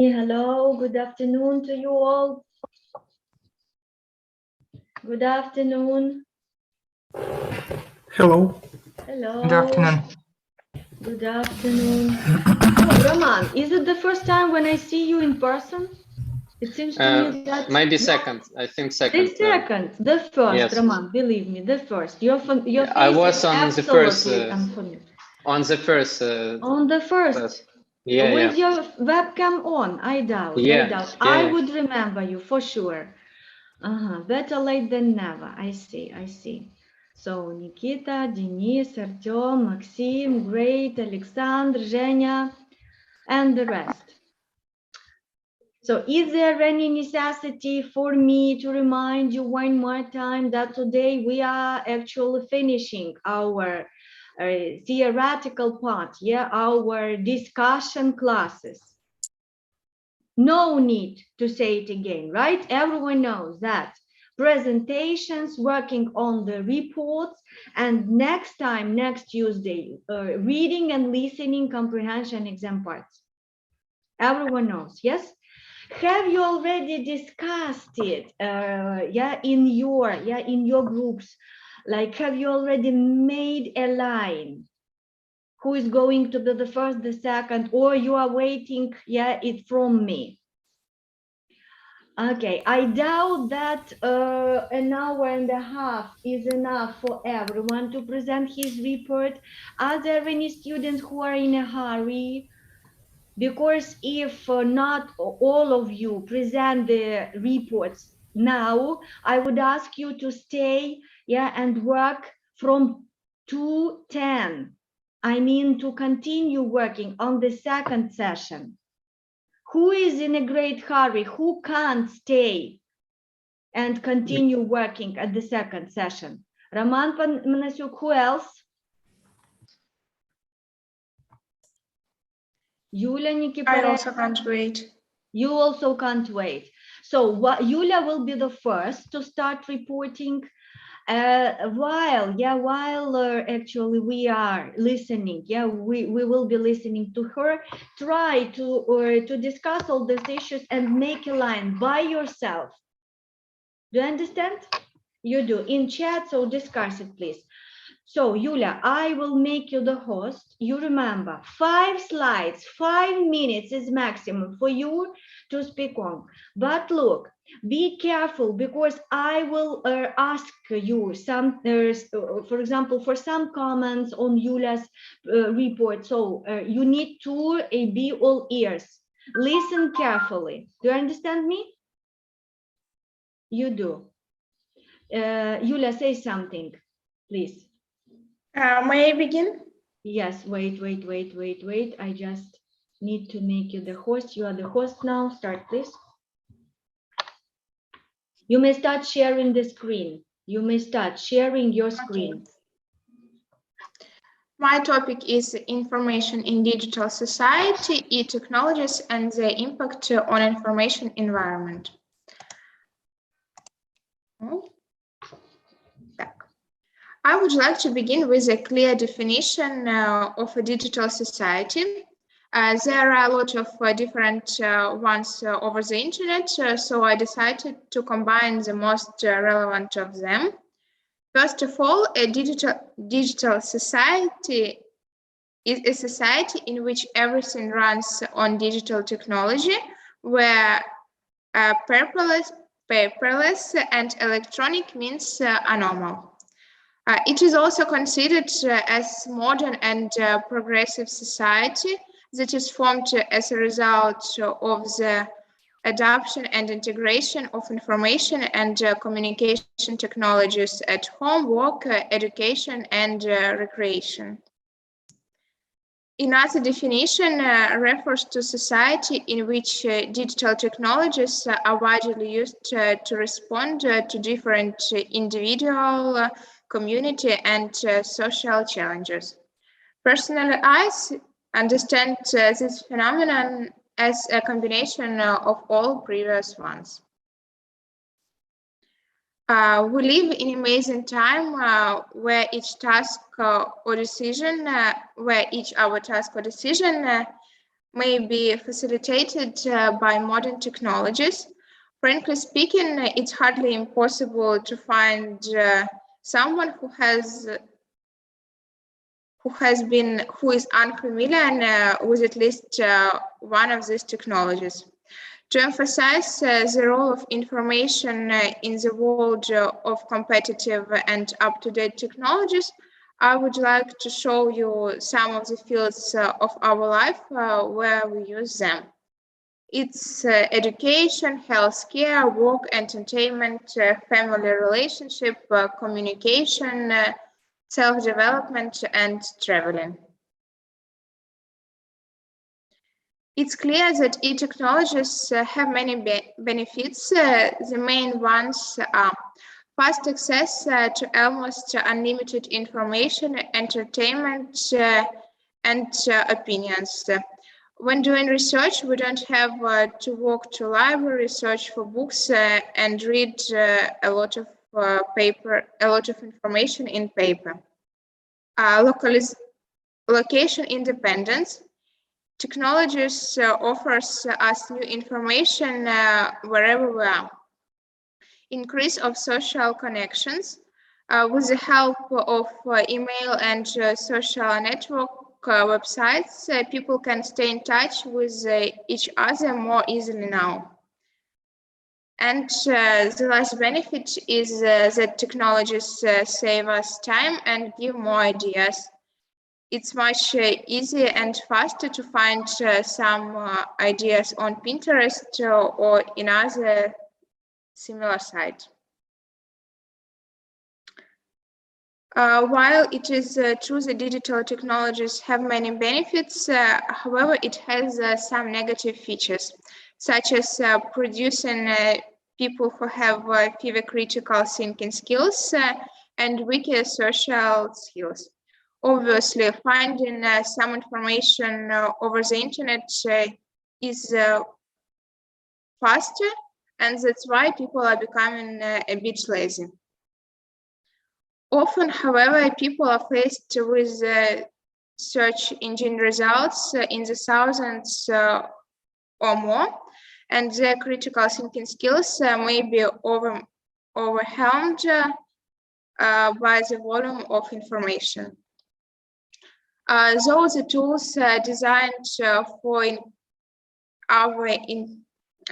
Hello, good afternoon to you all. Good afternoon. Hello. Hello. Good afternoon. Good afternoon. Oh, Roman, is it the first time when I see you in person? It seems to me that maybe second. I think second. The second, the first, yes. Roman. Believe me, the first. Your face I was on the first. unfamiliar. On the first. On the first. Yeah, with your webcam on, I doubt. Yeah, I doubt. yeah. I would remember you for sure. Better late than never. I see. So Nikita, Denis, Artyom, Maxim, Great, Alexander, Zhenya, and the rest. So is there any necessity for me to remind you one more time that today we are actually finishing our theoretical part, our discussion classes? No need to say it again, right? Everyone knows that. Presentations, working on the reports, and next Tuesday, reading and listening comprehension exam parts. Everyone knows, yes? Have you already discussed it in your groups? Like, have you already made a line? Who is going to be the first, the second, or you are waiting it from me? Okay, I doubt that an hour and a half is enough for everyone to present his report. Are there any students who are in a hurry? Because if not all of you present the reports now, I would ask you to stay and work from 2:10. I mean, to continue working on the second session. Who is in a great hurry? Who can't stay and continue working at the second session? Roman Manasiuk, who else? Yulia Nikiforek. I also can't wait. You also can't wait. So Yulia will be the first to start reporting. While actually we are listening, we will be listening to her. Try to discuss all these issues and make a line by yourself. Do you understand? You do. In chat, so discuss it, please. So, Yulia, I will make you the host. You remember, 5 slides, 5 minutes is maximum for you to speak on. But look, be careful, because I will ask you some, for example, for some comments on Yulia's report. So you need to be all ears. Listen carefully. Do you understand me? You do. Yulia, say something, please. May I begin? Yes, wait. I just need to make you the host. You are the host now. Start, please. You may start sharing the screen. You may start sharing your screen. Okay. My topic is information in digital society, e-technologies, and the impact on information environment. I would like to begin with a clear definition of a digital society. There are a lot of different ones over the internet, so I decided to combine the most relevant of them. First of all, a digital society is a society in which everything runs on digital technology, where paperless and electronic means are normal. It is also considered as modern and progressive society that is formed as a result of the adoption and integration of information and communication technologies at home, work, education, and recreation. Another definition refers to society in which digital technologies are widely used to respond to different individual, community, and social challenges. Personally, I understand this phenomenon as a combination of all previous ones. We live in an amazing time where each task or decision, may be facilitated by modern technologies. Frankly speaking, it's hardly impossible to find someone who is unfamiliar with at least one of these technologies. To emphasize the role of information in the world of competitive and up-to-date technologies, I would like to show you some of the fields of our life where we use them. It's education, healthcare, work, entertainment, family relationship, communication, self-development, and traveling. It's clear that e-technologies have many benefits. The main ones are fast access to almost unlimited information, entertainment, and opinions. When doing research, we don't have to walk to library, search for books, and read a lot of information in paper. Location independence. Technologies offers us new information wherever we are. Increase of social connections. With the help of email and social network websites, people can stay in touch with each other more easily now. And the last benefit is that technologies save us time and give more ideas. It's much easier and faster to find some ideas on Pinterest or in other similar sites. While it is true that digital technologies have many benefits, however, it has some negative features, such as producing people who have fewer critical thinking skills and weaker social skills. Obviously, finding some information over the internet is faster, and that's why people are becoming a bit lazy. Often, however, people are faced with search engine results in the thousands or more, and their critical thinking skills may be overwhelmed by the volume of information. Though the tools designed for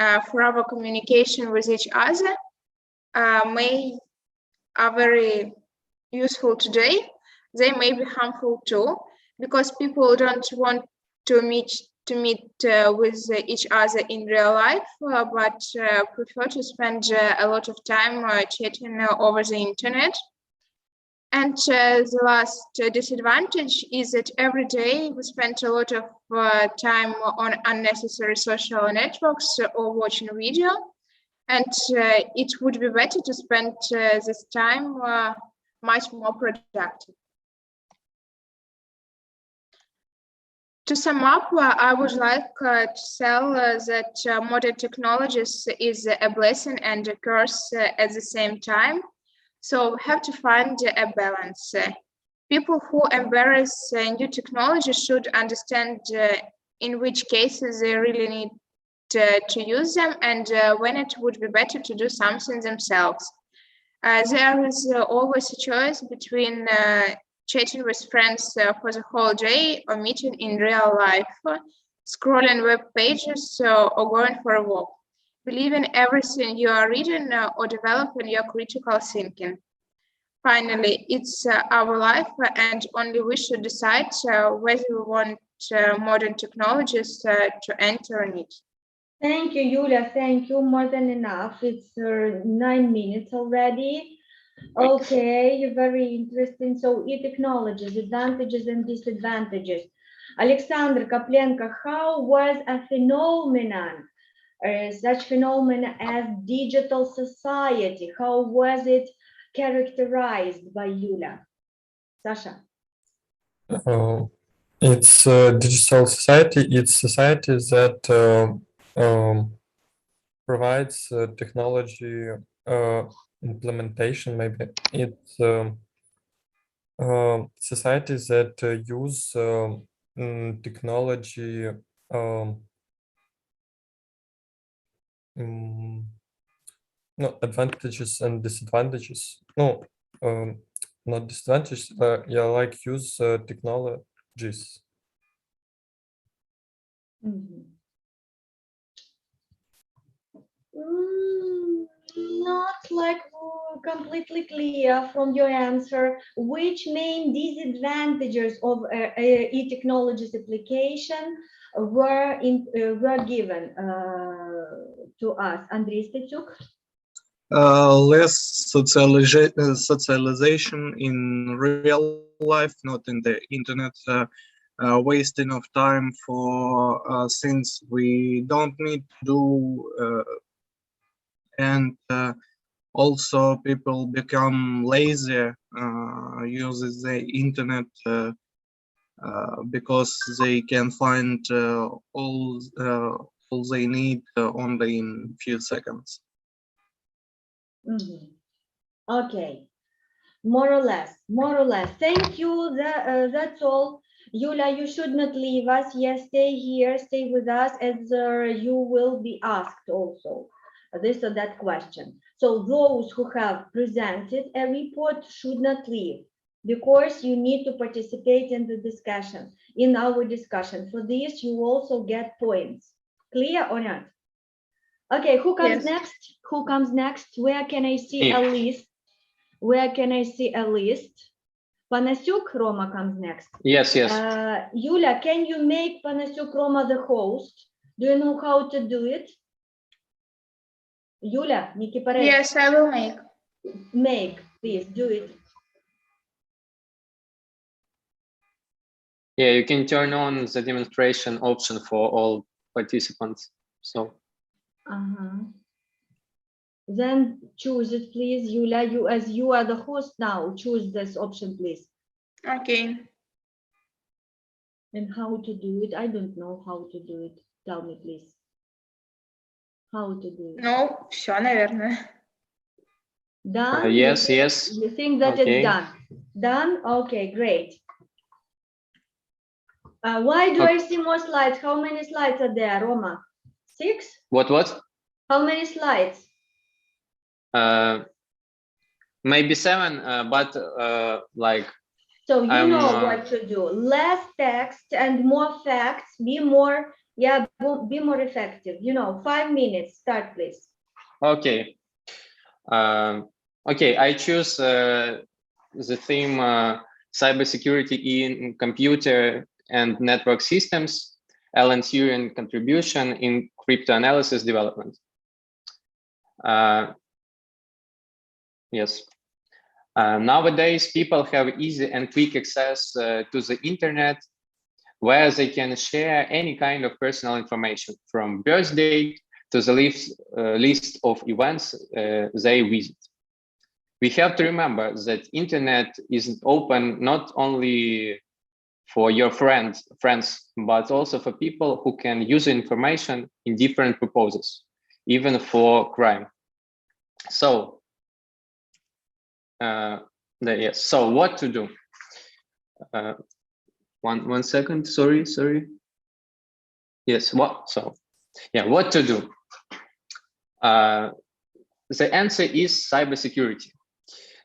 our communication with each other are very useful today, they may be harmful too, because people don't want to meet with each other in real life, but prefer to spend a lot of time chatting over the internet. And the last disadvantage is that every day we spend a lot of time on unnecessary social networks or watching video, and it would be better to spend this time much more productive. To sum up, I would like to say that modern technologies is a blessing and a curse at the same time. So we have to find a balance. People who embrace new technology should understand in which cases they really need to use them and when it would be better to do something themselves. There is always a choice between chatting with friends for the whole day or meeting in real life, scrolling web pages or going for a walk. Believe in everything you are reading or developing your critical thinking. Finally, it's our life and only we should decide whether we want modern technologies to enter in it. Thank you, Yulia. Thank you. More than enough. It's 9 minutes already. Okay, very interesting. So, e-technologies, advantages and disadvantages. Alexander Kaplenko, how was a phenomenon, such phenomenon as digital society? How was it characterized by Yulia? Sasha. It's digital society. It's society that provides technology implementation. Maybe it's societies that use technology no, advantages and disadvantages. No, not disadvantages. Yeah, like use technologies. Not like completely clear from your answer. Which main disadvantages of e-technologies application were given to us? Andrei Stetyuk? Less socialization in real life, not in the internet, wasting of time for things we don't need to do, and also people become lazy, uses the internet because they can find all they need only in few seconds. Okay, more or less. Thank you. That's all. Yulia, you should not leave us. Yes, stay here, stay with us, as you will be asked also this or that question. So those who have presented a report should not leave, because you need to participate in the discussion, in our discussion. For this, you also get points. Clear or not? Okay, who comes next? Who comes next? Where can I see a list? Where can I see a list? Panasiuk Roma comes next. Yes. Yulia, can you make Panasiuk Roma the host? Do you know how to do it? Yulia, Nikiparet. Yes, I will make. Make, please do it. Yeah, you can turn on the demonstration option for all participants. So. Then choose it, please, Yulia. As you are the host now, choose this option, please. Okay. And how to do it? I don't know how to do it. Tell me, please. How to do it? Ну, все, наверное. Done? Yes. You think that Okay. it's done? Done? Okay, great. Why do I see more slides? How many slides are there, Roma? 6? What? How many slides? Maybe 7, but like. So you know what to do. Less text and more facts. Be more effective. 5 minutes. Start, please. Okay. Okay, I choose the theme cybersecurity in computer and network systems, Alan Turing contribution in cryptanalysis development. Yes. Nowadays, people have easy and quick access to the internet, where they can share any kind of personal information, from birth date to the list of events they visit. We have to remember that internet is open not only for your friends, but also for people who can use information in different purposes, even for crime. So, yes. So what to do? One second. Sorry. Yes. What? So, yeah. What to do? The answer is cybersecurity.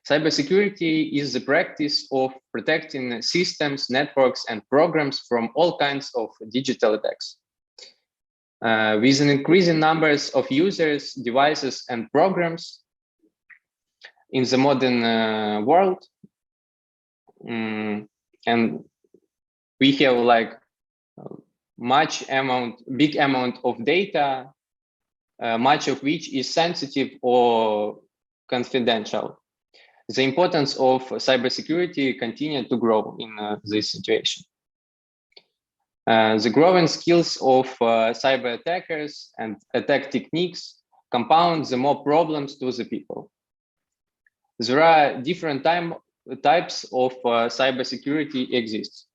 Cybersecurity is the practice of protecting systems, networks, and programs from all kinds of digital attacks. With an increasing numbers of users, devices, and programs in the modern world, and we have like big amount of data, much of which is sensitive or confidential. The importance of cybersecurity continues to grow in this situation. The growing skills of cyber attackers and attack techniques compound the more problems to the people. There are different types of cybersecurity exist.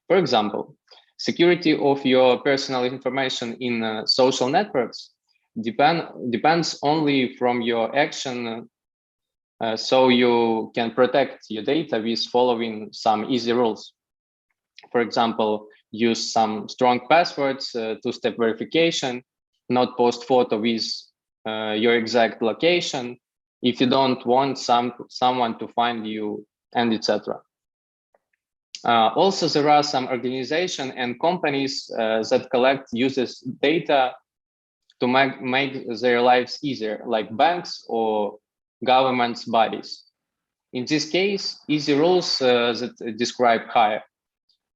For example, security of your personal information in social networks depends only from your action, so you can protect your data with following some easy rules. For example, use some strong passwords, two-step verification, not post photo with your exact location if you don't want someone to find you, and etc. Also, there are some organizations and companies that collect users' data to make their lives easier, like banks or government bodies. In this case, easy rules that describe higher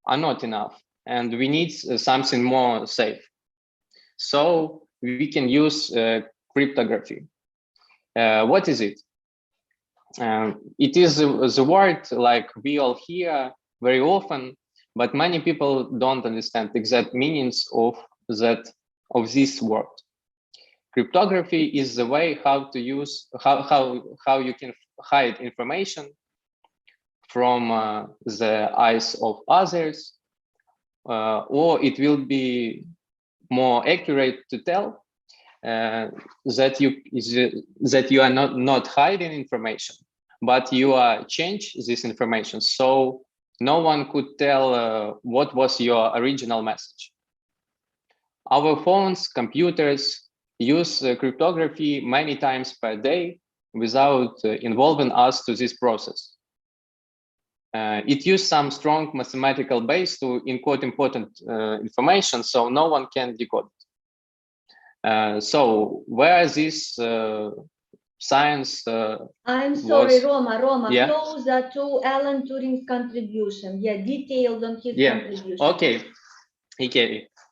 are not enough, and we need something more safe. So we can use cryptography. What is it? It is the word like we all hear very often, but many people don't understand exact meanings of this word. Cryptography is the way how to use how you can hide information from the eyes of others, or it will be more accurate to tell that you are not hiding information, but you are change this information, so no one could tell what was your original message. Our phones, computers use cryptography many times per day without involving us to this process. It uses some strong mathematical base to encode important information, so no one can decode it. So where this science I'm sorry, was, Roma, yeah? Closer to Alan Turing's contribution. Yeah, details on his contribution.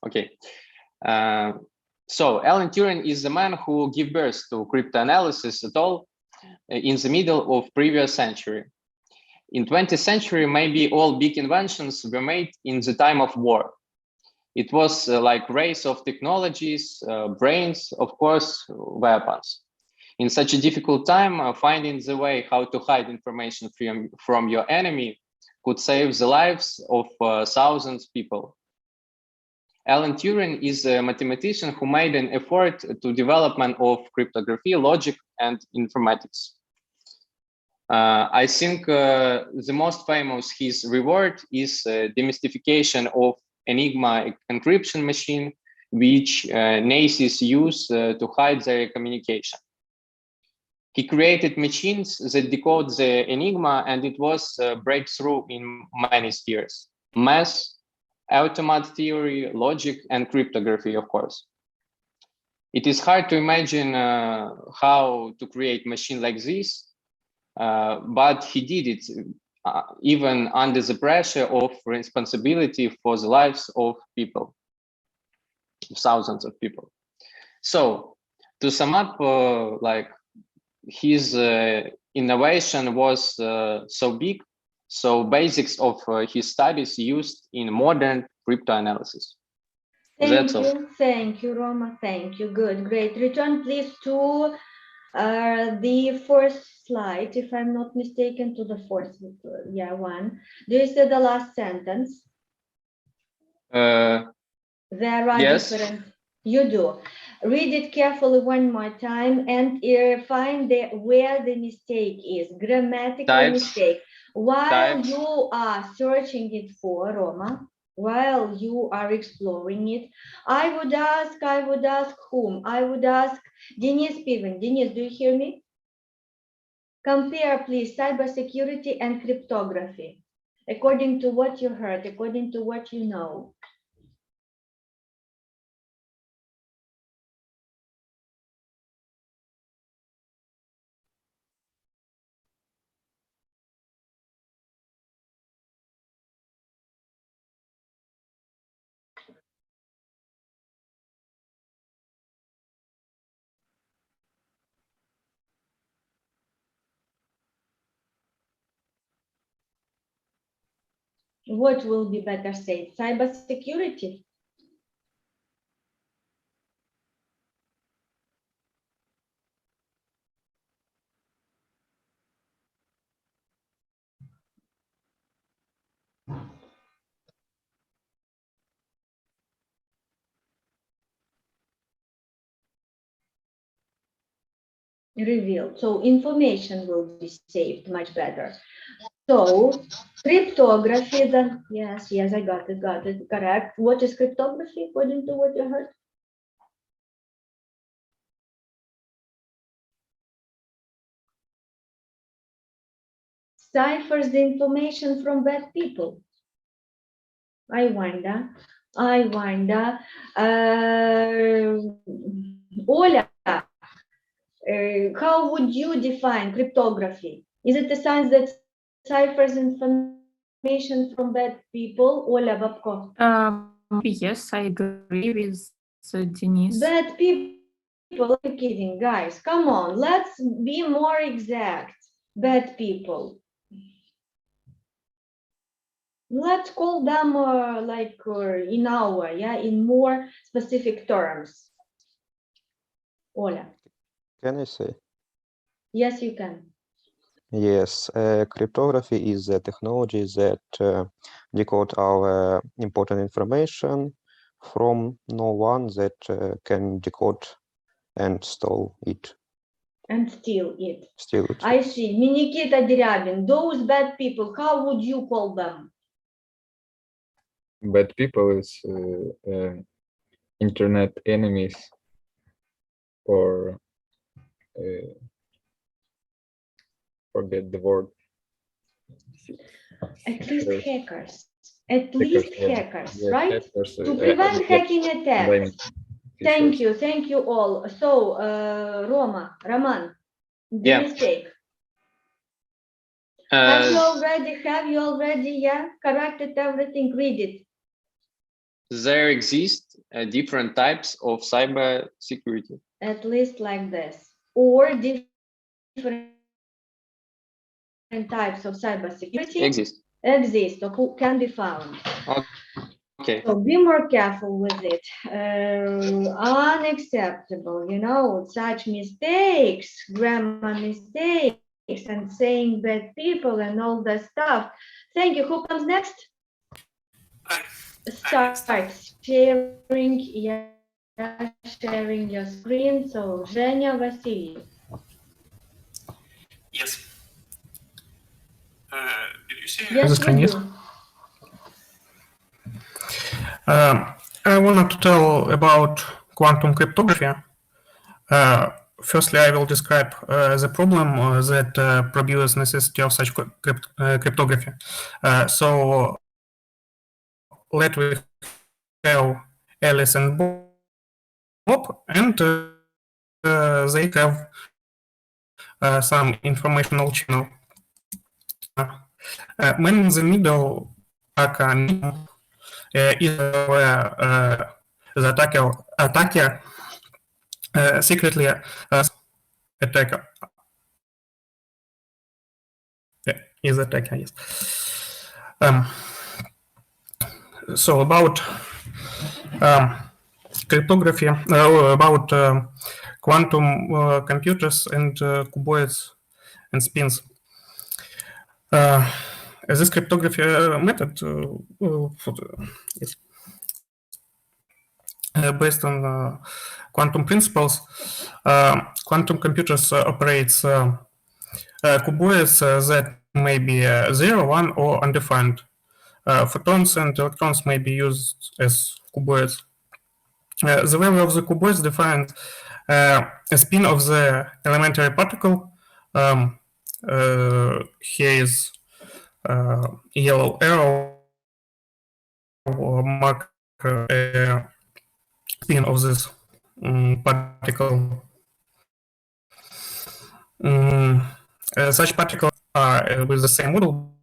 Okay. So Alan Turing is the man who gave birth to cryptanalysis at all in the middle of previous century. In 20th century, maybe all big inventions were made in the time of war. It was like race of technologies, brains, of course, weapons. In such a difficult time, finding the way how to hide information from your enemy could save the lives of thousands of people. Alan Turing is a mathematician who made an effort to development of cryptography, logic, and informatics. I think the most famous his reward is demystification of Enigma encryption machine, which Nazis use to hide their communication. He created machines that decode the Enigma, and it was a breakthrough in many spheres: math, automata theory, logic, and cryptography, of course. It is hard to imagine how to create a machine like this, but he did it even under the pressure of responsibility for the lives of people, thousands of people. So to sum up, like his innovation was so big, so basics of his studies used in modern cryptanalysis. Thank you, Roma. Thank you. Good, great. Return, please, to the first slide, if I'm not mistaken, to the fourth. Yeah, one. Do you see the last sentence? There are different. You do. Read it carefully one more time and find where the mistake is. Grammatical mistake. While you are searching it for, Roma, while you are exploring it, I would ask whom? I would ask Denis Piven. Denis, do you hear me? Compare, please, cybersecurity and cryptography, according to what you heard, according to what you know. What will be better said? Cybersecurity? Revealed. So information will be saved much better. So cryptography, yes, I got it, correct. What is cryptography according to what you heard? Ciphers the information from bad people. I wonder. Oля, how would you define cryptography? Is it the science that ciphers information from bad people? Oля Babko. Yes, I agree with Denise. Bad people, I'm kidding, guys. Come on, let's be more exact. Bad people. Let's call them in more specific terms. Oля. Can I say? Yes, you can. Yes, cryptography is a technology that decode our important information from no one that can decode and steal it. And steal it. Steal it. I see. Nikita Dryabin, those bad people, how would you call them? Bad people is internet enemies or forget the word. At least hackers. At least hackers, yeah, right? hackers, To prevent hacking attacks. Thank you all. So, Roman, the mistake. Have you already, corrected everything? Read it. There exist different types of cyber security. At least like this. Or different types of cybersecurity Exist. or who can be found. Okay. So be more careful with it. Unacceptable, such mistakes, grammar mistakes, and saying bad people and all that stuff. Thank you. Who comes next? Start sharing. Sharing your screen. So Zhenya, Vasily. Yes. Did you see? Yes, we do. I wanted to tell about quantum cryptography. Firstly, I will describe the problem that produces necessity of such cryptography. So let we have Alice and Bob, and they have some informational channel. Man in the middle, is the attacker secretly attacker is attacker, yes. So about cryptography, about quantum computers and cuboids and spins. This cryptography method is based on quantum principles. Quantum computers operates cuboids that may be 0, 1, or undefined. Photons and electrons may be used as cuboids. The value of the cuboids defines a spin of the elementary particle. Here is yellow arrow or mark a spin of this particle. Such particles are with the same model,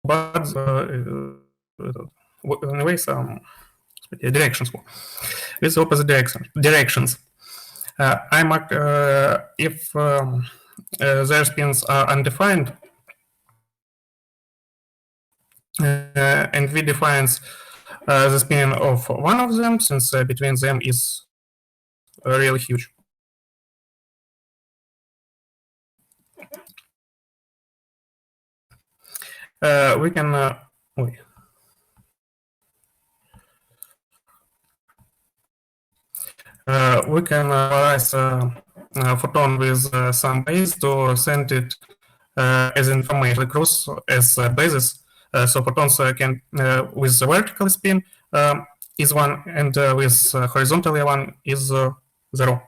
but anyway, some directions with opposite directions. I mark if their spins are undefined, and we defines the spin of one of them, since between them is really huge. We can we can analyze photon with some base to send it as information across as bases. So photons can with the vertical spin is 1, and with horizontally 1 is 0.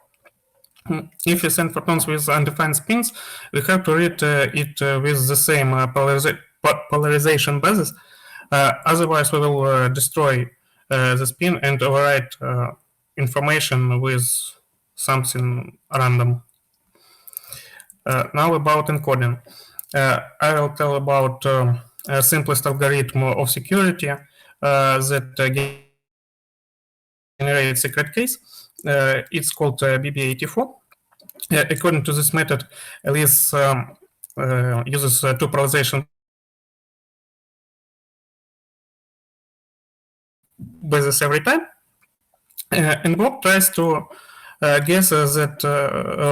If you send photons with undefined spins, we have to read it with the same polarization basis. Otherwise, we will destroy the spin and overwrite information with something random. Now about encoding. I will tell about simplest algorithm of security that generates secret keys. It's called BB84. According to this method, Alice uses two polarization bases every time, and Bob tries to guess that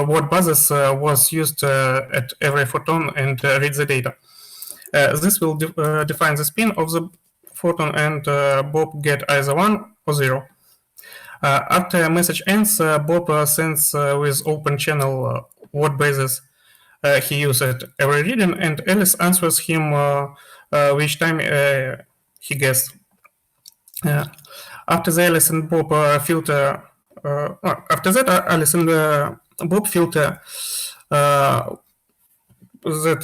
what basis was used at every photon and read the data. This will define the spin of the photon, and Bob get either 1 or 0. After a message ends, Bob sends with open channel what basis he used at every reading, and Alice answers him which time he guessed. After the Alice and Bob filter, after that, Alice and Bob filter that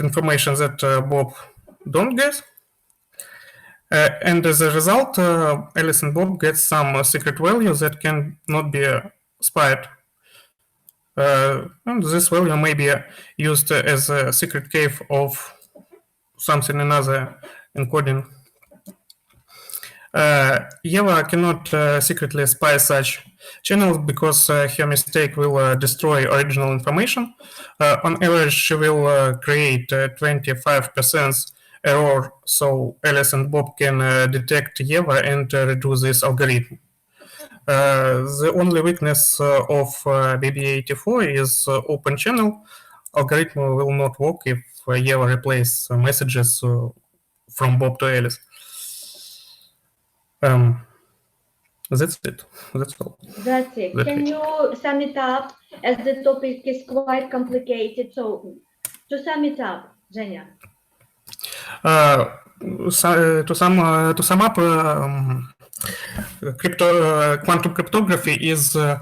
information that Bob don't guess. And as a result, Alice and Bob get some secret value that can not be spied. And this value may be used as a secret key of something another encoding. Eva cannot secretly spy such channels because her mistake will destroy original information. On average, she will create 25% error, so Alice and Bob can detect Eva and redo this algorithm. The only weakness of BB84 is open channel. Algorithm will not work if Eva replaces messages from Bob to Alice. That's it. That's all. That's it. Can you sum it up, as the topic is quite complicated? So, to sum it up, Zhenya. To sum up, quantum cryptography is a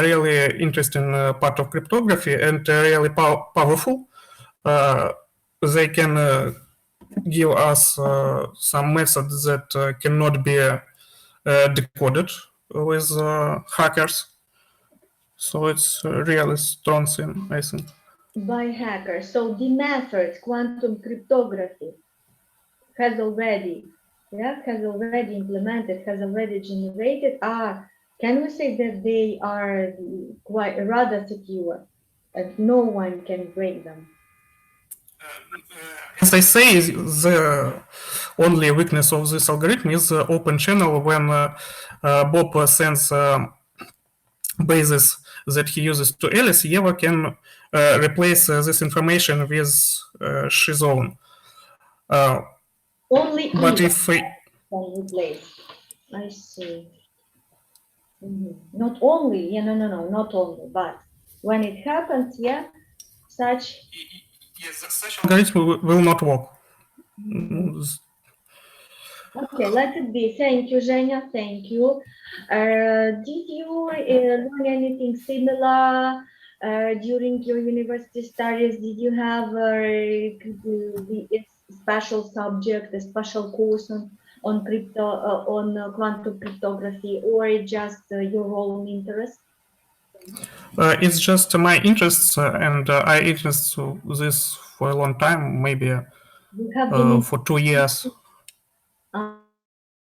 really interesting part of cryptography and really powerful. They can give us some methods that cannot be decoded with hackers. So it's a really strong thing, I think. By hackers. So the method quantum cryptography has already implemented, has already generated. Can we say that they are quite rather secure and no one can break them? As I say, the only weakness of this algorithm is open channel. When Bob sends bases that he uses to Alice, Eva can replace this information with his own. Only but Eva if we can replace. I see. Not only, not only, but when it happens, such algorithm will not work. Okay, let it be. Thank you, Zhenya. Thank you. Did you learn anything similar during your university studies? Did you have a special subject, a special course on crypto, on quantum cryptography, or just your own interest? It's just my interests, and I interest this for a long time, maybe for 2 years.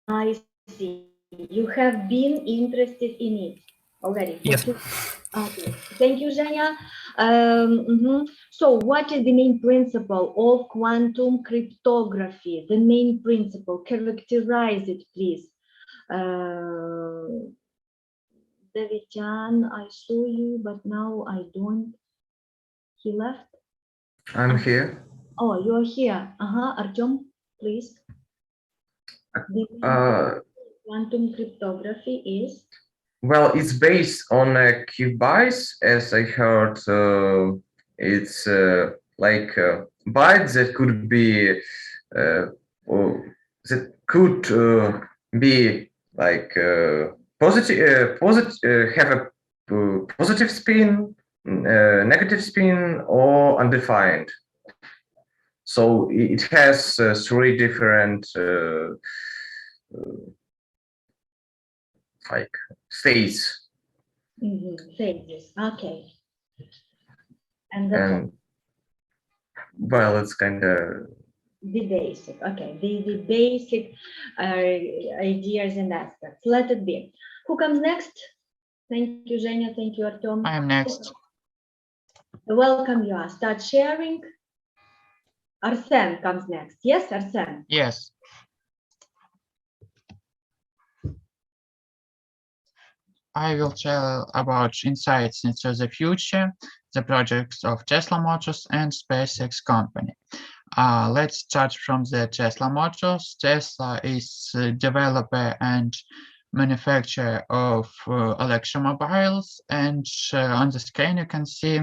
I see. You have been interested in it already. Yes. Okay. Thank you, Zhenya. So what is the main principle of quantum cryptography? The main principle, characterize it, please. Davidjan, I saw you, but now I don't. He left? I'm here. Oh, you're here. Artyom, please. Quantum cryptography is? well, it's based on a qubits, as I heard. It's like bytes that could be or that could be like have a positive spin, negative spin, or undefined. So it has three different like states. Stages. Okay. And that's all. And well, it's kind of The basic. Okay. The basic ideas and aspects. Let it be. Who comes next? Thank you, Zhenya. Thank you, Artem. I am next. Welcome, you are. Start sharing. Arsen comes next. Yes, Arsen. Yes. I will tell about insights into the future, the projects of Tesla Motors and Spacex company. Let's start from the Tesla Motors. Tesla is a developer and manufacturer of electromobiles, and on the screen you can see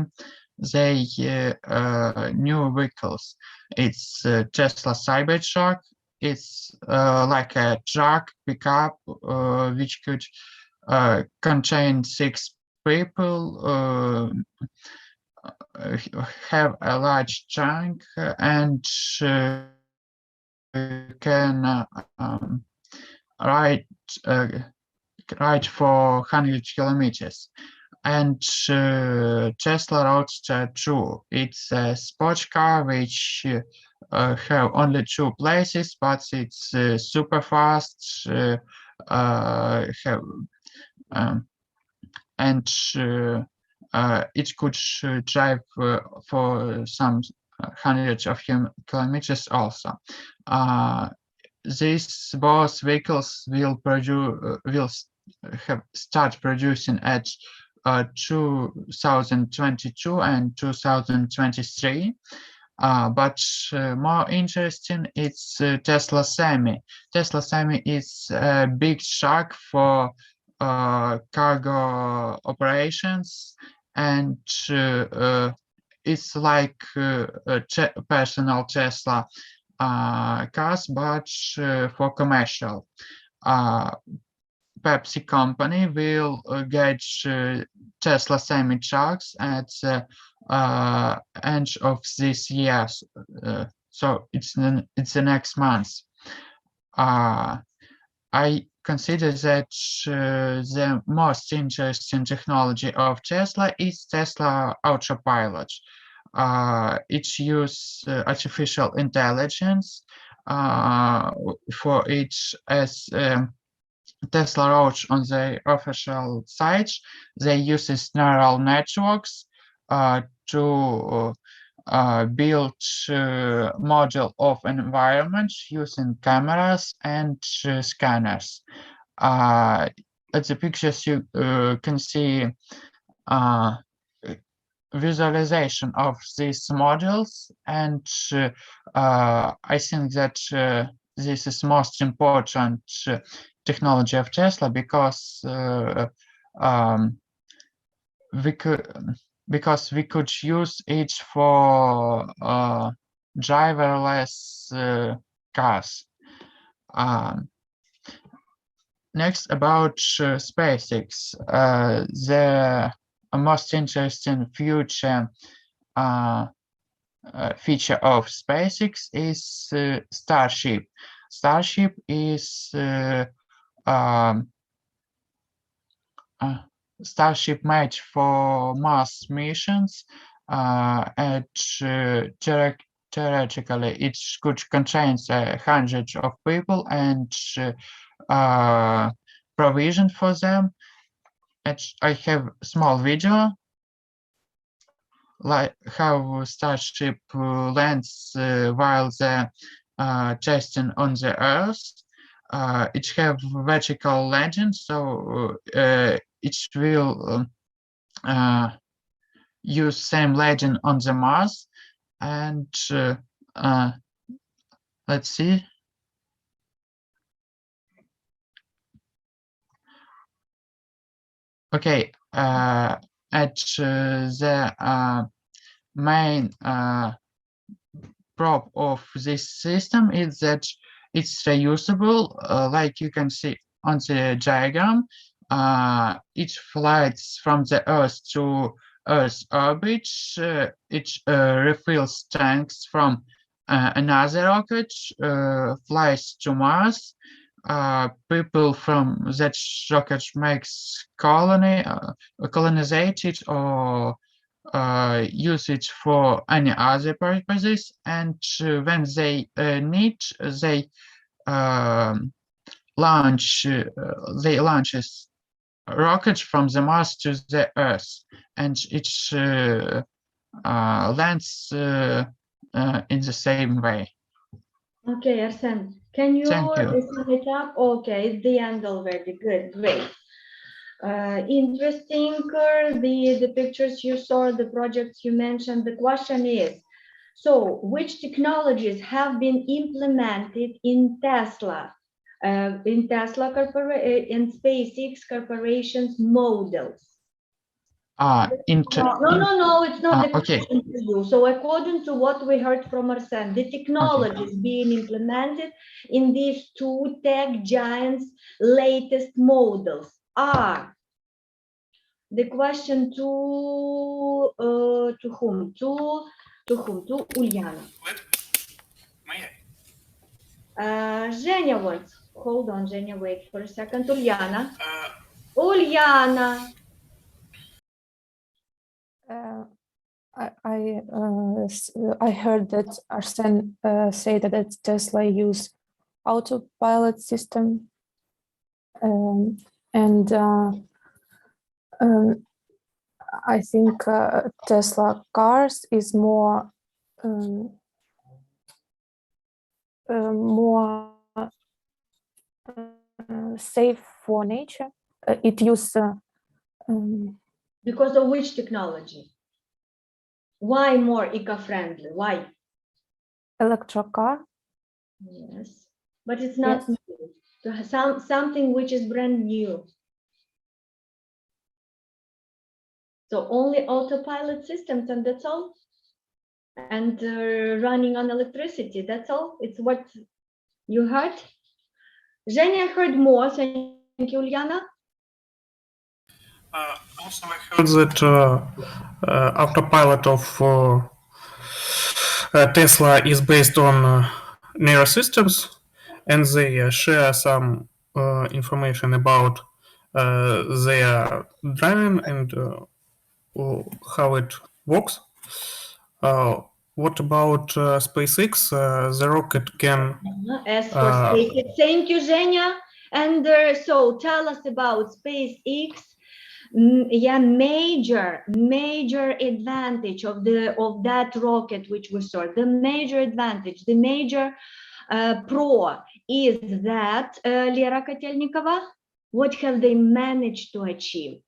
the new vehicles. It's Tesla Cybertruck. It's like a truck pickup which could contain 6 people, have a large trunk, and can ride for 100 kilometers. And Tesla Roadster 2. It's a sports car which have only 2 places, but it's super fast. And it could drive for some hundreds of kilometers also. These both vehicles will start producing at 2022 and 2023. But more interesting, it's Tesla Semi. Tesla Semi is a big truck for cargo operations, and it's like personal Tesla cars, but for commercial. Pepsi company will get Tesla semi trucks at the end of this year, so it's the next month. I consider that the most interesting technology of Tesla is Tesla Autopilot. It uses artificial intelligence for it, as Tesla wrote on their official site. They use neural networks to build model of environment using cameras and scanners. At the pictures you can see visualization of these models, and I think that this is most important technology of Tesla, because we could use it for driverless cars. Next, about SpaceX. The most interesting future feature of SpaceX is Starship. Starship is Starship made for Mars missions, and theoretically it could contain hundreds of people and provision for them. And I have a small video like how Starship lands while the testing on the Earth. It have vertical landing, so it will use same landing on the Mars. And let's see. Okay, at the main prop of this system is that it's reusable, like you can see on the diagram. It flies from the Earth to Earth orbit. It refills tanks from another rocket, flies to Mars. People from that rocket makes colonizate it or use it for any other purposes, and when they need, they launches rockets from the Mars to the Earth, and it lands in the same way. Okay, Arsen, can you Thank you. sum it up? Okay, it's the end already. Good, great. Interesting, the pictures you saw, the projects you mentioned. The question is, so which technologies have been implemented in Tesla and SpaceX corporations models? No, it's not the okay. question to you. So according to what we heard from Arsen, the technologies being implemented in these two tech giants' latest models are. The question to whom? To whom? To Uliana. Zhenya wants. Hold on, Zhenya, wait for a second. Uliana. Uliana. I heard that Arsen say that Tesla use autopilot system, and I think Tesla cars is more safe for nature. It use because of which technology? Why more eco-friendly? Why? Electric car. Yes, but it's not new. Something which is brand new. So only autopilot systems, and that's all. And running on electricity, that's all. It's what you heard. Zhenya heard more. Thank you, Uliana. Also, I heard that autopilot of Tesla is based on neural systems, and they share some information about their driving and how it works. What about SpaceX? The rocket can. As for SpaceX, thank you, Zhenya. And so tell us about SpaceX. Yeah, major advantage of that rocket which we saw. The major advantage, the major pro is that Lera Kotelnikova, what have they managed to achieve?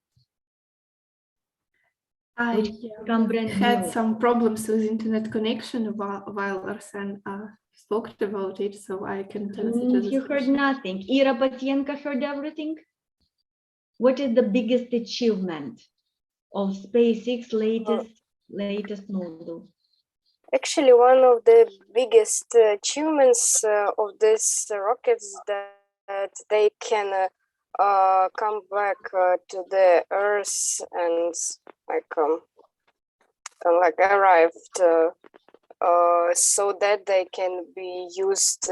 I had some problems with internet connection while Arsen spoke about it, so I can tell you. You heard nothing. Ira Patienko heard everything. What is the biggest achievement of SpaceX latest model? Actually, one of the biggest achievements of this rocket is that they can come back to the Earth and like arrived so that they can be used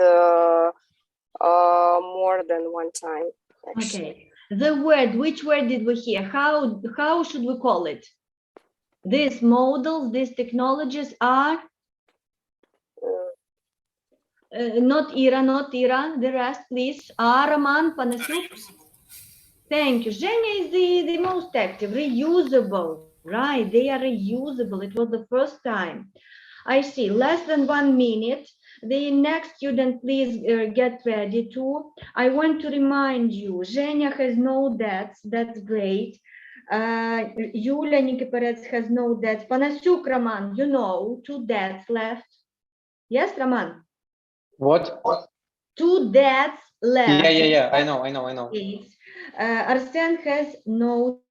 more than one time. Actually. Okay. The word, which word did we hear? How should we call it? These models, these technologies are not Ira, the rest, please. Roman, Panasiuk. Thank you. Zhenya is the most active. Reusable, right? They are reusable. It was the first time. I see. Less than 1 minute. The next student, please get ready too. I want to remind you, Zhenya has no debts. That's great. Yulia Nikiperets has no debts. Panasiuk, Roman, you know, 2 debts left. Yes, Roman? What? 2 debts left. Yeah. I know. Arsen has no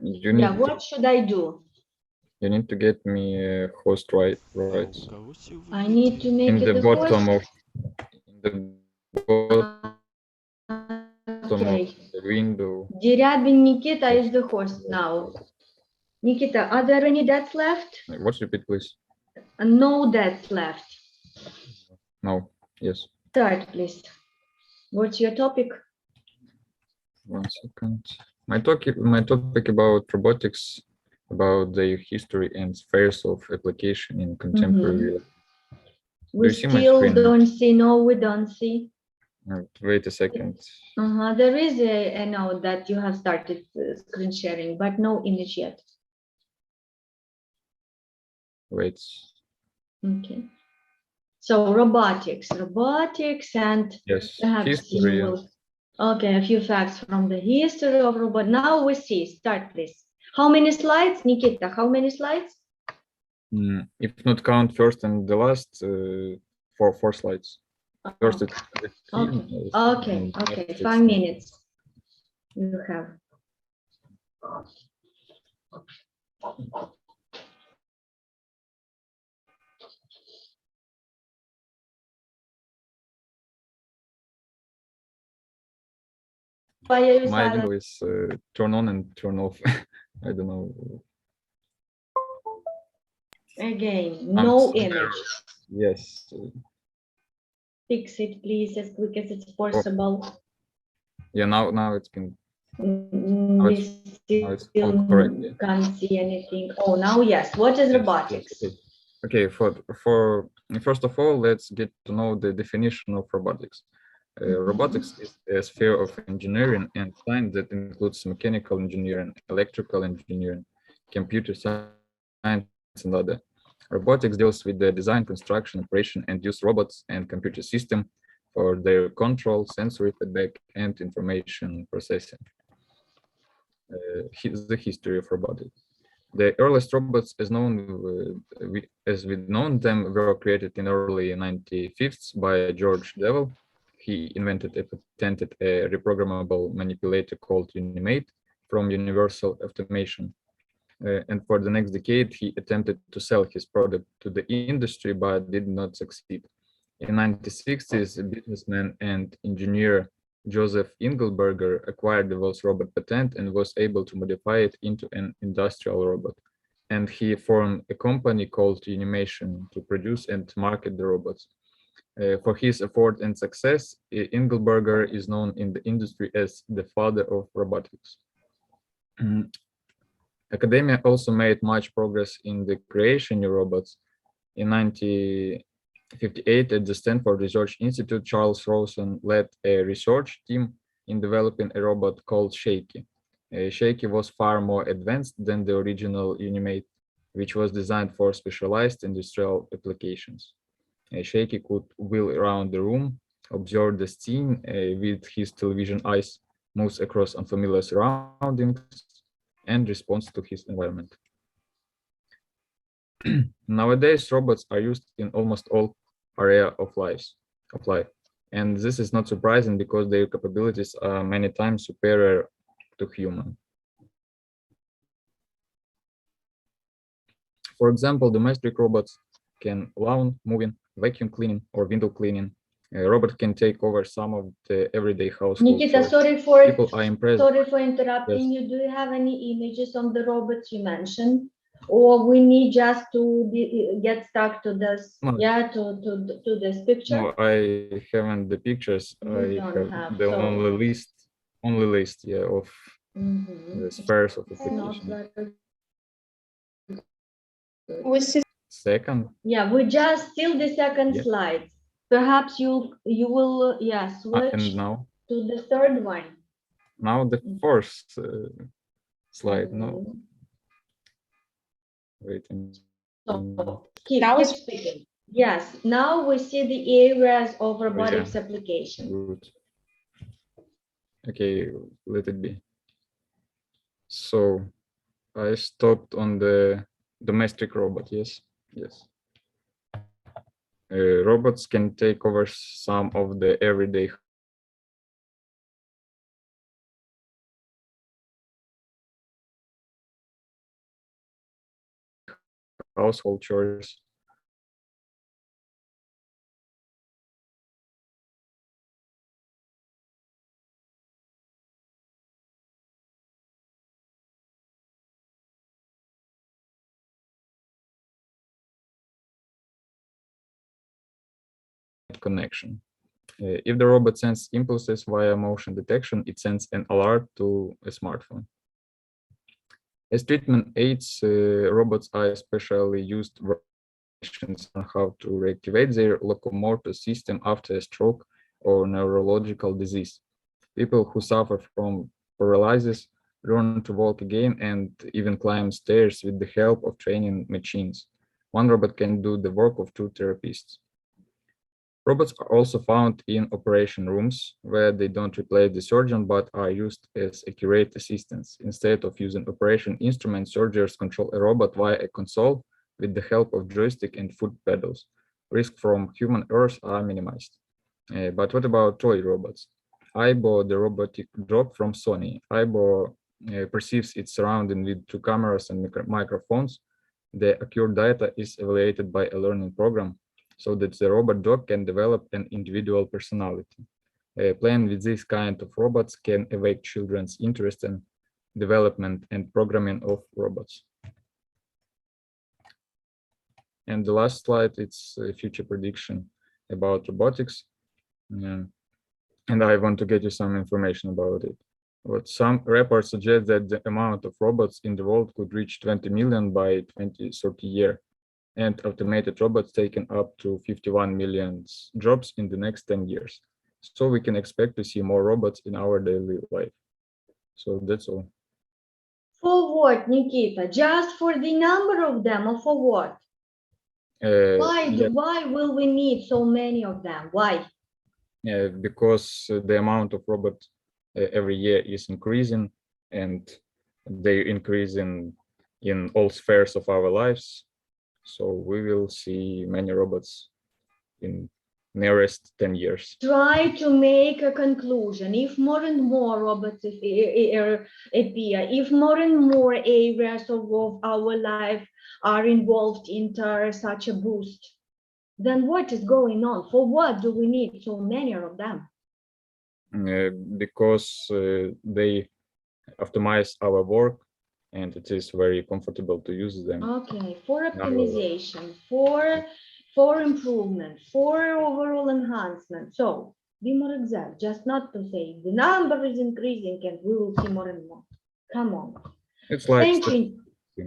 You need Yeah, what should I do? you need to get me host rights. I need to make In it the a bottom host. of Okay. the window. Dirabin Nikita is the host now. Nikita, are there any debts left? What's repeat, please? No debts left. No. Yes. Start, please. What's your topic? 1 second. My topic about robotics, about their history and spheres of application in contemporary. We still don't see. No, we don't see. Wait a second. There is a note that you have started screen sharing, but no image yet. Wait. Okay. So robotics, and yes, perhaps history. you will. Okay, a few facts from the history of robot. Now we see. Start, please. How many slides, Nikita? How many slides? If not count first and the last, four slides. First, Okay. 5 minutes. You have. My window is turn on and turn off. I don't know. Again, no image. Yes. Fix it, please, as quick as it's possible. Yeah, now it's been. We still correct. can't see anything. Oh, now yes. What is robotics? Yes. Okay. For first of all, let's get to know the definition of robotics. Robotics is a sphere of engineering and science that includes mechanical engineering, electrical engineering, computer science, and other. Robotics deals with the design, construction, operation, and use robots and computer system for their control, sensory feedback, and information processing. The history of robotics. The earliest robots, as we've known them, were created in early 1950s by George Devil. He invented and patented a reprogrammable manipulator called Unimate from Universal Automation. And for the next decade, he attempted to sell his product to the industry, but did not succeed. In the 1960s, a businessman and engineer Joseph Engelberger acquired the world's robot patent and was able to modify it into an industrial robot. And he formed a company called Unimation to produce and market the robots. For his effort and success, Engelberger is known in the industry as the father of robotics. Academia also made much progress in the creation of robots. In 1958, at the Stanford Research Institute, Charles Rosen led a research team in developing a robot called Shaky. Shaky was far more advanced than the original Unimate, which was designed for specialized industrial applications. Shaky could wheel around the room, observe the scene with his television eyes, moves across unfamiliar surroundings, and responds to his environment. Nowadays, robots are used in almost all areas of life. And this is not surprising because their capabilities are many times superior to human. For example, domestic robots can lawn moving, vacuum cleaning, or window cleaning. A robot can take over some of the everyday household Nikita, chores. sorry for Yes. interrupting you. Do you have any images on the robots you mentioned, or we need just to get stuck to this? No. Yeah, to this picture. No, I haven't the pictures. I have the only list, yeah, of the spheres of application. Second. Yeah, we just still the second Yeah. slide. Perhaps you will switch And now? to the third one. Now the first slide. No. Wait. Keep speaking. Yes, now we see the areas of robotics application. Good. Okay, let it be. So I stopped on the domestic robot. Yes. Robots can take over some of the everyday household chores. Connection. If the robot sends impulses via motion detection, it sends an alert to a smartphone. As treatment aids, robots are especially used on how to reactivate their locomotor system after a stroke or neurological disease. People who suffer from paralysis learn to walk again and even climb stairs with the help of training machines. One robot can do the work of 2 therapists. Robots are also found in operation rooms, where they don't replace the surgeon but are used as accurate assistants. Instead of using operation instruments, surgeons control a robot via a console with the help of joystick and foot pedals. Risks from human errors are minimized. But what about toy robots? Aibo, the robotic dog from Sony. Aibo perceives its surrounding with 2 cameras and microphones. The accurate data is evaluated by a learning program, so that the robot dog can develop an individual personality. Playing with this kind of robots can awake children's interest in development and programming of robots. And the last slide, it's a future prediction about robotics. And I want to get you some information about it. But some reports suggest that the amount of robots in the world could reach 20 million by 2030 year. And automated robots taking up to 51 million jobs in the next 10 years. So we can expect to see more robots in our daily life. So that's all. For what, Nikita? Just for the number of them, or for what? Why will we need so many of them? Why? Because the amount of robots every year is increasing, and they increase in all spheres of our lives. So we will see many robots in nearest 10 years. Try to make a conclusion. If more and more robots appear, if more and more areas of our life are involved in such a boost, then what is going on? For what do we need so many of them? Because they optimize our work, and it is very comfortable to use them. Okay, for optimization, for improvement, for overall enhancement. So be more exact, just not to say the number is increasing and we will see more and more. Come on. It's like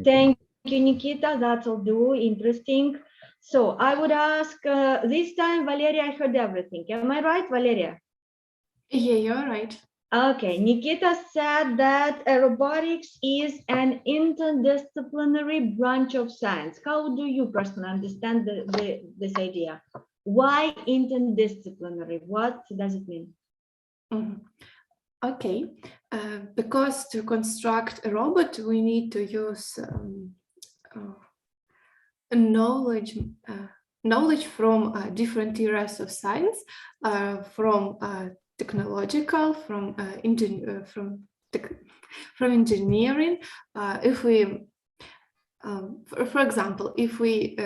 Thank you, Nikita. That's all do interesting. So I would ask this time, Valeria, I heard everything. Am I right, Valeria? Yeah, you're right. Okay, Nikita said that robotics is an interdisciplinary branch of science. How do you personally understand this idea? Why interdisciplinary? What does it mean? Okay, because to construct a robot, we need to use knowledge from different areas of science, from technological, from engineering. If we, for example, if we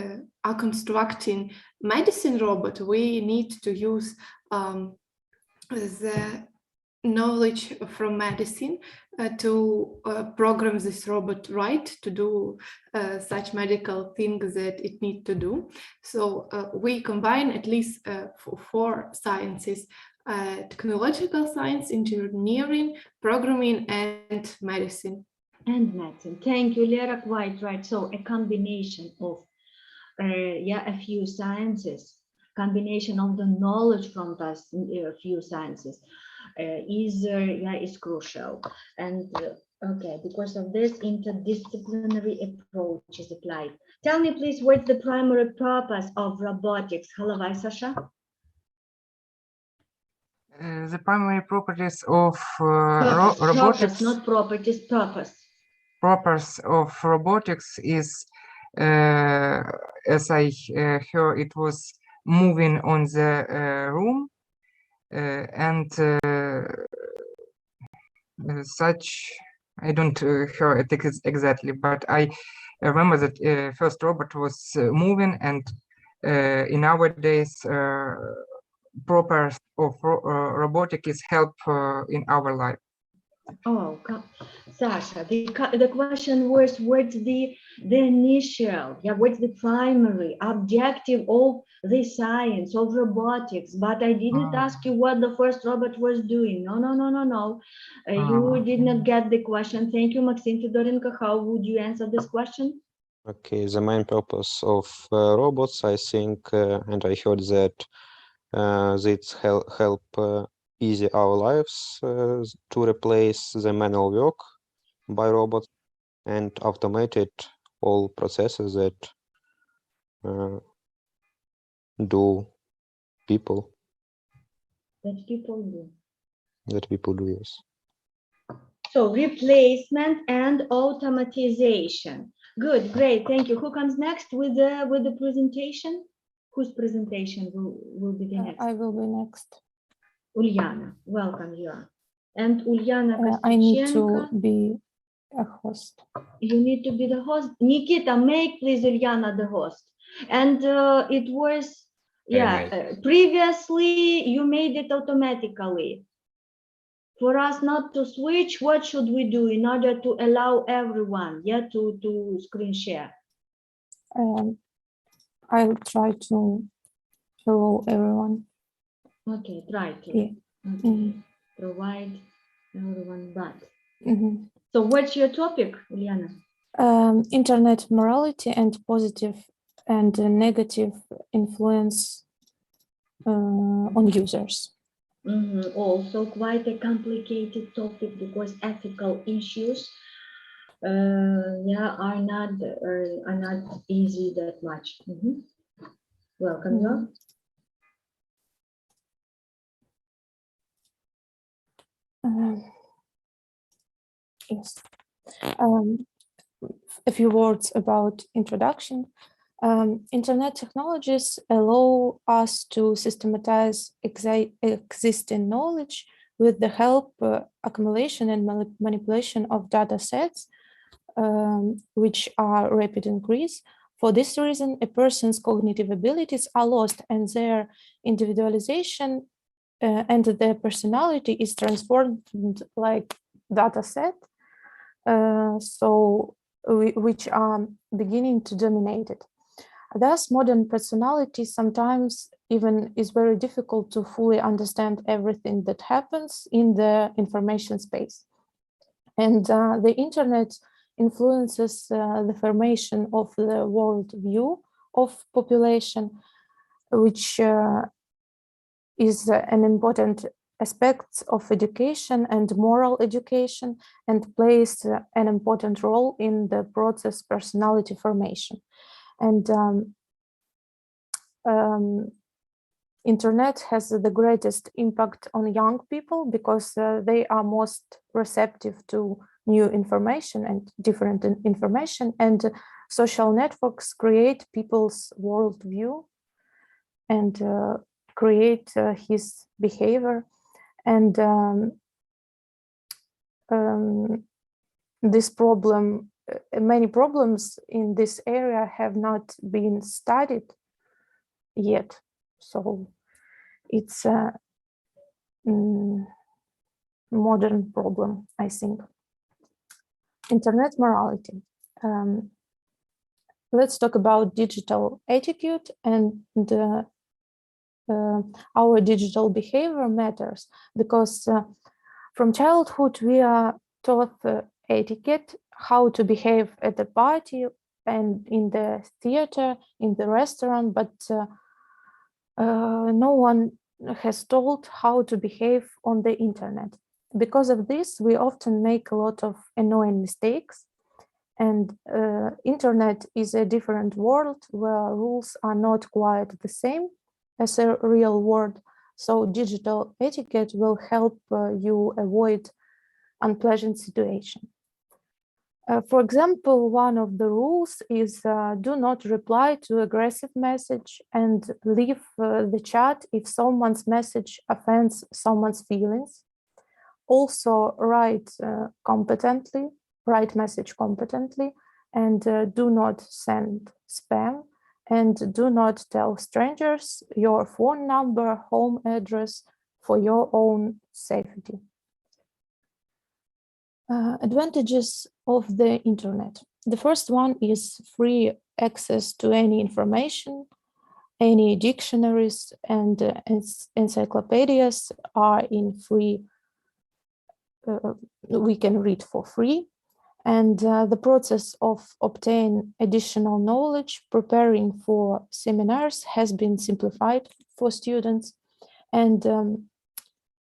are constructing medicine robot, we need to use the knowledge from medicine to program this robot right to do such medical things that it needs to do. So we combine at least 4 sciences: technological science, engineering, programming, and medicine. Thank you, Lera, quite right. So a combination of a few sciences, combination of the knowledge from those few sciences is crucial. And okay, because of this, interdisciplinary approach is applied. Tell me, please, what's the primary purpose of robotics? Halavai, Sasha? The primary properties of robotics, not properties, purpose. Purpose of robotics is, as I heard, it was moving on the room, and such I don't hear it exactly, but I remember that first robot was moving, and in nowadays proper of robotic is help in our life. Oh, Sasha, the question was, what's the initial, yeah, what's the primary objective of the science of robotics? But I didn't ask you what the first robot was doing. No. You did not get the question. Thank you, Maxim Fedorenko. How would you answer this question? Okay, the main purpose of robots, I think, and I heard that it's help easy our lives to replace the manual work by robots and automated all processes that do people. That people do. That people do, yes. So replacement and automatization. Good, great, thank you. Who comes next with the presentation? Whose presentation will be the next? I will be next. Uliana, welcome you are. And Uliana I need to Kostюченko. be a host. You need to be the host. Nikita, make please Uliana the host. And it was, yeah, previously you made it automatically. For us not to switch, what should we do in order to allow everyone, yeah, to screen share? I'll try to allow everyone. Okay, try to. Yeah. Okay. Provide everyone but. Mm-hmm. So what's your topic, Uliana? Internet morality and positive and negative influence on users. Also quite a complicated topic because ethical issues yeah, are not easy that much. Welcome, you. Yes. A few words about introduction. Internet technologies allow us to systematize existing knowledge with the help, accumulation and manipulation of data sets, which are rapid increase. For this reason, a person's cognitive abilities are lost and their individualization and their personality is transformed like data set, which are beginning to dominate it. Thus, modern personality sometimes even is very difficult to fully understand everything that happens in the information space. And the internet influences the formation of the world view of population, which is an important aspect of education and moral education, and plays an important role in the process personality formation. And internet has the greatest impact on young people because they are most receptive to new information and different information, and social networks create people's worldview and create his behavior. And this problem, many problems in this area have not been studied yet. So it's a modern problem, I think. Internet morality. Let's talk about digital etiquette, and our digital behavior matters because from childhood we are taught etiquette, how to behave at the party and in the theater, in the restaurant, but no one has told how to behave on the internet. Because of this, we often make a lot of annoying mistakes, and internet is a different world where rules are not quite the same as a real world. So digital etiquette will help you avoid unpleasant situation. For example, one of the rules is do not reply to aggressive message and leave the chat if someone's message offends someone's feelings. also write competently, write message competently, and do not send spam, and do not tell strangers your phone number, home address for your own safety. Advantages of the internet. The first one is free access to any information. Any dictionaries and encyclopedias are in free, we can read for free. And the process of obtaining additional knowledge, preparing for seminars has been simplified for students. And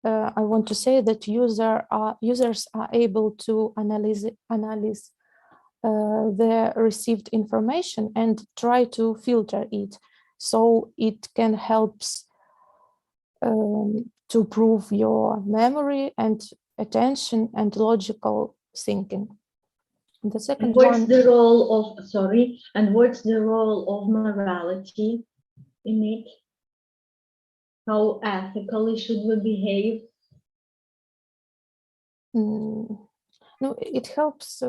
I want to say that users are able to analyze the received information and try to filter it. So it can help to improve your memory and attention and logical thinking. The second what's one. the role of, sorry, and what's the role of morality in it? How ethically should we behave? No, it helps.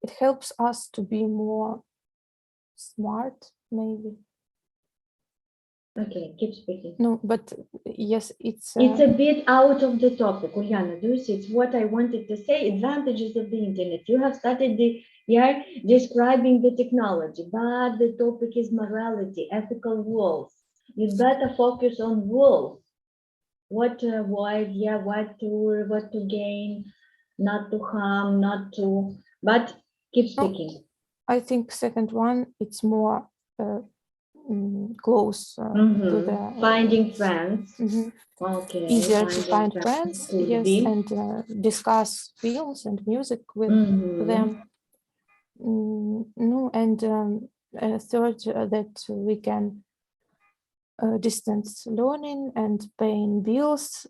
It helps us to be more smart, maybe. Okay, keep speaking. No, but yes, it's a bit out of the topic, Uliana. Do you see? It's what I wanted to say. Advantages of the internet. You have started the year describing the technology, but the topic is morality, ethical rules. You better focus on rules. What to avoid? Yeah, what to gain, not to harm, not to. But keep speaking. I think second one, it's more close to the finding friends. Okay, easier to find friends, yes, and discuss films and music with them. No, and third, that we can distance learning and paying bills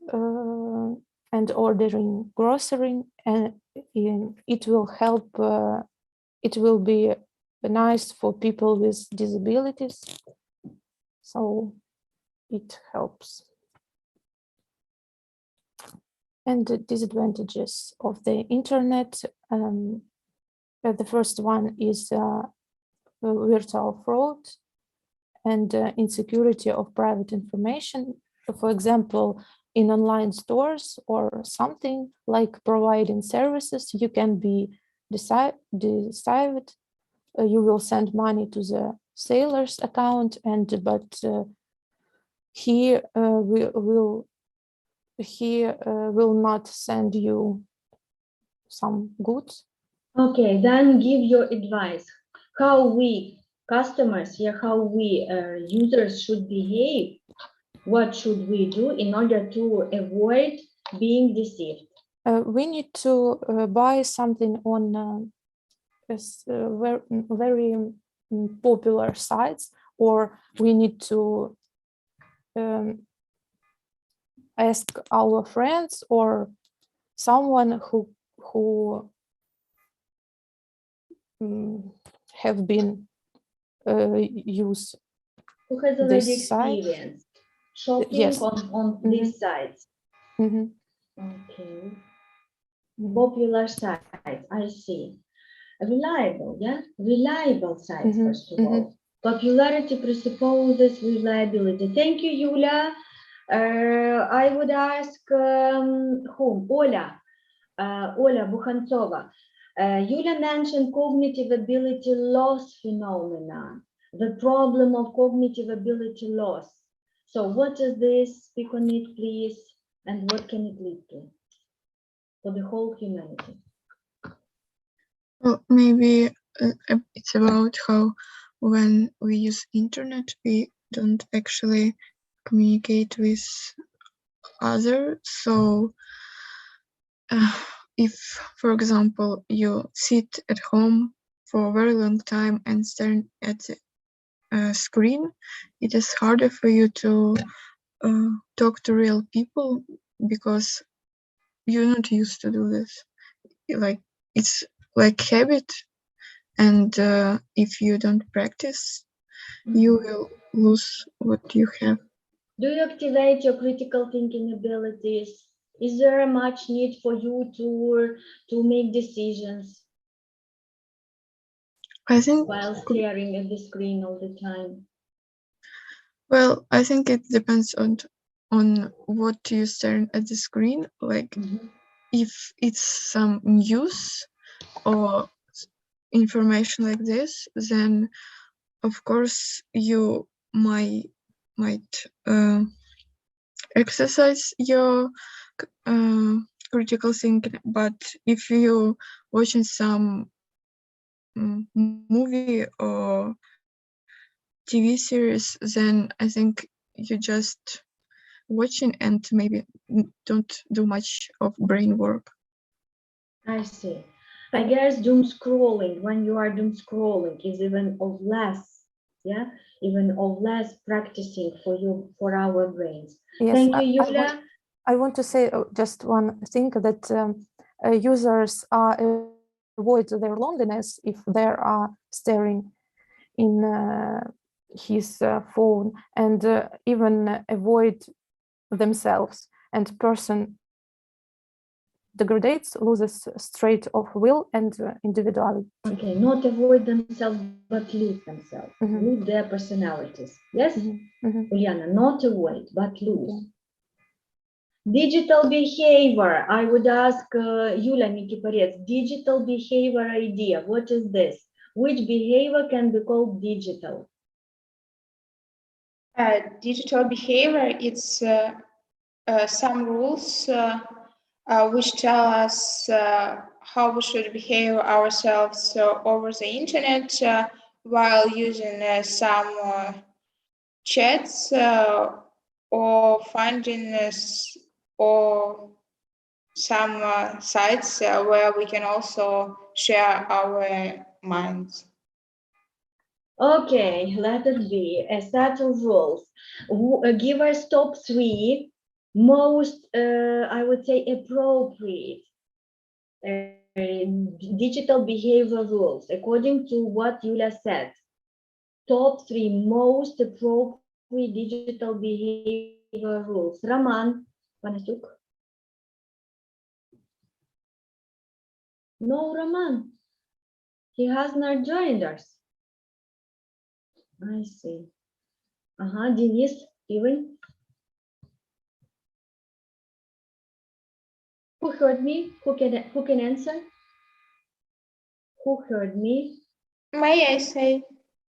and ordering grocery, and it will help. It will be nice for people with disabilities, so it helps. And the disadvantages of the internet. The first one is virtual fraud and insecurity of private information. For example, in online stores or something like providing services, you can be deceived. You will send money to the seller's account, but he will not send you some goods. Okay, then give your advice. How we customers, how we users should behave. What should we do in order to avoid being deceived? We need to buy something on very popular sites, or we need to ask our friends or someone who have been used who has already experienced site. Shopping Yes. on these sites. Okay. Popular sites, I see. Reliable, yeah? Reliable sites, first of all. Popularity presupposes reliability. Thank you, Yulia. I would ask whom? Ola. Ola Bukhantsova. Yulia mentioned cognitive ability loss phenomena, the problem of cognitive ability loss. So what is this? Speak on it, please. And what can it lead to for the whole humanity? Well, maybe it's about how when we use internet, we don't actually communicate with others. So if, for example, you sit at home for a very long time and stare at the screen, it is harder for you to talk to real people because you're not used to do this. Like it's like habit, and if you don't practice, you will lose what you have. Do you activate your critical thinking abilities? Is there much need for you to make decisions I think, while staring at the screen all the time? well, I think it depends on what you staring at the screen. Like, if it's some news or information like this, then of course you might exercise your critical thinking. But if you watching some movie or TV series, then I think you just watching and maybe don't do much of brain work. I see. I guess doom scrolling, when you are doom scrolling, is even of less, yeah, even of less practicing for our brains. Yes, Thank you, Yulia. I want to say just one thing, that users avoid their loneliness if they are staring in his phone, and even avoid themselves, and person degrades, loses trait of will and individuality. Okay, not avoid themselves, but lose themselves, lose their personalities. Yes, Uliana, not avoid, but lose. Digital behavior. I would ask Yulia Nikiporets, digital behavior idea. What is this? Which behavior can be called digital? Digital behavior, it's some rules which tell us how we should behave ourselves over the internet while using some chats or finding or some sites where we can also share our minds. Okay, let it be a set of rules. Give us top 3 most, I would say, appropriate digital behavior rules, according to what Yulia said. Top 3 most appropriate digital behavior rules. Roman Panasuk. No, Roman. He has not joined us. I see. Denis, Steven. Who heard me? Who can answer? Who heard me? May I say?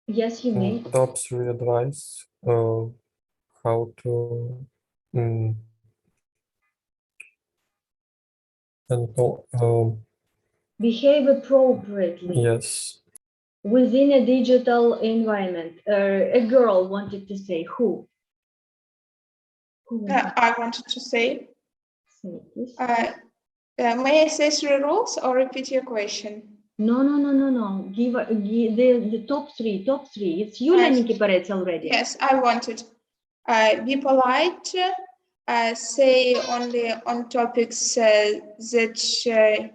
Yes, you may. Top 3 advice how to Behave appropriately. Yes. Within a digital environment. A girl wanted to say who? I wanted to say. Say, please. May I say 3 rules or repeat your question? No. Give the top 3. Top 3. It's Yulia Nikiporets already. Yes, I wanted. Be polite. Say only on topics that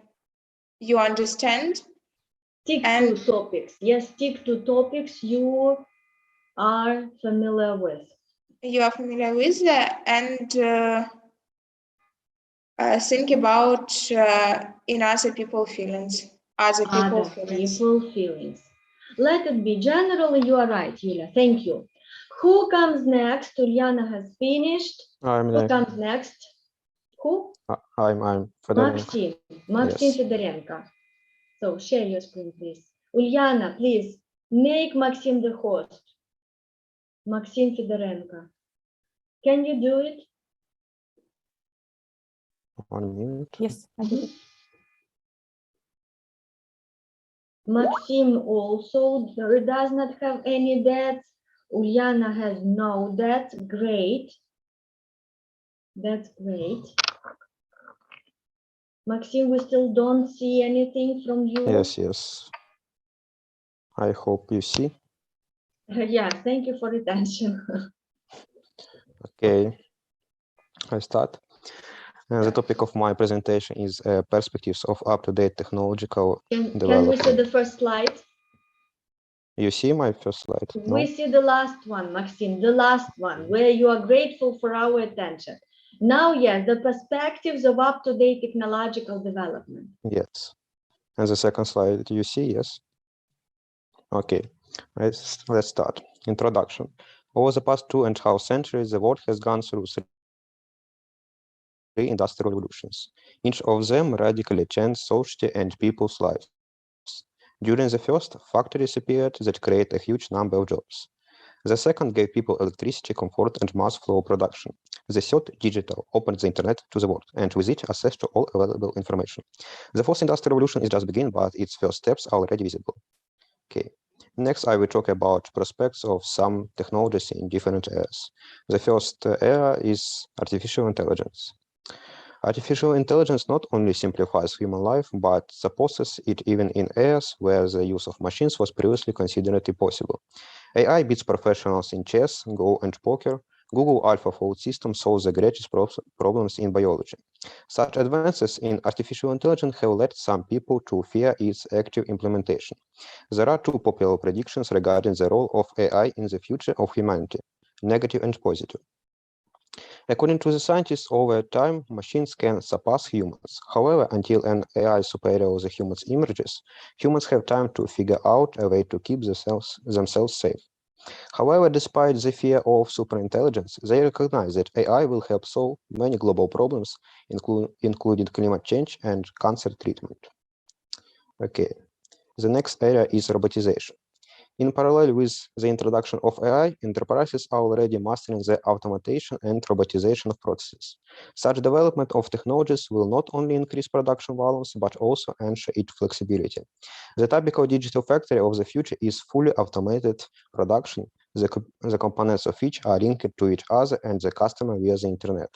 you understand. Stick to topics. Yes, stick to topics you are familiar with. You are familiar with, and think about in other people's feelings. Other people's feelings. Let it be. Generally, you are right, Yulia. Thank you. Who comes next? Uliana has finished. Who comes next? Who? I'm Maxim. Maxim Fedorenko. So share your screen, please. Uliana, please make Maxim the host. Maxim Fedorenko. Can you do it? 1 minute. Yes, I did it. Maxim also does not have any debts. Uliana has no debts. Great. That's great. Maxim, we still don't see anything from you. Yes. I hope you see. Yeah, thank you for attention. Okay, I start. The topic of my presentation is perspectives of up-to-date technological Can we development. see the first slide? You see my first slide? We see the last one, Maxim, the last one, where you are grateful for our attention. Now, yes, the perspectives of up-to-date technological development. Yes. And the second slide, you see, yes? Okay, let's start. Introduction. Over the past 2.5 centuries, the world has gone through 3 industrial revolutions. Each of them radically changed society and people's lives. During the first, factories appeared that create a huge number of jobs. The second gave people electricity, comfort, and mass flow production. The third, digital, opened the internet to the world, and with it, access to all available information. The fourth industrial revolution is just beginning, but its first steps are already visible. Okay. Next, I will talk about prospects of some technologies in different areas. The first area is artificial intelligence. Artificial intelligence not only simplifies human life, but supposes it even in areas where the use of machines was previously considered impossible. AI beats professionals in chess, Go, and poker. Google AlphaFold system solves the greatest problems in biology. Such advances in artificial intelligence have led some people to fear its active implementation. There are 2 popular predictions regarding the role of AI in the future of humanity, negative and positive. According to the scientists, over time, machines can surpass humans. However, until an AI superior to the humans emerges, humans have time to figure out a way to keep themselves safe. However, despite the fear of superintelligence, they recognize that AI will help solve many global problems, including climate change and cancer treatment. Okay, the next area is robotization. In parallel with the introduction of AI, enterprises are already mastering the automation and robotization of processes. Such development of technologies will not only increase production volumes, but also ensure its flexibility. The typical digital factory of the future is fully automated production, the components of which are linked to each other and the customer via the internet.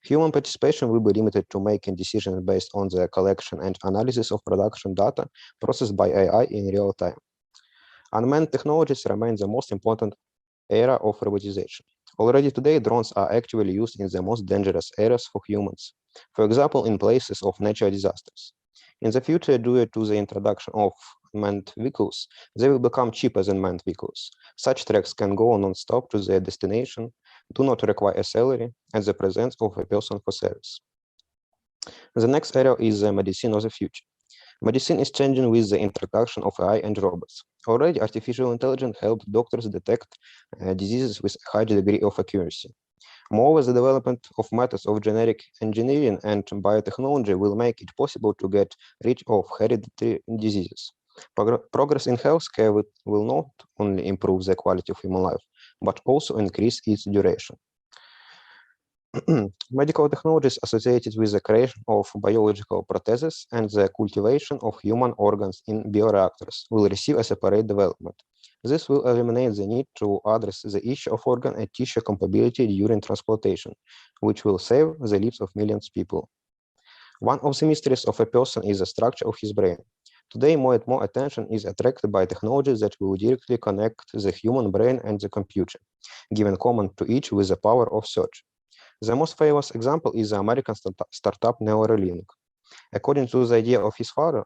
Human participation will be limited to making decisions based on the collection and analysis of production data processed by AI in real time. Unmanned technologies remain the most important area of robotization. Already today, drones are actively used in the most dangerous areas for humans, for example, in places of natural disasters. In the future, due to the introduction of manned vehicles, they will become cheaper than manned vehicles. Such tracks can go non-stop to their destination, do not require a salary, and the presence of a person for service. The next area is the medicine of the future. Medicine is changing with the introduction of AI and robots. Already, artificial intelligence helps doctors detect diseases with a high degree of accuracy. Moreover, the development of methods of genetic engineering and biotechnology will make it possible to get rid of hereditary diseases. Progress in healthcare will not only improve the quality of human life, but also increase its duration. Medical technologies associated with the creation of biological prostheses and the cultivation of human organs in bioreactors will receive a separate development. This will eliminate the need to address the issue of organ and tissue compatibility during transplantation, which will save the lives of millions of people. One of the mysteries of a person is the structure of his brain. Today, more and more attention is attracted by technologies that will directly connect the human brain and the computer, given common to each with the power of search. The most famous example is the American startup Neuralink. According to the idea of his founder,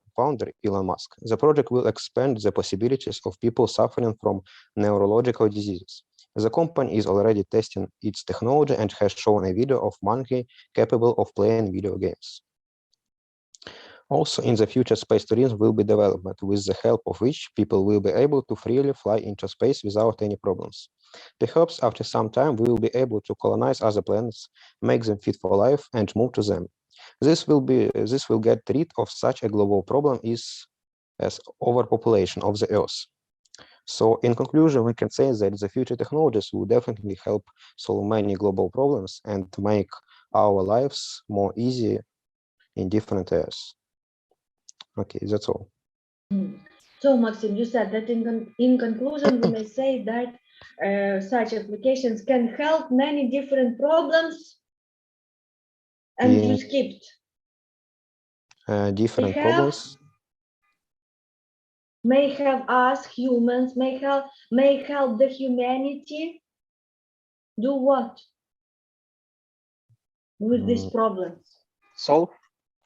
Elon Musk, the project will expand the possibilities of people suffering from neurological diseases. The company is already testing its technology and has shown a video of monkey capable of playing video games. Also, in the future, space tourism will be developed, with the help of which people will be able to freely fly into space without any problems. Perhaps after some time, we will be able to colonize other planets, make them fit for life, and move to them. This will get rid of such a global problem as overpopulation of the Earth. So, in conclusion, we can say that the future technologies will definitely help solve many global problems and make our lives more easy in different areas. Okay, that's all. So, Maxim, you said that in conclusion, we may say that such applications can help many different problems, and you skipped. Different problems. May help us humans, may help the humanity do what with these problems?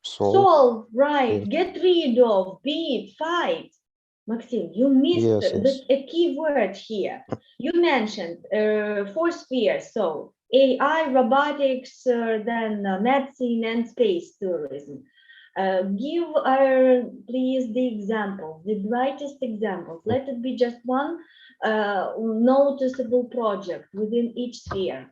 Solve, right? Get rid of, beat, fight. Maxim, you missed Yes. a key word here. You mentioned 4 spheres, so AI, robotics, then medicine and space tourism. Give please the examples, the brightest examples. Let it be just one noticeable project within each sphere.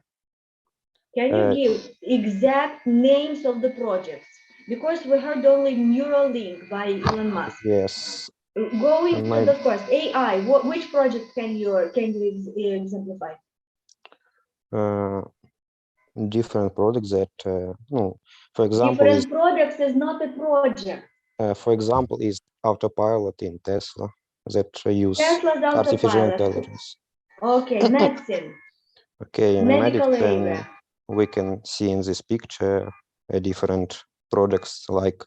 Can you give exact names of the projects? Because we heard only Neuralink by Elon Musk. Yes. Going to the first AI, which project can you exemplify? Different products that, no, for example, Different products is not a project. For example, is autopilot in Tesla that use Tesla's artificial autopilot. intelligence. Okay, medicine. Okay, in Medical medicine, area. we can see in this picture different products like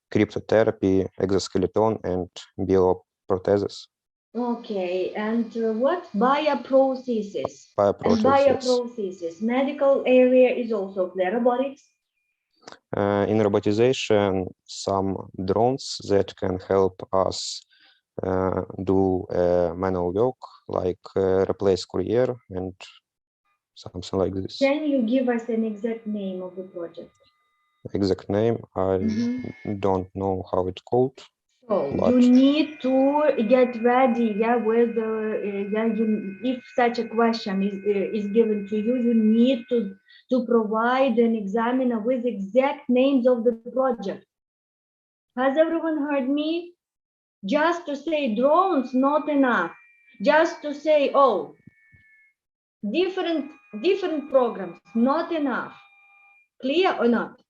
cryptography, exoskeleton, and bioprothesis. Okay, and what? Bioprocesses. Bioprocess, And bioprocesses. Medical area is also clear. Robotics. In robotization, some drones that can help us do manual work, like replace courier and something like this. Can you give us an exact name of the project? Exact name, I don't know how it's called. So but you need to get ready, yeah, with if such a question is given to you, you need to provide an examiner with exact names of the project. Has everyone heard me? Just to say drones, not enough. Just to say, oh, different programs, not enough. Clear or not?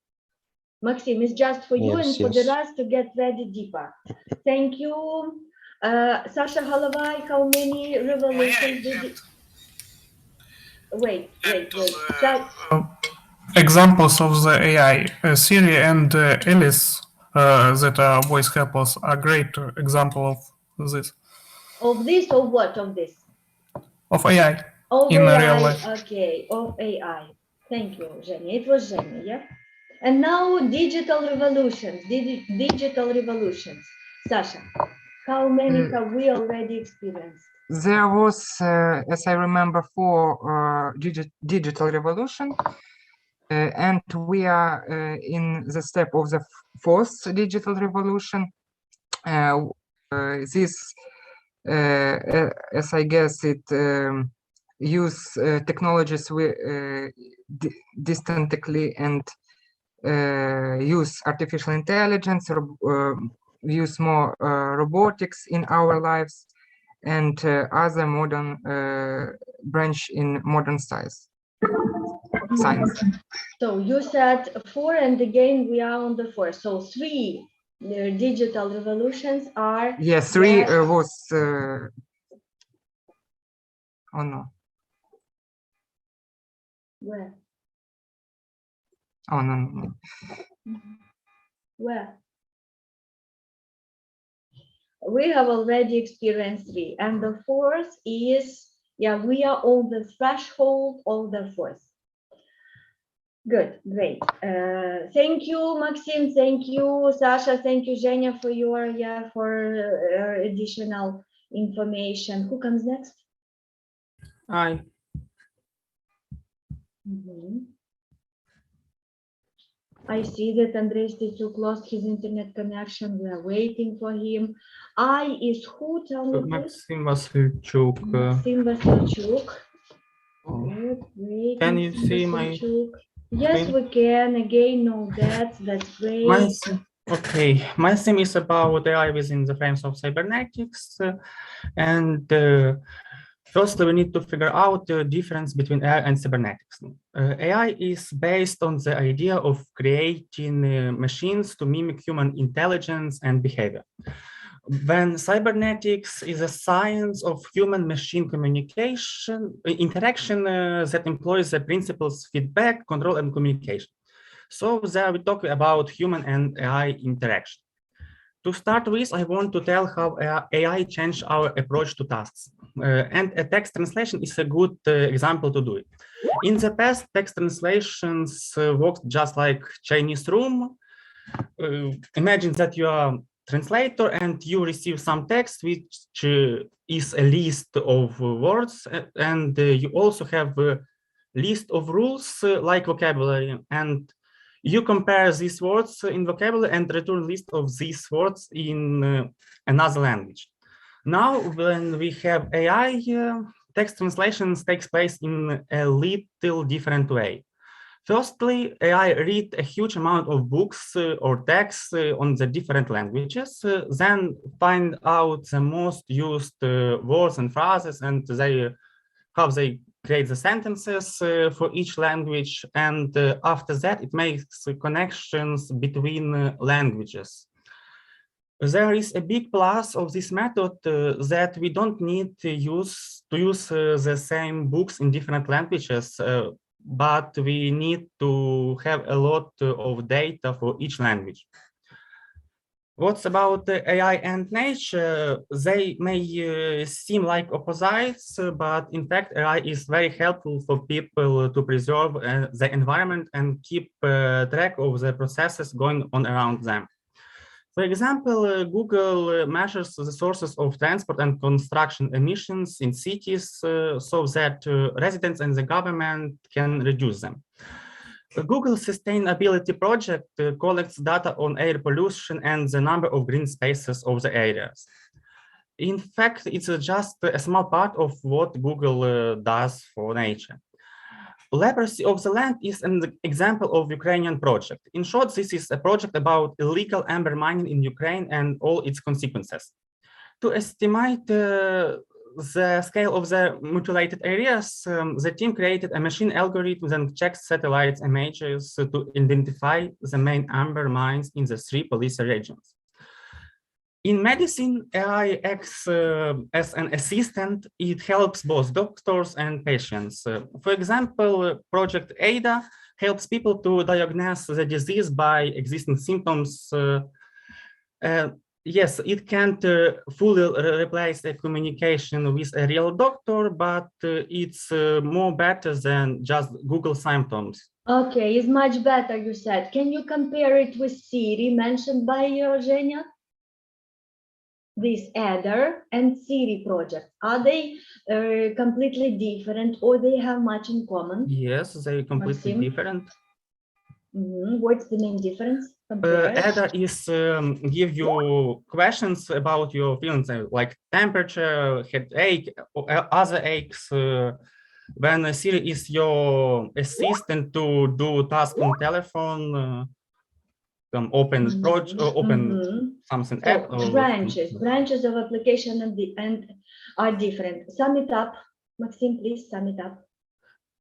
Maxim, it's just for you and for the rest to get ready deeper. Thank you. Sasha Halavai, how many revolutions did you... Wait. Examples of the AI, Siri and Alice, that are voice helpers, are great example of this. Of this or what of this? Of AI Of in AI, real life. okay, of AI. Thank you, Zhenya. It was Zhenya, yeah? And now digital revolutions, digital revolutions. Sasha, how many have we already experienced? There was, as I remember, 4 digital revolution, and we are in the step of the 4th digital revolution. This, as I guess, it use technologies we distantly and use artificial intelligence, use more robotics in our lives, and other modern branch in modern science. So you said 4, and again we are on the 4. So 3 digital revolutions are... Yes, 3 was... oh no. Where? Oh no. Where? We have already experienced 3, and the 4th is, yeah, we are on the threshold of the 4th. Good, great. Thank you, Maxim. Thank you, Sasha. Thank you, Zhenya, for your additional information. Who comes next? I. I see that Andrei Stechuk lost his internet connection. We are waiting for him. I is who? Tell me, please. Maxim Vasilchuk. Maxim Vasilchuk. Can you see my... Yes, we can. Again, no, that's great. My theme is about AI within the frames of cybernetics, and first we need to figure out the difference between AI and cybernetics. AI is based on the idea of creating machines to mimic human intelligence and behavior. When cybernetics is a science of human-machine interaction that employs the principles feedback, control, and communication. So there we talk about human and AI interaction. To start with, I want to tell how AI changed our approach to tasks. And a text translation is a good example to do it. In the past, text translations worked just like Chinese room. Imagine that you are translator, and you receive some text which is a list of words, and you also have a list of rules like vocabulary, and you compare these words in vocabulary and return list of these words in another language. Now, when we have AI, text translations takes place in a little different way. Firstly, AI read a huge amount of books or texts on the different languages, then find out the most used words and phrases, and how they create the sentences for each language. And after that, it makes connections between languages. There is a big plus of this method that we don't need to use the same books in different languages, but we need to have a lot of data for each language. What's about AI and nature? They may seem like opposites, but in fact, AI is very helpful for people to preserve the environment and keep track of the processes going on around them. For example, Google measures the sources of transport and construction emissions in cities so that residents and the government can reduce them. The Google Sustainability Project collects data on air pollution and the number of green spaces of the areas. In fact, it's just a small part of what Google does for nature. Leprosy of the land is an example of Ukrainian project. In short, this is a project about illegal amber mining in Ukraine and all its consequences. To estimate the scale of the mutilated areas, the team created a machine algorithm and checked satellite images to identify the main amber mines in the 3 police regions. In medicine, AI acts as an assistant. It helps both doctors and patients. For example, Project ADA helps people to diagnose the disease by existing symptoms. Yes, it can't fully replace the communication with a real doctor, but it's more better than just Google symptoms. Okay, it's much better, you said. Can you compare it with Siri mentioned by Zhenya? This ADA and Siri project, are they completely different or they have much in common? Yes, they're completely different. What's the main difference? ADA is give you questions about your feelings like temperature, headache, or other aches. When Siri is your assistant to do tasks on telephone, open something so app. branches of application and are different. Sum it up, Maxim, please sum it up.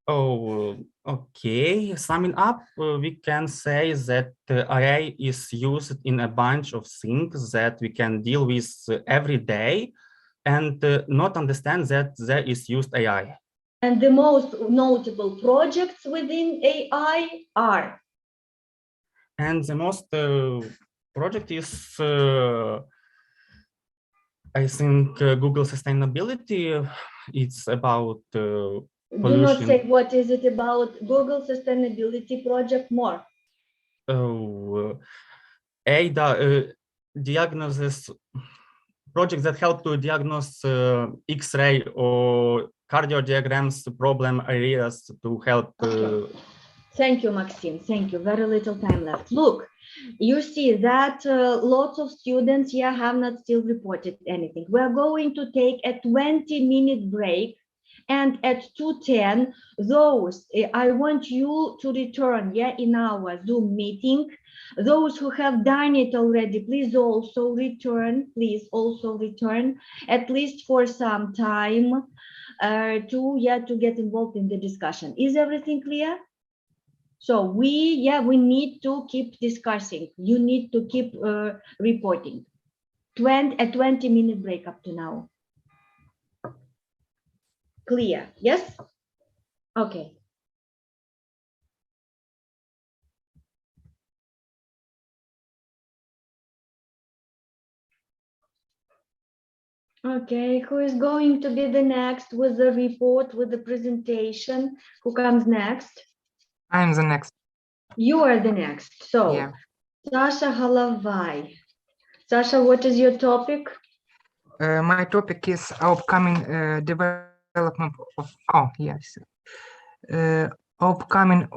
Oh, okay. Summing up, we can say that AI is used in a bunch of things that we can deal with every day and not understand that there is used AI. And the most notable projects within AI are? And the most project is, I think, Google Sustainability. It's about pollution. Do not say what is it about Google Sustainability Project more. ADA diagnosis projects that help to diagnose X-ray or cardiodiagrams problem areas to help. Thank you, Maxim. Thank you. Very little time left. Look, you see that lots of students here have not still reported anything. We're going to take a 20-minute break. And at 2:10, those I want you to return in our Zoom meeting. Those who have done it already, please also return. Please also return at least for some time to get involved in the discussion. Is everything clear? So we need to keep discussing. You need to keep reporting. A 20-minute break up to now. Clear, yes? Okay. Okay, who is going to be the next with the report, with the presentation? Who comes next? I'm the next. You are the next. So, yeah. Sasha Halavai. Sasha, what is your topic? My topic is upcoming development of, oh yes, upcoming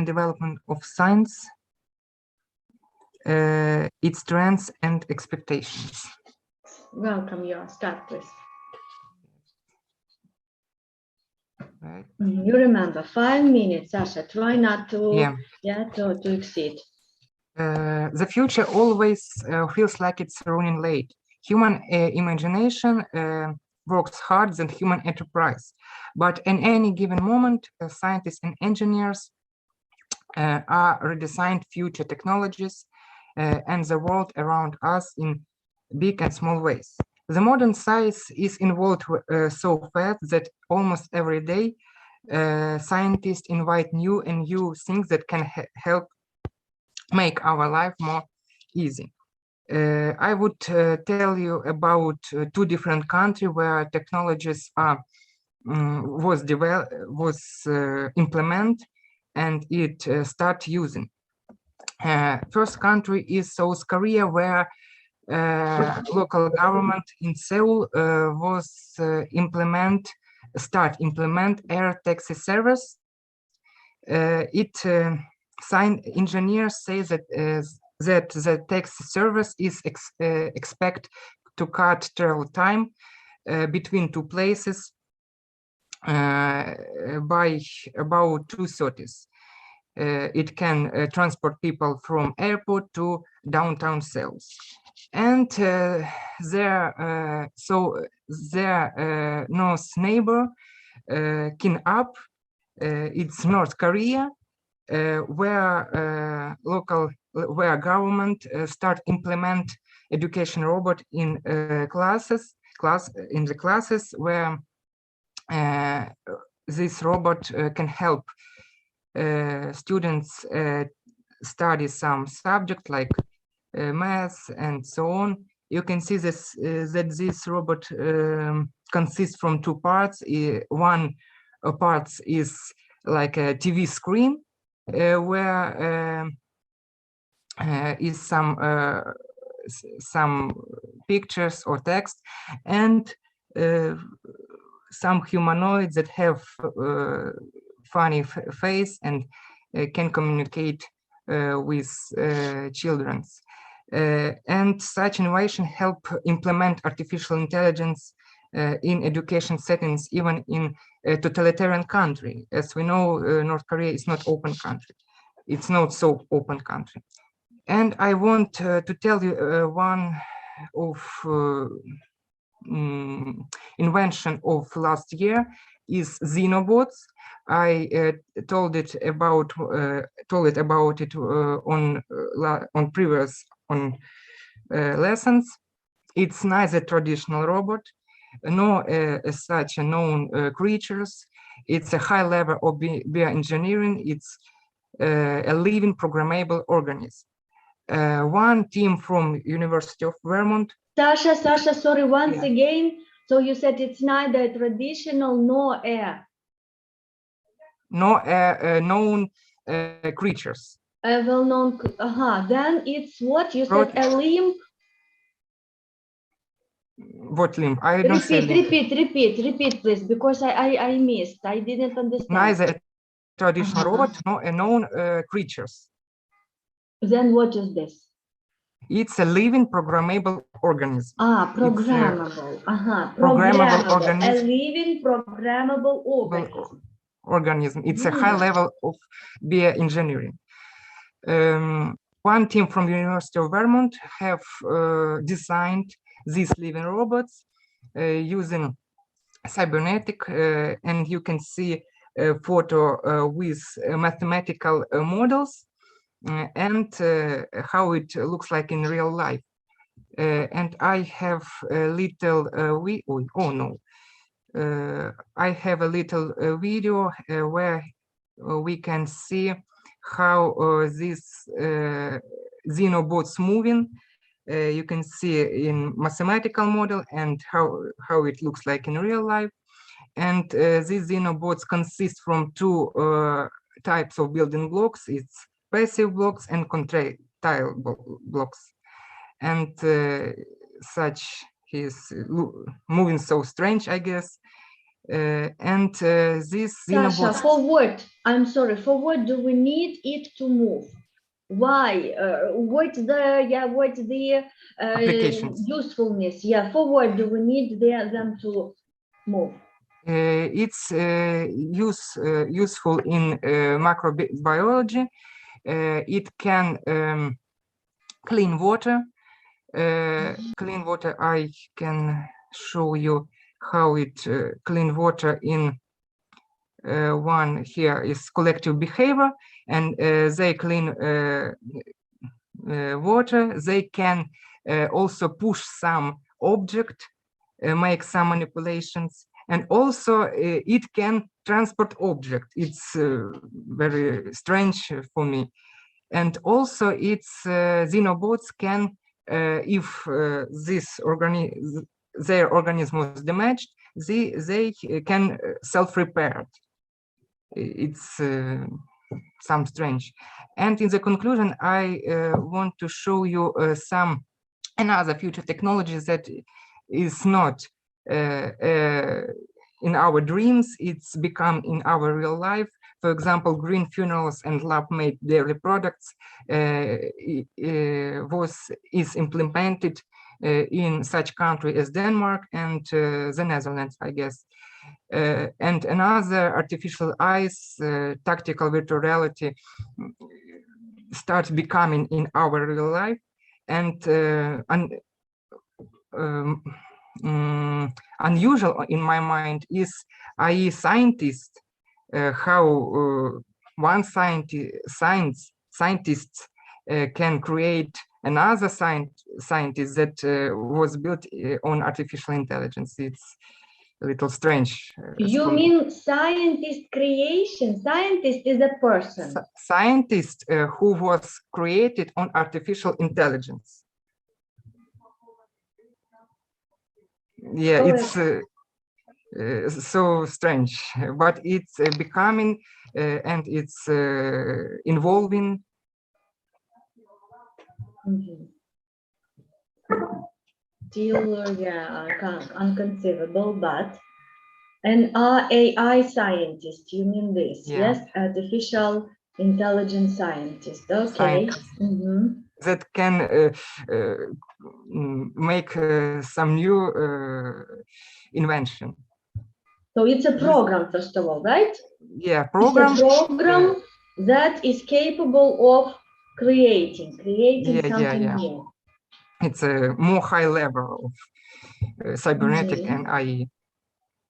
development of science, its trends and expectations. Welcome, you start, please. Right. You remember 5 minutes, Sasha. Try not to, Yeah. to exceed. The future always feels like it's running late. Human imagination works hard than human enterprise. But in any given moment, scientists and engineers are redesigned future technologies and the world around us in big and small ways. The modern science is involved so fast that almost every day scientists invite new and new things that can help make our life more easy. I would tell you about 2 different countries where technologies are was implemented and it start using. First country is South Korea, where local government in Seoul start implement air taxi service. Engineers say that that the taxi service is expect to cut travel time between 2 places by about 2/3. It can transport people from airport to downtown Seoul. And their north neighbor, Kin-up, it's North Korea, where government start implement education robot in classes where this robot can help students study some subject like math and so on. You can see this that this robot consists from 2 parts. One part is like a TV screen where is some pictures or text, and some humanoids that have funny face and can communicate with children. And such innovation help implement artificial intelligence in education settings, even in a totalitarian country. As we know, North Korea is not open country. It's not so open country. And I want to tell you one of invention of last year is xenobots. I told it about it on previous lessons. It's neither traditional robot nor such a known creatures. It's a high level of bioengineering. It's a living programmable organism. One team from University of Vermont. Sasha, sorry, once again. So you said it's neither traditional nor known creatures. Well-known. Then it's what you said, a limb. What limb? I don't say limb. Repeat, please, because I missed. I didn't understand. Neither traditional robot nor a known creatures. Then what is this? It's a living programmable organism. Programmable. Programmable organism. A living programmable organism. It's a high level of bioengineering. One team from University of Vermont have designed these living robots using Cybernetics, and you can see a photo with mathematical models and how it looks like in real life. And I have a little I have a little video where we can see how these xenobots moving. You can see in mathematical model and how it looks like in real life. And these xenobots consist from 2 types of building blocks. It's passive blocks and tile blocks, and such he's moving so strange, I guess. And this Sasha, for what? I'm sorry. For what do we need it to move? Why? What's the applications? Usefulness? Yeah. For what do we need them to move? It's useful in macrobiology. It can clean water. Clean water, I can show you how it clean water in one here is collective behavior, and they clean water. They can also push some object, make some manipulations, and also it can transport object. It's very strange for me. And also it's xenobots can, if their organism was damaged, they can self-repair. It's some strange. And in the conclusion, I want to show you some another future technologies that is not in our dreams, it's become in our real life. For example, green funerals and lab-made dairy products is implemented in such country as Denmark and the Netherlands, I guess. And another artificial eyes, tactical virtual reality starts becoming in our real life. And unusual in my mind is AI scientist, how one scientist can create another scientist that was built on artificial intelligence. It's a little strange. You mean scientist creation? Scientist is a person. Scientist who was created on artificial intelligence. Yeah, it's so strange, but it's becoming and it's involving. Still, yeah, unconceivable, but an AI scientist, you mean this? Yeah. Yes, artificial intelligence scientist. Okay. That can make some new invention. So it's a program, first of all, right? Yeah, program. It's a program that is capable of creating something new. It's a more high level of cybernetic and AI.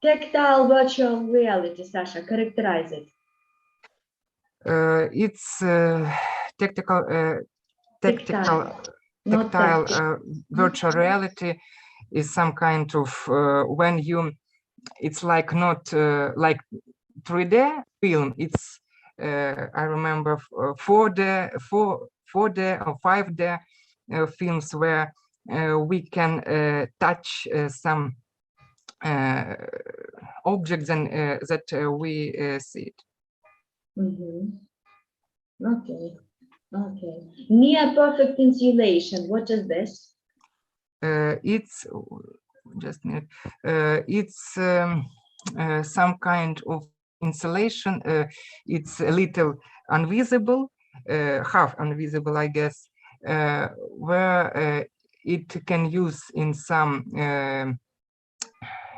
Tactile virtual reality, Sasha, characterize it. It's tactile virtual reality is some kind of when you, it's like not like 3D film. It's I remember 4D or 5D films where we can touch some objects and that we see it. Okay. Near perfect insulation. What is this? It's just it's some kind of insulation. It's a little invisible, half invisible, I guess, where it can use in some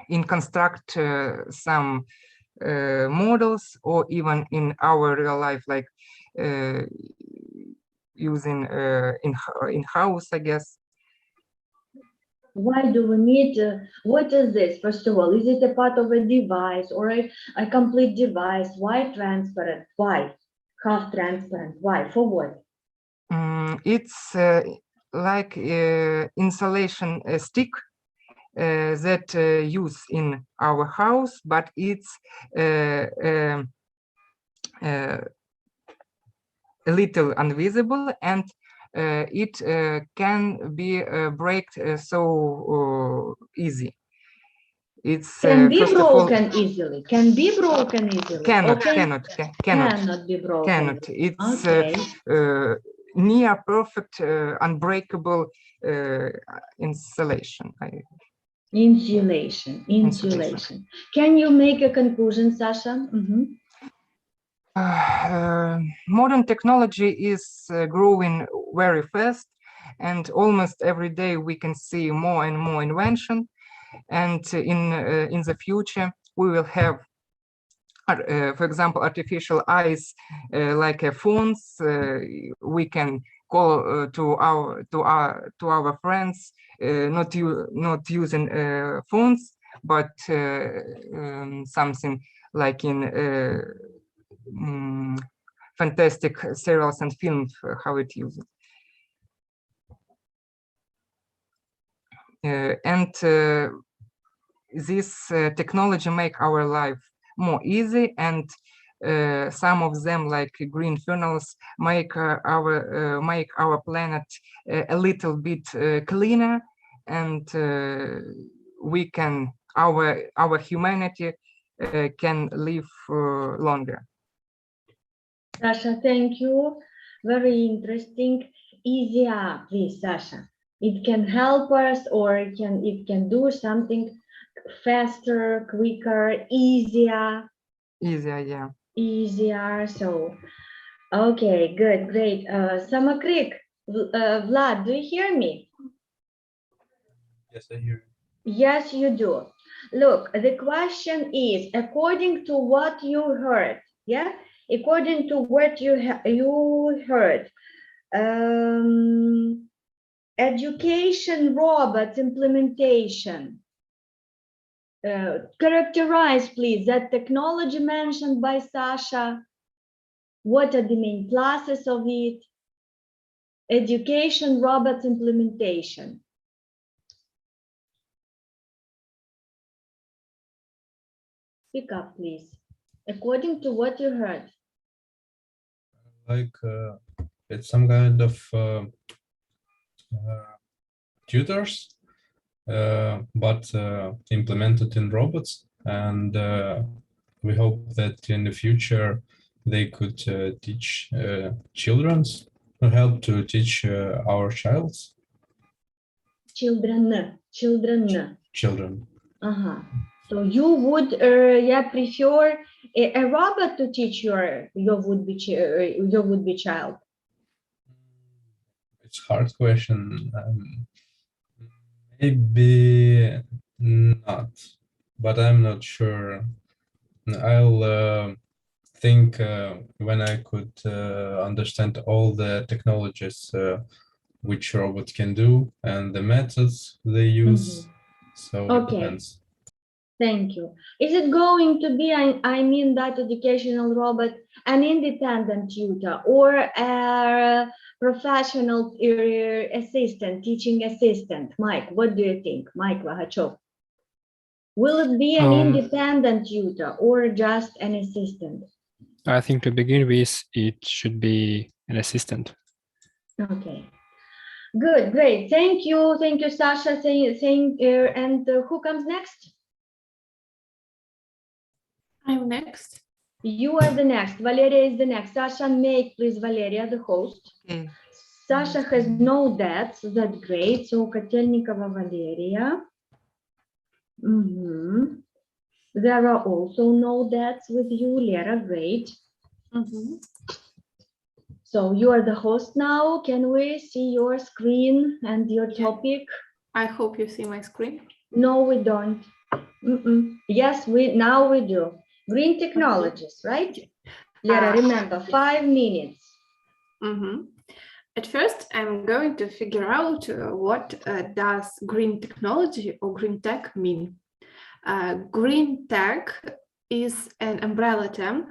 in construct some models, or even in our real life, like using in house, I guess. Why do we need, what is this, first of all? Is it a part of a device or a complete device? Why transparent? Why? Half transparent? Why? For what? It's like insulation stick that use in our house, but it's a little invisible, and it can be break so easy. It's can be broken easily. Can be broken easily. Cannot be broken. Cannot. It's near perfect, unbreakable insulation. Insulation. Can you make a conclusion, Sasha? Modern technology is growing very fast, and almost every day we can see more and more invention. And in the future, we will have, for example, artificial eyes like phones. We can call to our friends, not using phones, but something like in fantastic serials and films, how it uses. And this technology make our life more easy, and some of them, like green funnels, make our planet a little bit cleaner, and we can our humanity can live longer. Sasha, thank you. Very interesting. Easier, please, Sasha. It can help us, or it can do something faster, quicker, easier. Easier, yeah. Easier. So, okay, good, great. Samakrik, Vlad, do you hear me? Yes, I hear you. Yes, you do. Look, the question is, according to what you heard, yeah? According to what you heard, education robots implementation. Characterize, please, that technology mentioned by Sasha. What are the main classes of it? Education robots implementation. Speak up, please. According to what you heard. Like it's some kind of tutors, but implemented in robots, and we hope that in the future they could teach children's, help to teach our childs. Children. So you would prefer a robot to teach your would-be child? It's a hard question. Maybe not, but I'm not sure. I'll think when I could understand all the technologies which robots can do and the methods they use. So it depends. Thank you. Is it going to be, I mean, that educational robot, an independent tutor or a professional assistant, teaching assistant? Mike, what do you think? Mike Vahachov. Will it be an independent tutor or just an assistant? I think to begin with, it should be an assistant. Okay. Good, great. Thank you, Sasha. And who comes next? I'm next. You are the next. Valeria is the next. Sasha, make please Valeria the host. Okay. Sasha has no dads. That's great. So Kotelnikova Valeria. There are also no dads with you, Lera. Great. So you are the host now. Can we see your screen and your topic? I hope you see my screen. No, we don't. Yes, now we do. Green technologies, right? Lera, remember, 5 minutes. At first, I'm going to figure out what does green technology or green tech mean. Green tech is an umbrella term,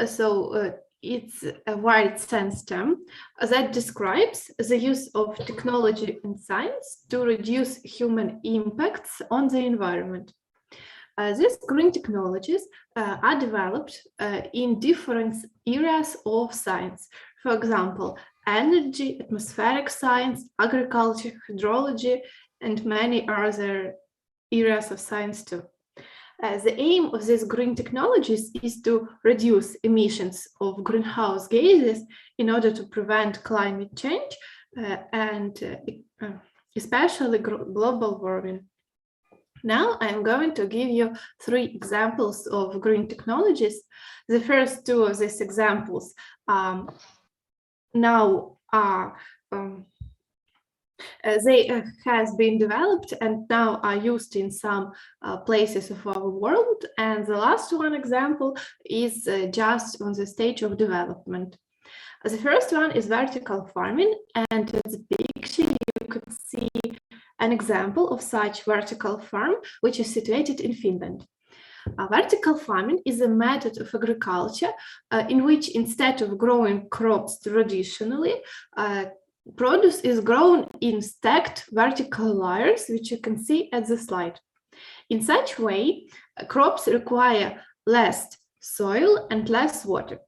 so it's a wide sense term that describes the use of technology and science to reduce human impacts on the environment. These green technologies are developed in different areas of science. For example, energy, atmospheric science, agriculture, hydrology, and many other areas of science too. The aim of these green technologies is to reduce emissions of greenhouse gases in order to prevent climate change and especially global warming. Now I'm going to give you 3 examples of green technologies. The first 2 of these examples now are they has been developed and now are used in some places of our world. And the last one example is just on the stage of development. The first one is vertical farming, and in the picture you could see an example of such vertical farm, which is situated in Finland. Vertical farming is a method of agriculture in which instead of growing crops traditionally, produce is grown in stacked vertical layers, which you can see at the slide. In such way, crops require less soil and less water.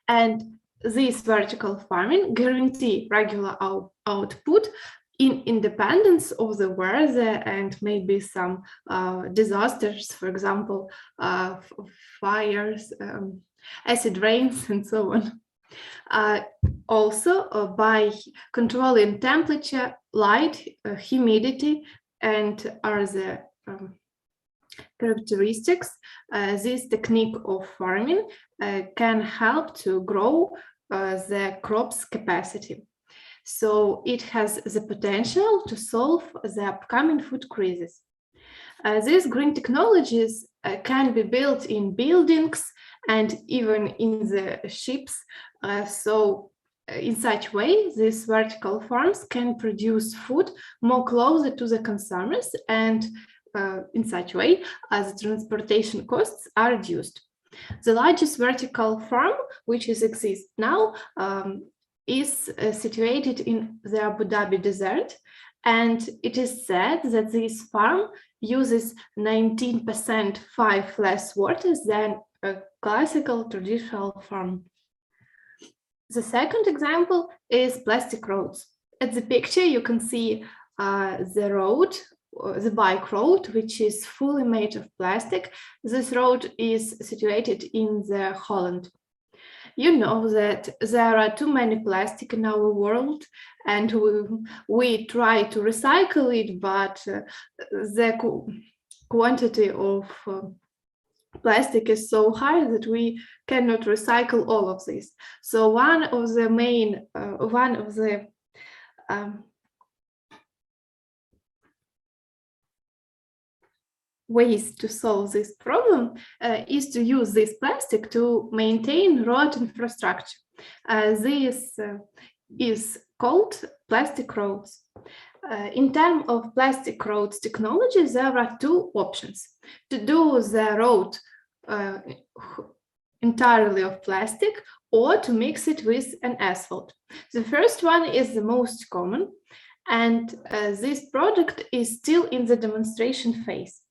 And this vertical farming guarantees regular output in independence of the weather and maybe some disasters, for example, fires, acid rains, and so on. Also, by controlling temperature, light, humidity, and other characteristics, this technique of farming can help to grow the crop's capacity. So it has the potential to solve the upcoming food crisis. These green technologies can be built in buildings and even in the ships. So in such way, these vertical farms can produce food more closer to the consumers, and in such way, the transportation costs are reduced. The largest vertical farm, which exists now, is situated in the Abu Dhabi desert, and it is said that this farm uses 19% less water than a classical traditional farm. The second example is plastic roads. At the picture, you can see the road, the bike road, which is fully made of plastic. This road is situated in the Holland. You know that there are too many plastic in our world, and we try to recycle it, but the quantity of plastic is so high that we cannot recycle all of this. So one of the ways to solve this problem is to use this plastic to maintain road infrastructure. This is called plastic roads. In terms of plastic roads technology, there are 2 options: to do the road entirely of plastic, or to mix it with an asphalt. The first one is the most common, and this product is still in the demonstration phase.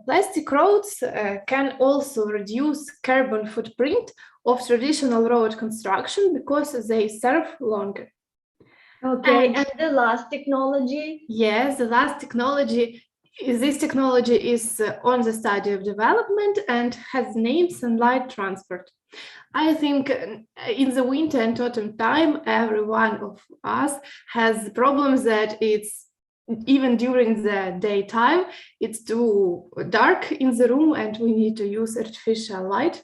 Plastic roads can also reduce carbon footprint of traditional road construction because they serve longer. Okay, and the last technology? Yes, the last technology, this technology is on the study of development and has name sunlight transport. I think in the winter and autumn time, every one of us has problems that it's even during the daytime, it's too dark in the room and we need to use artificial light.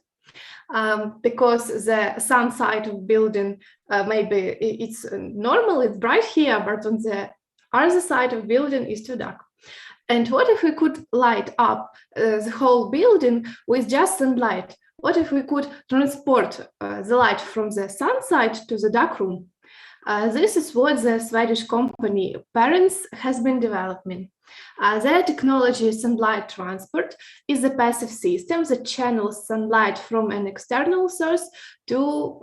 Because the sun side of building, maybe it's normal, it's bright here, but on the other side of building is too dark. And what if we could light up the whole building with just sunlight? What if we could transport the light from the sun side to the dark room? This is what the Swedish company Parents has been developing. Their technology, sunlight transport, is a passive system that channels sunlight from an external source to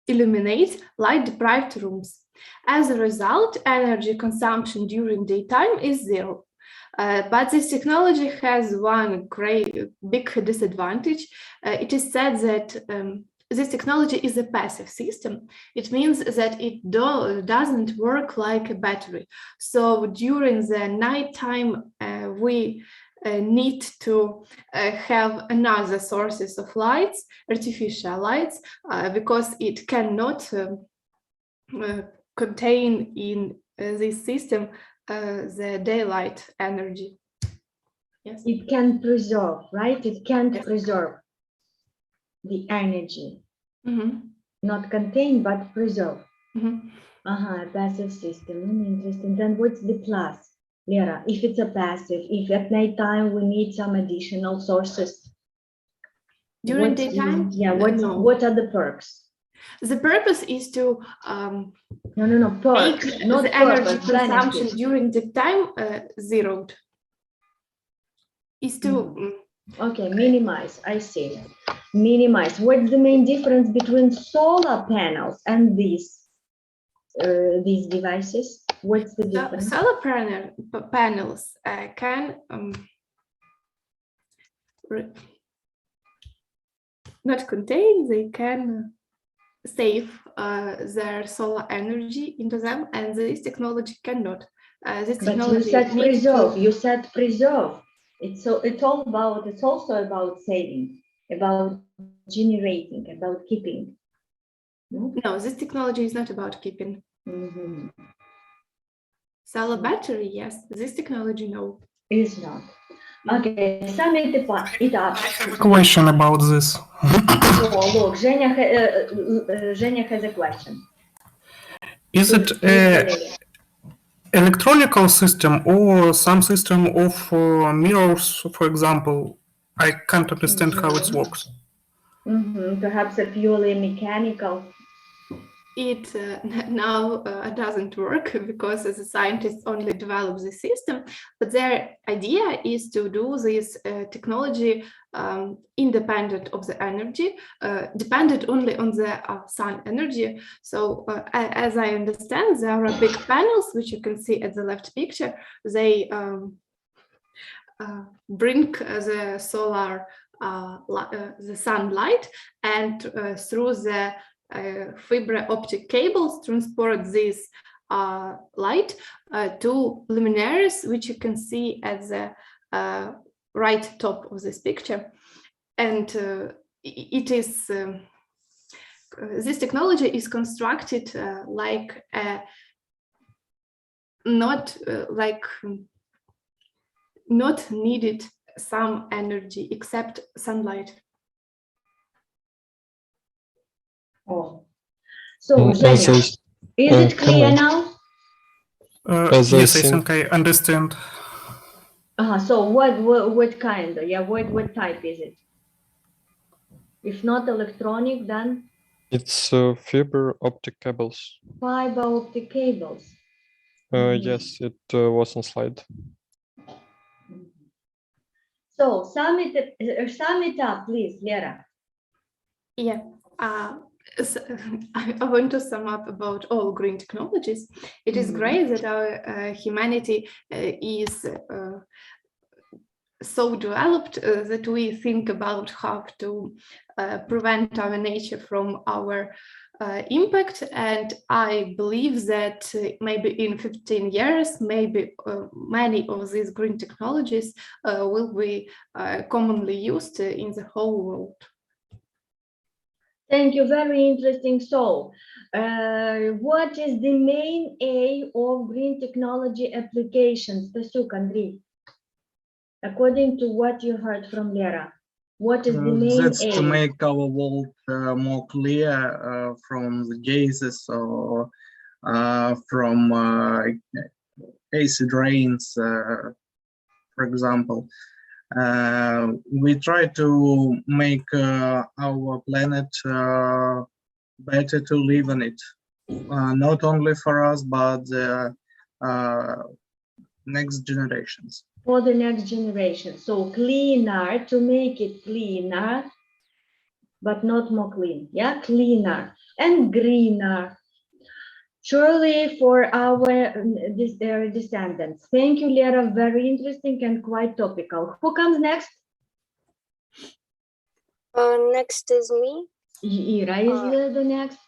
illuminate light-deprived rooms. As a result, energy consumption during daytime is 0. But this technology has one big disadvantage. It is said that this technology is a passive system. It means that it doesn't work like a battery. So during the nighttime, we need to have another sources of lights, artificial lights, because it cannot contain in this system the daylight energy. Yes. It can preserve, right? It can't preserve the energy. Not contain, but preserve. Passive system. Interesting. Then what's the plus, Lera? If it's a passive, if at night time we need some additional sources. During daytime? Yeah, No. what are the perks? The purpose is to perks, make not the energy purpose, consumption benefit. during the time zeroed. Is to okay, minimize. I see. Minimize. What's the main difference between solar panels and these devices? What's the difference? Solar panels can not contain, they can save their solar energy into them, and this technology cannot. This technology but you said preserve. You said preserve. It's also about saving, about generating, about keeping. No, this technology is not about keeping. Solar battery, yes. This technology, no. Is not. Okay, sum it up. Question about this. Look, Zhenya has a question. Is it a electronical system or some system of mirrors, for example? I can't understand how it works. Perhaps a purely mechanical. It now doesn't work because the scientists only develop the system, but their idea is to do this technology independent of the energy, dependent only on the sun energy. So as I understand, there are big panels, which you can see at the left picture. They bring the solar, the sunlight, and through the fiber optic cables transport this light to luminaries, which you can see at the right top of this picture. And it is this technology is constructed like not needed some energy except sunlight. Oh, so Zhenya, is it clear now? Yes, I think I understand. So what kind? Yeah, what type is it? If not electronic, then it's fiber optic cables. Fiber optic cables. Yes, it was on slide. So sum it up, please, Lera. Yeah. So I want to sum up about all green technologies. It is great that our humanity is so developed that we think about how to prevent our nature from our impact. And I believe that maybe in 15 years, maybe many of these green technologies will be commonly used in the whole world. Thank you, very interesting. So, what is the main aim of green technology applications? Tasuk, Andrei, according to what you heard from Lera, what is the main That's aim? to make our world more clear from the gases or from acid rains, for example. We try to make our planet better to live on it, not only for us, but the next generations. For the next generation. So cleaner, to make it cleaner, but not more clean. Yeah, cleaner and greener. Surely for our their descendants. Thank you, Lera. Very interesting and quite topical. Who comes next? Next is me. Ira is the next.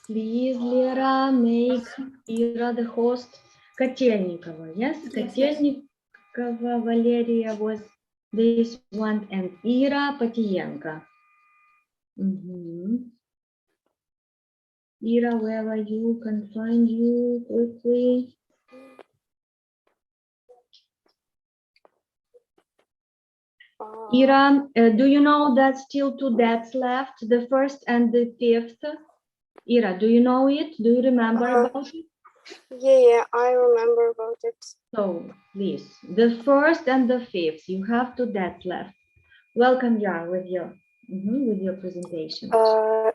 Please, Lera, make Ira the host. Kotelnikova, yes? Kotelnikova Valeria was This one, and Ira Patienko. Ira, where are you? Can find you quickly. Ira, do you know that still 2 dates left, the 1st and the 5th? Ira, do you know it? Do you remember about it? Yeah, I remember about it. So, please, the 1st and the 5th, you have 2 dates left. Welcome, Jan, with your presentation.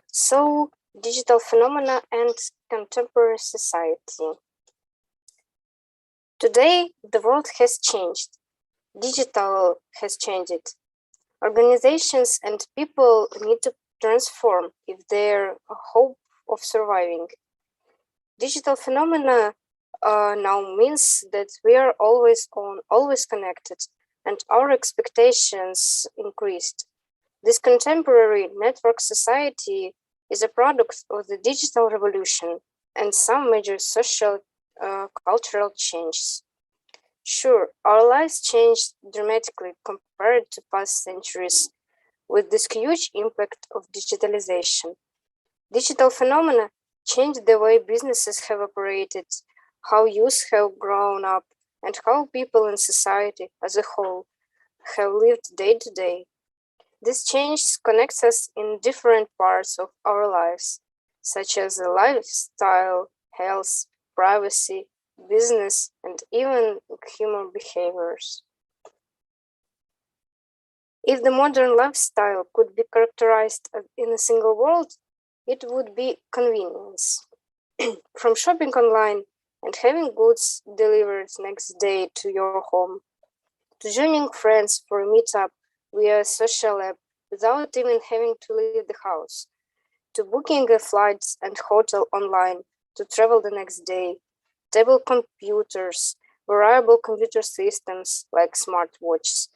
So, digital phenomena and contemporary society. Today, the world has changed. Digital has changed it. Organizations and people need to transform if their hope of surviving. Digital phenomena now means that we are always on, always connected, and our expectations increased. This contemporary network society is a product of the digital revolution and some major social cultural changes. Sure, our lives changed dramatically compared to past centuries with this huge impact of digitalization. Digital phenomena changed the way businesses have operated, how youth have grown up, and how people in society as a whole have lived day to day. This change connects us in different parts of our lives, such as lifestyle, health, privacy, business, and even human behaviors. If the modern lifestyle could be characterized in a single word, it would be convenience. From shopping online and having goods delivered next day to your home, to joining friends for a meetup via a social app without even having to leave the house, to booking a flight and hotel online to travel the next day, table computers, wearable computer systems like smartwatches,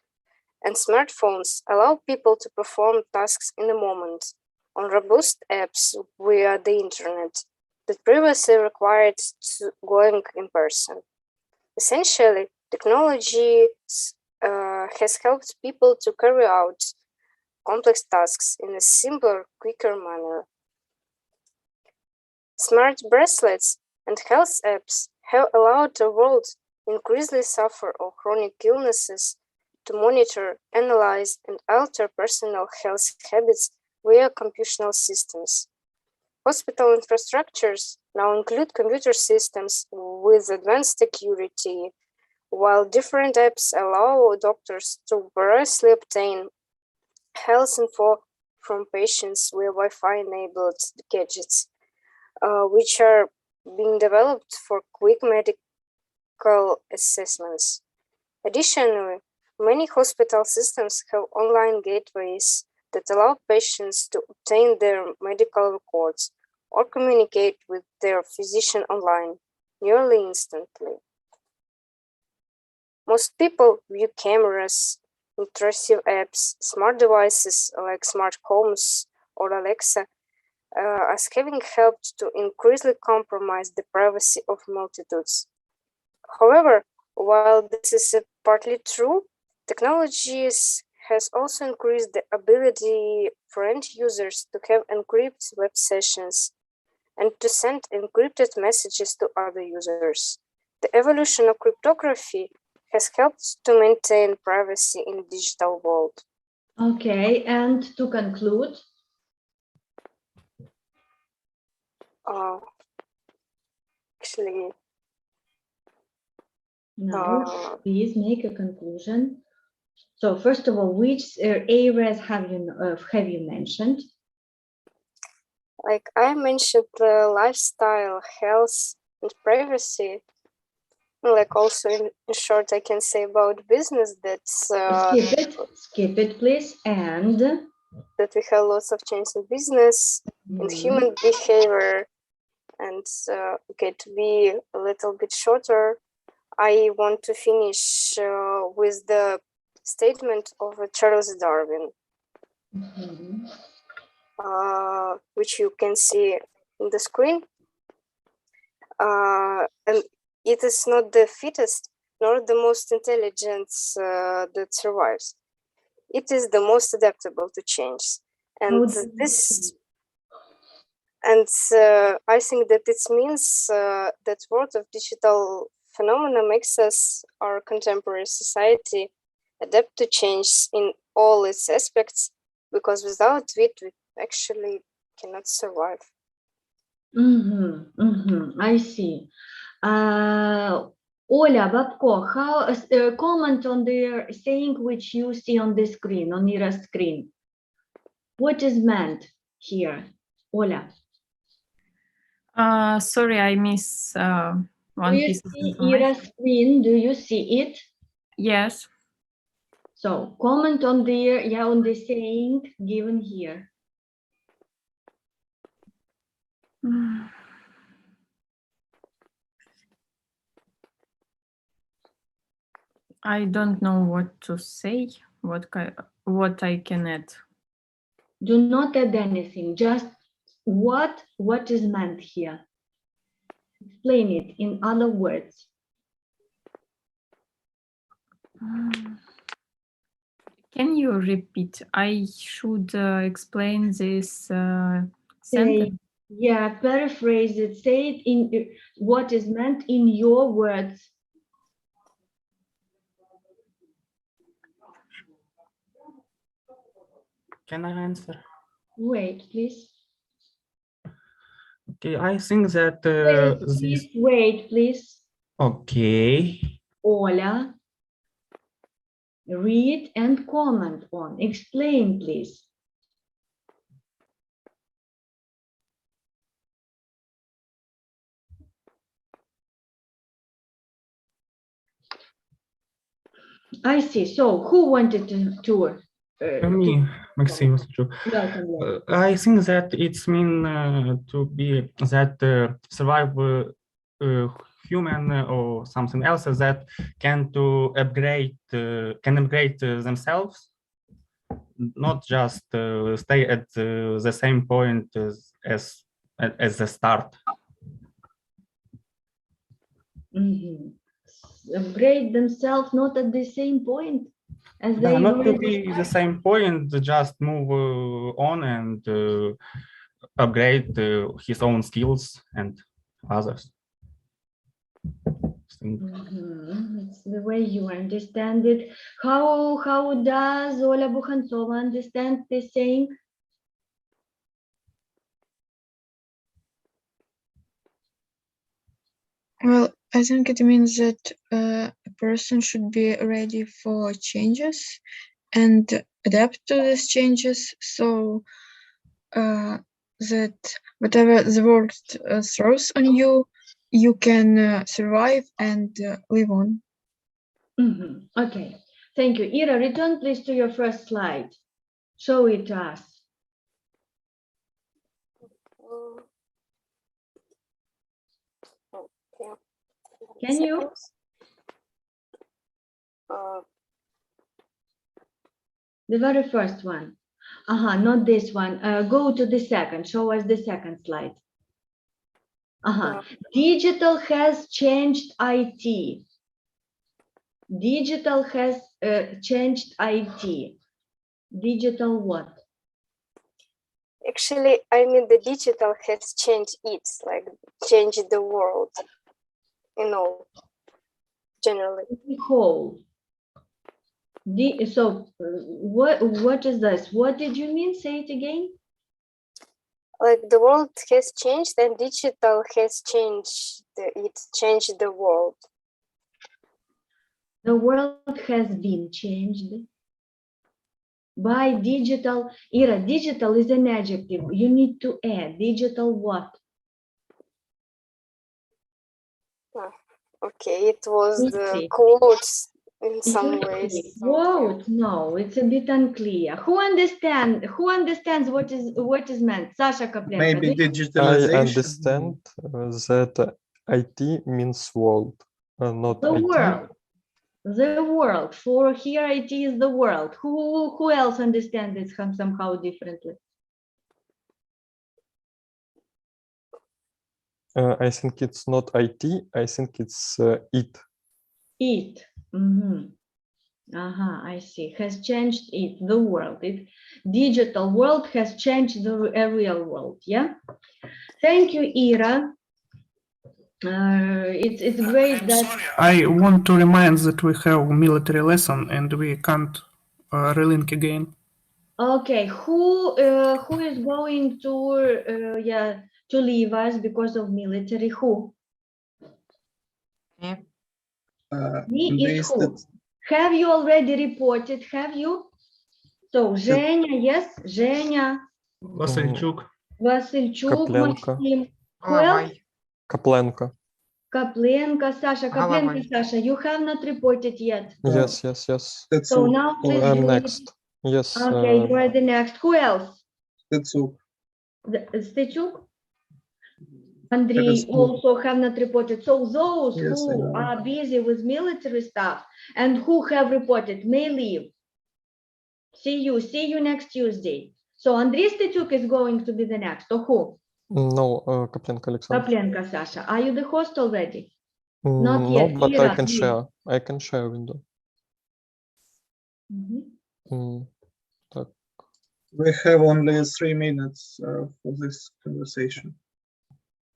and smartphones allow people to perform tasks in a moment on robust apps via the internet that previously required going in person. Essentially, technology has helped people to carry out complex tasks in a simpler, quicker manner. Smart bracelets and health apps have allowed the world increasingly suffer of chronic illnesses to monitor, analyze, and alter personal health habits via computational systems. Hospital infrastructures now include computer systems with advanced security, while different apps allow doctors to variously obtain health info from patients via Wi-Fi-enabled gadgets, which are being developed for quick medical assessments. Additionally, many hospital systems have online gateways that allow patients to obtain their medical records or communicate with their physician online nearly instantly. Most people view cameras, intrusive apps, smart devices like smart homes or Alexa as having helped to increasingly compromise the privacy of multitudes. However, while this is partly true, technologies has also increased the ability for end users to have encrypted web sessions and to send encrypted messages to other users. The evolution of cryptography has helped to maintain privacy in the digital world. Okay, and to conclude? Actually, no, please make a conclusion. So first of all, which areas have you mentioned? Like I mentioned, lifestyle, health, and privacy. Like also in short, I can say about business that's skip it, please, and that we have lots of change in business and human behavior. And okay, to be a little bit shorter, I want to finish with the statement of Charles Darwin, which you can see in the screen. And it is not the fittest nor the most intelligent that survives. it is the most adaptable to change. And How do you this, and I think that it means that world of digital phenomena makes us, our contemporary society, adapt to change in all its aspects, because without it, we actually cannot survive. I see. Oля, Babko, how comment on the saying which you see on the screen, on your screen? What is meant here, Ola? Sorry, I miss one piece of Do you see information. Ira's screen? Do you see it? Yes. So comment on the on the saying given here. I don't know what to say. What I can add. Do not add anything. Just what is meant here. Explain it in other words. Can you repeat? I should explain this sentence. Yeah, paraphrase it. Say it in what is meant in your words. Can I answer? Wait, please. Okay, I think that Wait, please. Okay. Ola, read and comment on. Explain, please. I see. So, who wanted to Me, Maxim. I think that it's mean to be that survive human or something else that can to upgrade themselves, not just stay at the same point as the start. Upgrade themselves not at the same point as they Not were to at the be the same point, just move on and upgrade his own skills and others. It's the way you understand it. How does Ola Bukhantsova understand this saying? Well, I think it means that a person should be ready for changes and adapt to these changes, so that whatever the world throws on you, you can survive and live on. Okay, thank you. Ira, return please to your first slide. Show it to us. Can you? The very first one. Not this one. Go to the second. Show us the second slide. Digital has changed IT. Digital has changed IT. Digital what? Actually, I mean the digital has changed it, like changed the world, you know, generally. The whole. So what is this? What did you mean? Say it again. Like the world has changed and digital has changed, it changed the world. The world has been changed by digital. Ira, digital is an adjective. You need to add digital what? Okay, it was the quotes in some ways. Quote? No, it's a bit unclear. Who understands what is meant? Sasha Kaplenko. Maybe digitalization. I understand that IT means world, not the IT. world. The world. For here, IT is the world. Who else understands it somehow differently? I think it's not IT. I think it's it. It. I see. Has changed it, the world. Digital world has changed the real world. Yeah. Thank you, Ira. It's great that I want to remind that we have military lesson and we can't relink again. Okay, who is going to leave us because of military? Who? Me is who? Have you already reported? Have you? So Zhenya, yes, Zhenya. Васильчук. Васильчук, Копленко. Maxim. Who else? Kaplenko. Kaplenko, Sasha. Kaplenko, Головой. Sasha. You have not reported yet. Yes. So now please I'm do next. it. Yes. Okay, you are the next. Who else? Stetsuk. Stechuk? Andrei also have not reported. So those who are busy with military stuff and who have reported may leave. See you next Tuesday. So Andrei Stechuk is going to be the next. Or who? No, Kaplenko Alexander. Kaplenko, Sasha. Are you the host already? Not No, yet. but Ira, I can please. share. I can share window. Так. We have only 3 minutes for this conversation.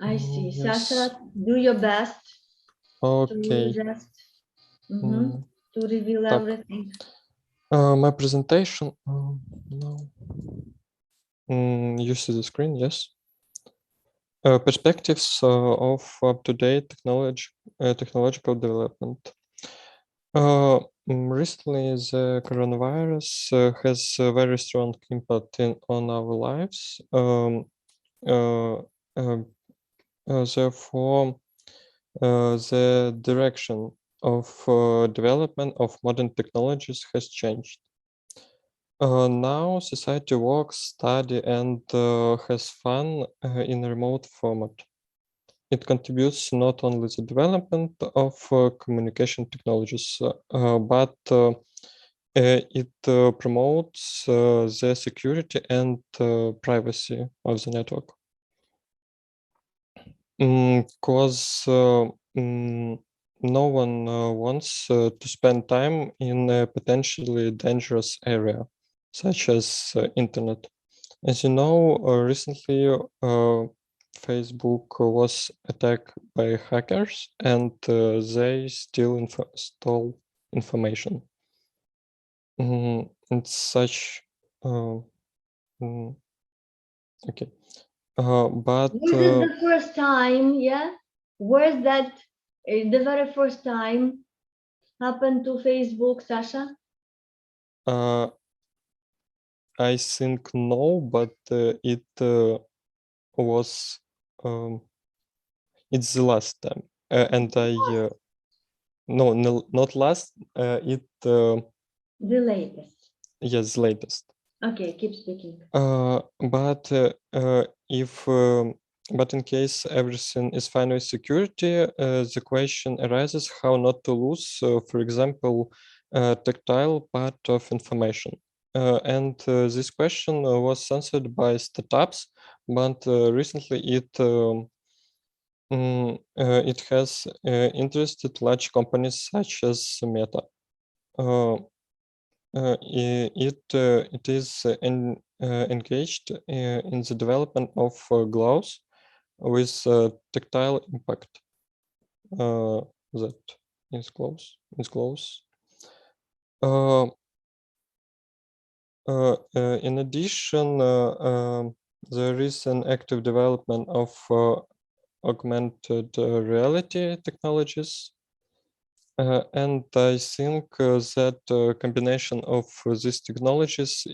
I see. Yes. Sasha, do your best Okay. to just to reveal Так. everything. My presentation. No. You see the screen? Yes. Perspectives of up-to-date technological development. Recently, the coronavirus has a very strong impact on our lives. Therefore, the direction of development of modern technologies has changed. Now, society works, study, and has fun in a remote format. It contributes not only the development of communication technologies, but it promotes the security and privacy of the network. Because no one wants to spend time in a potentially dangerous area, such as internet. As you know, recently Facebook was attacked by hackers, and they still stole information. It's such okay. But This is the first time, yeah? Where's that the very first time happened to Facebook, Sasha? I think no, but it was it's the last time, and I no, not last. It The latest. yes, latest. Okay, keep speaking. But in case everything is fine with security, the question arises how not to lose, for example, tactile part of information. And this question was answered by startups, but recently it has interested large companies such as Meta. It is engaged in the development of gloves with tactile impact. That is gloves. In addition, there is an active development of augmented reality technologies. And I think that combination of these technologies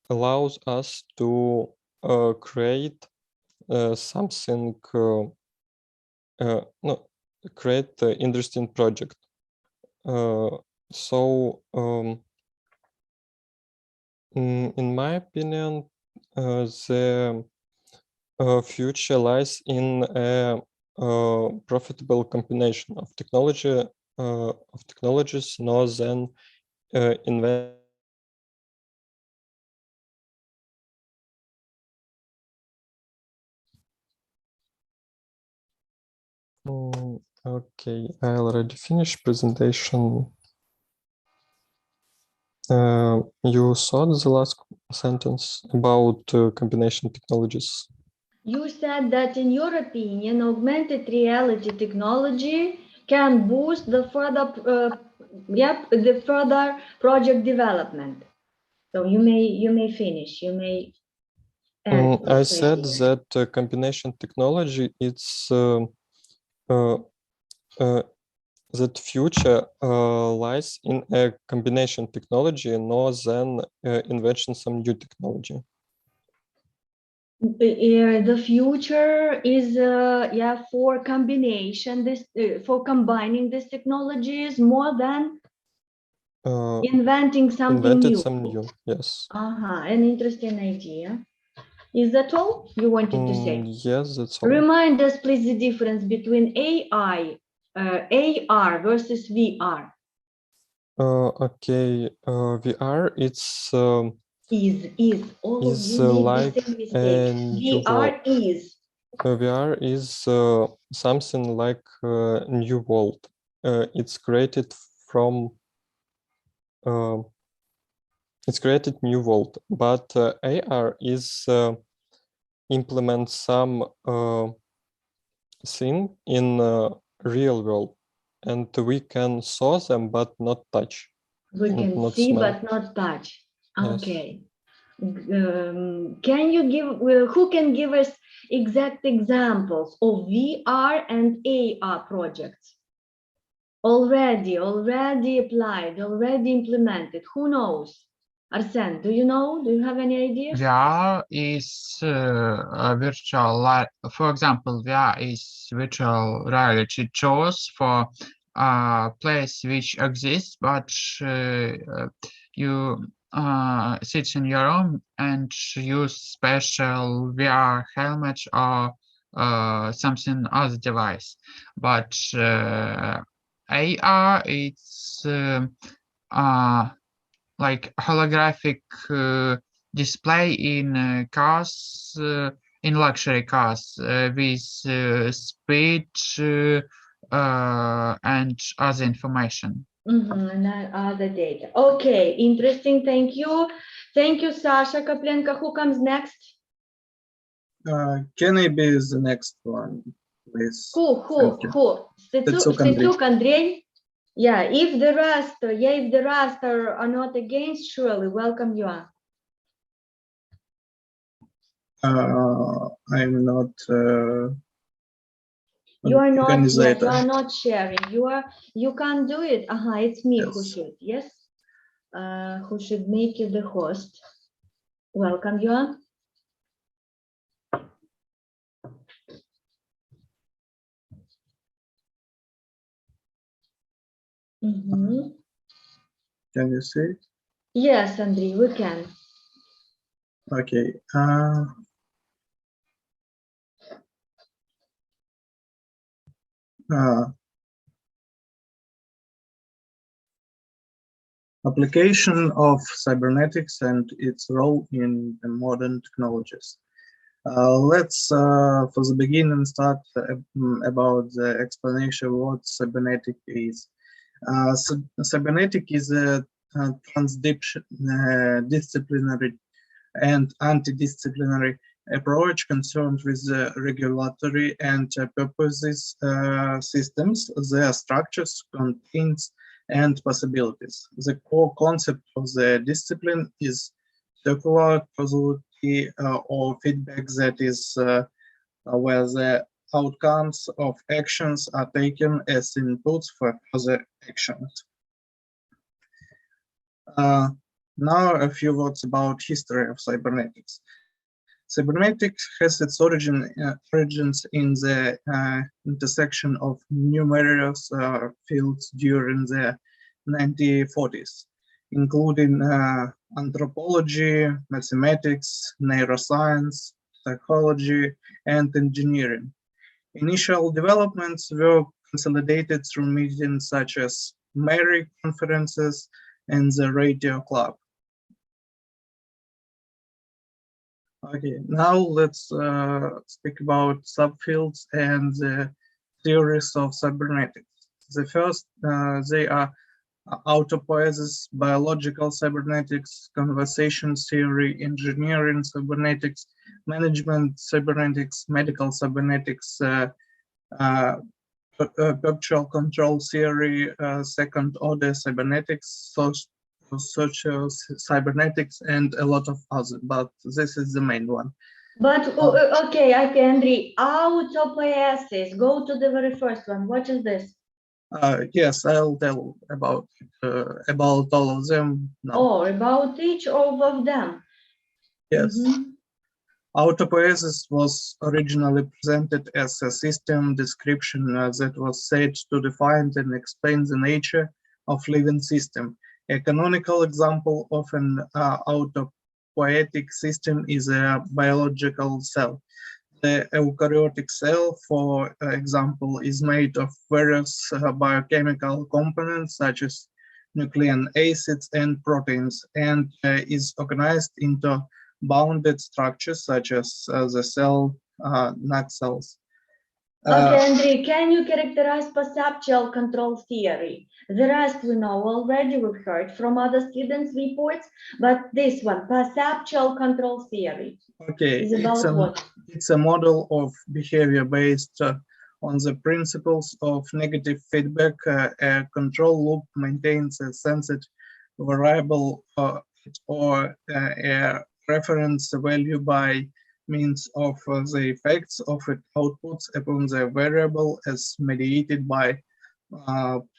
allows us to create something, create an interesting project. In my opinion, the future lies in a profitable combination of technologies more than invest. Okay, I already finished presentation. You saw the last sentence about combination technologies. You said that in your opinion, augmented reality technology can boost the further, the further project development. So you may finish. You may. I said that combination technology it's that future lies in a combination technology, more than invention some new technology. The future is for combination for combining these technologies more than inventing something new. Yes. An interesting idea. Is that all you wanted to say? Yes, that's all. Remind us, please, the difference between AR versus VR. Okay, VR it's is all of you make like the same mistake. a new VR world. is. VR is something like a new world. It's created from it's created new world, but AR is implement some thing in real world, and we can saw them but not touch. We can not see smell. but not touch. Yes. Okay. Can you give? Who can give us exact examples of VR and AR projects? Already applied, already implemented. Who knows? Arsene, do you know? Do you have any idea? VR is a virtual, for example, VR is virtual reality tools for a place which exists, but you sit in your room and use special VR helmet or something other device. But AR, it's like holographic display in cars, in luxury cars with speed and other information. And other data. Okay, interesting. Thank you. Thank you, Sasha Kaplenka. Who comes next? Can I be the next one, please? Who? Stetsuk, Andrei? Yeah, if the rest are not against, surely welcome you are. I'm not. You are not. Yes, you organizer. are not sharing. You can't do it. It's me who Yes. should. Yes, who should make you the host. Welcome you are. Can you see it? Yes, Andrei, we can. Okay. Application of cybernetics and its role in the modern technologies. Let's, for the beginning, start about the explanation of what cybernetic is. Cybernetic is a transdisciplinary and antidisciplinary approach concerned with the regulatory and purposes systems, their structures, contents, and possibilities. The core concept of the discipline is circular causality or feedback, that is where the outcomes of actions are taken as inputs for further actions. Now a few words about history of cybernetics. Cybernetics has its origins in the intersection of numerous fields during the 1940s, including anthropology, mathematics, neuroscience, psychology, and engineering. Initial developments were consolidated through meetings such as Mary conferences and the Radio Club. Okay, now let's speak about subfields and the theories of cybernetics. The first, they are autopoiesis, biological cybernetics, conversation theory, engineering cybernetics, management cybernetics, medical cybernetics, perceptual control theory, second order cybernetics, social cybernetics, and a lot of others, but this is the main one. But okay, Andrei, autopoiesis, go to the very first one. What is this? Yes, I'll tell about all of them now. Oh, about each of them. Yes. Autopoiesis was originally presented as a system description that was said to define and explain the nature of living system. A canonical example of an autopoietic system is a biological cell. The eukaryotic cell, for example, is made of various biochemical components such as nucleic acids and proteins, and is organized into bounded structures such as the cell nacelles. Okay, Andrei, can you characterize perceptual control theory? The rest we know already, we've heard from other students' reports, but this one, perceptual control theory, okay, is about what? It's a model of behavior based on the principles of negative feedback. A control loop maintains a sensitive variable or a reference value by means of the effects of its outputs upon the variable as mediated by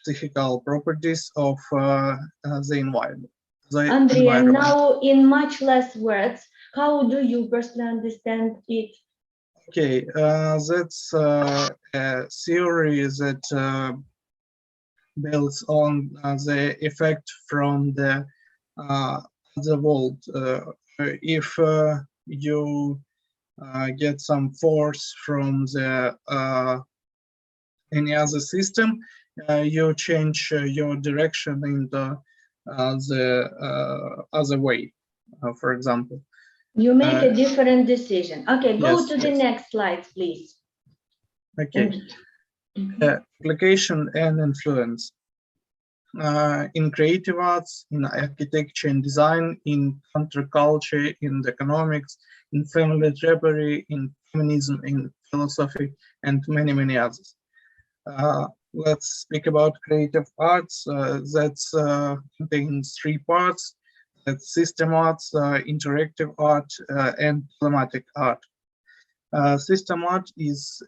psychical properties of the environment. Andrei, and now in much less words, how do you personally understand it? Okay, that's a theory that builds on the effect from the world. If you get some force from the any other system, you change your direction into the other way, for example. You make a different decision. Okay, go yes, to the next slide, please. Okay. Application and influence. In creative arts, in architecture and design, in counterculture, in economics, in family drapery, in feminism, in philosophy, and many, many others. Let's speak about creative arts. That contains three parts. That's system arts, interactive art, and thematic art. System art is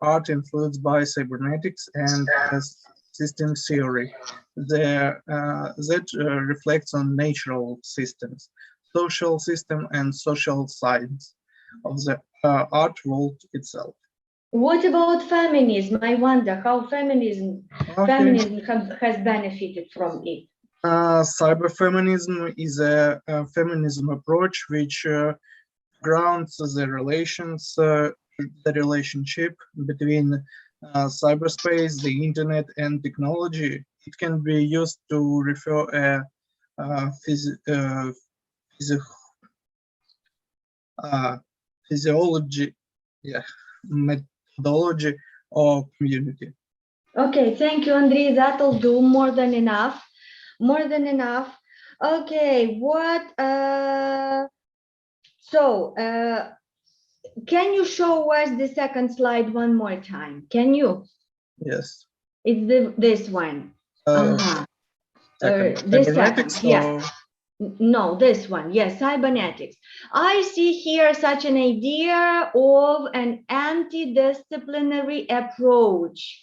art influenced by cybernetics and system theory that reflects on natural systems, social system, and social science of the art world itself. What about feminism? I wonder how feminism has benefited from it. Cyberfeminism is a feminism approach which grounds the relationship between cyberspace, the internet, and technology. It can be used to refer physiology, methodology, or community. Okay, thank you, Andrei. That'll do more than enough. More than enough. Okay, what? Can you show us the second slide one more time? Can you? Yes. It's this one. This second, yes. No, this one, yes, cybernetics. I see here such an idea of an anti-disciplinary approach.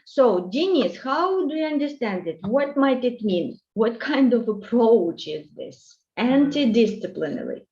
So, Denis, how do you understand it? What might it mean? What kind of approach is this? Anti-disciplinary.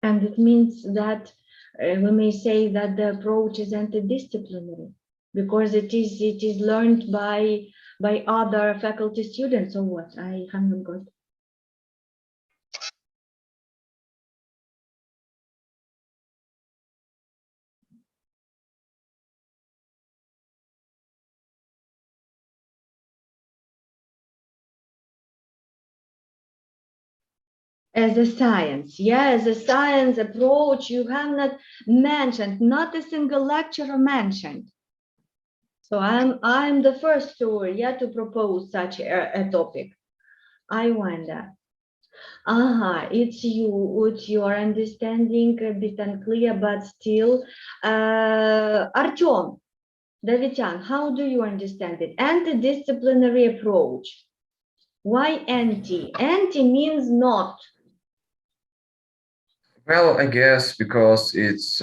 And it means that we may say that the approach is anti-disciplinary. because it is learned by other faculty students or what? I haven't got. As a science, yeah, as a science approach, you have not mentioned, not a single lecturer mentioned. So I'm the first to propose such a topic. I wonder. It's your understanding a bit unclear, but still. Artyom, Davidyan, how do you understand it? Anti-disciplinary approach. Why anti? Anti means not. Well, I guess because it's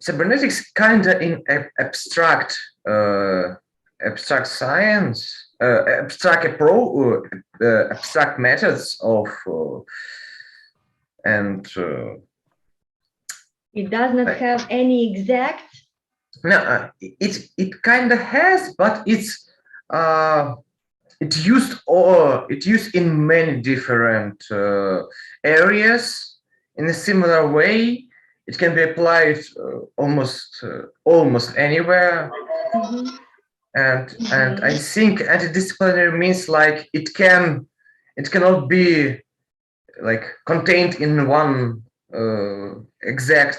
cybernetics kind of in abstract science, abstract methods of it does not have any exact. No, it kind of has, but it's used in many different areas in a similar way. It can be applied almost anywhere. And I think antidisciplinary means like it cannot be like contained in one exact.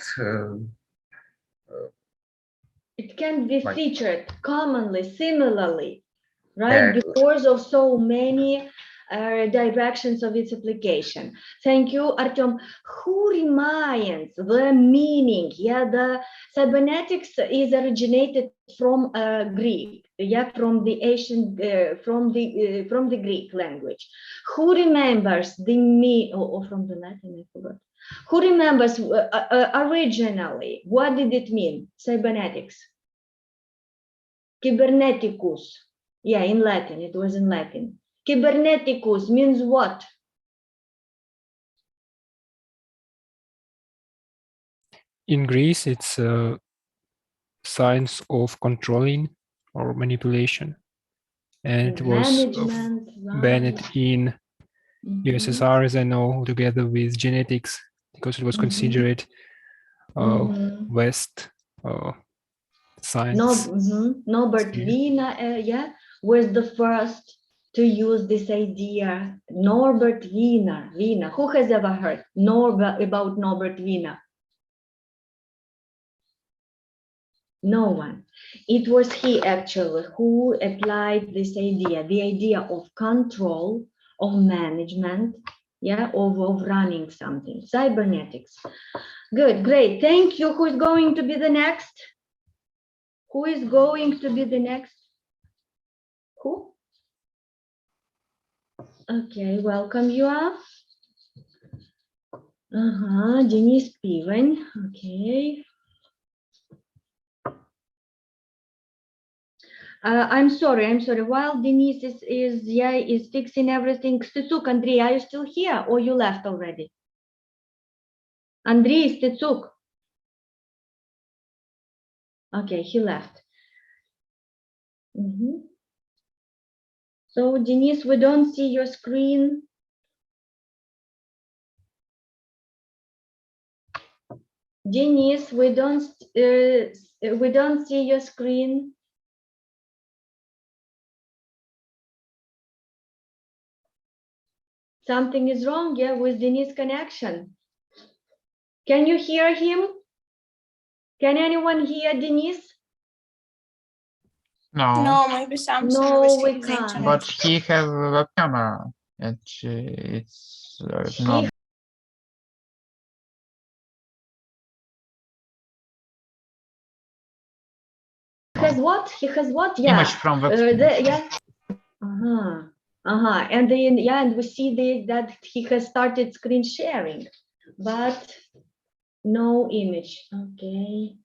It can be featured commonly, similarly, right? Because of so many directions of its application. Thank you, Artyom. Who reminds the meaning? Yeah, the cybernetics is originated from Greek. Yeah, from the ancient, from the Greek language. Who remembers the meaning? Or from the Latin? I forgot. Who remembers originally? What did it mean? Cybernetics. Cyberneticus. Yeah, in Latin, it was in Latin. Cyberneticus means what? In Greece, it's a science of controlling or manipulation. And it was banned in USSR, as I know, together with genetics, because it was considered West science. Norbert Wiener, yeah, was the first to use this idea. Norbert Wiener. Who has ever heard about Norbert Wiener? No one. It was he actually who applied this idea, the idea of control, of management, yeah, of running something. Cybernetics. Good, great. Thank you. Who is going to be the next? Who is going to be the next? Who? Okay, welcome you all. Denis Piven. Okay. I'm sorry. While Denise is fixing everything, Stetsuk, Andrei, are you still here or you left already? Andrei, Stetsuk. Okay, he left. So Denise, we don't see your screen. Denise, we don't see your screen. Something is wrong, yeah, with Denise connection. Can you hear him? Can anyone hear Denise? No, maybe something. No, we can't. but he has a camera. It's not. He has what? Yeah. Image from website. Yeah. And then and we see that he has started screen sharing, but no image. Okay.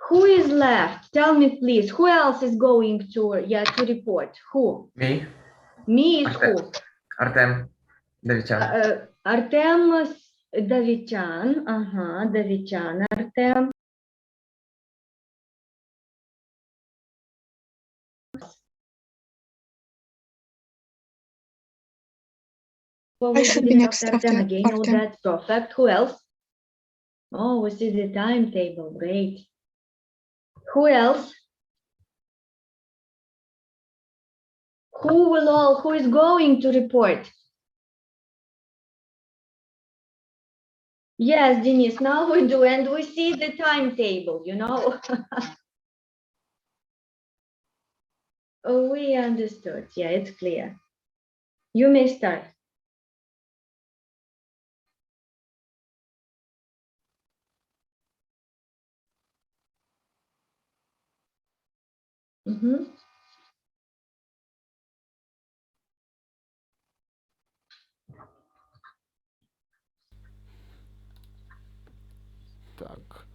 Who is left? Tell me, please. Who else is going to report? Who? Me. Me is who? Artem Davidyan. Artem Davidyan. Davidyan. Artem. Or I we should did be it next after 10 again. Oh, after. that's perfect. Who else? Oh, we see the timetable. Great. Who else? Who is going to report? Yes, Denise, now we do, and we see the timetable, you know. Oh, we understood. Yeah, it's clear. You may start. Mm-hmm. Так.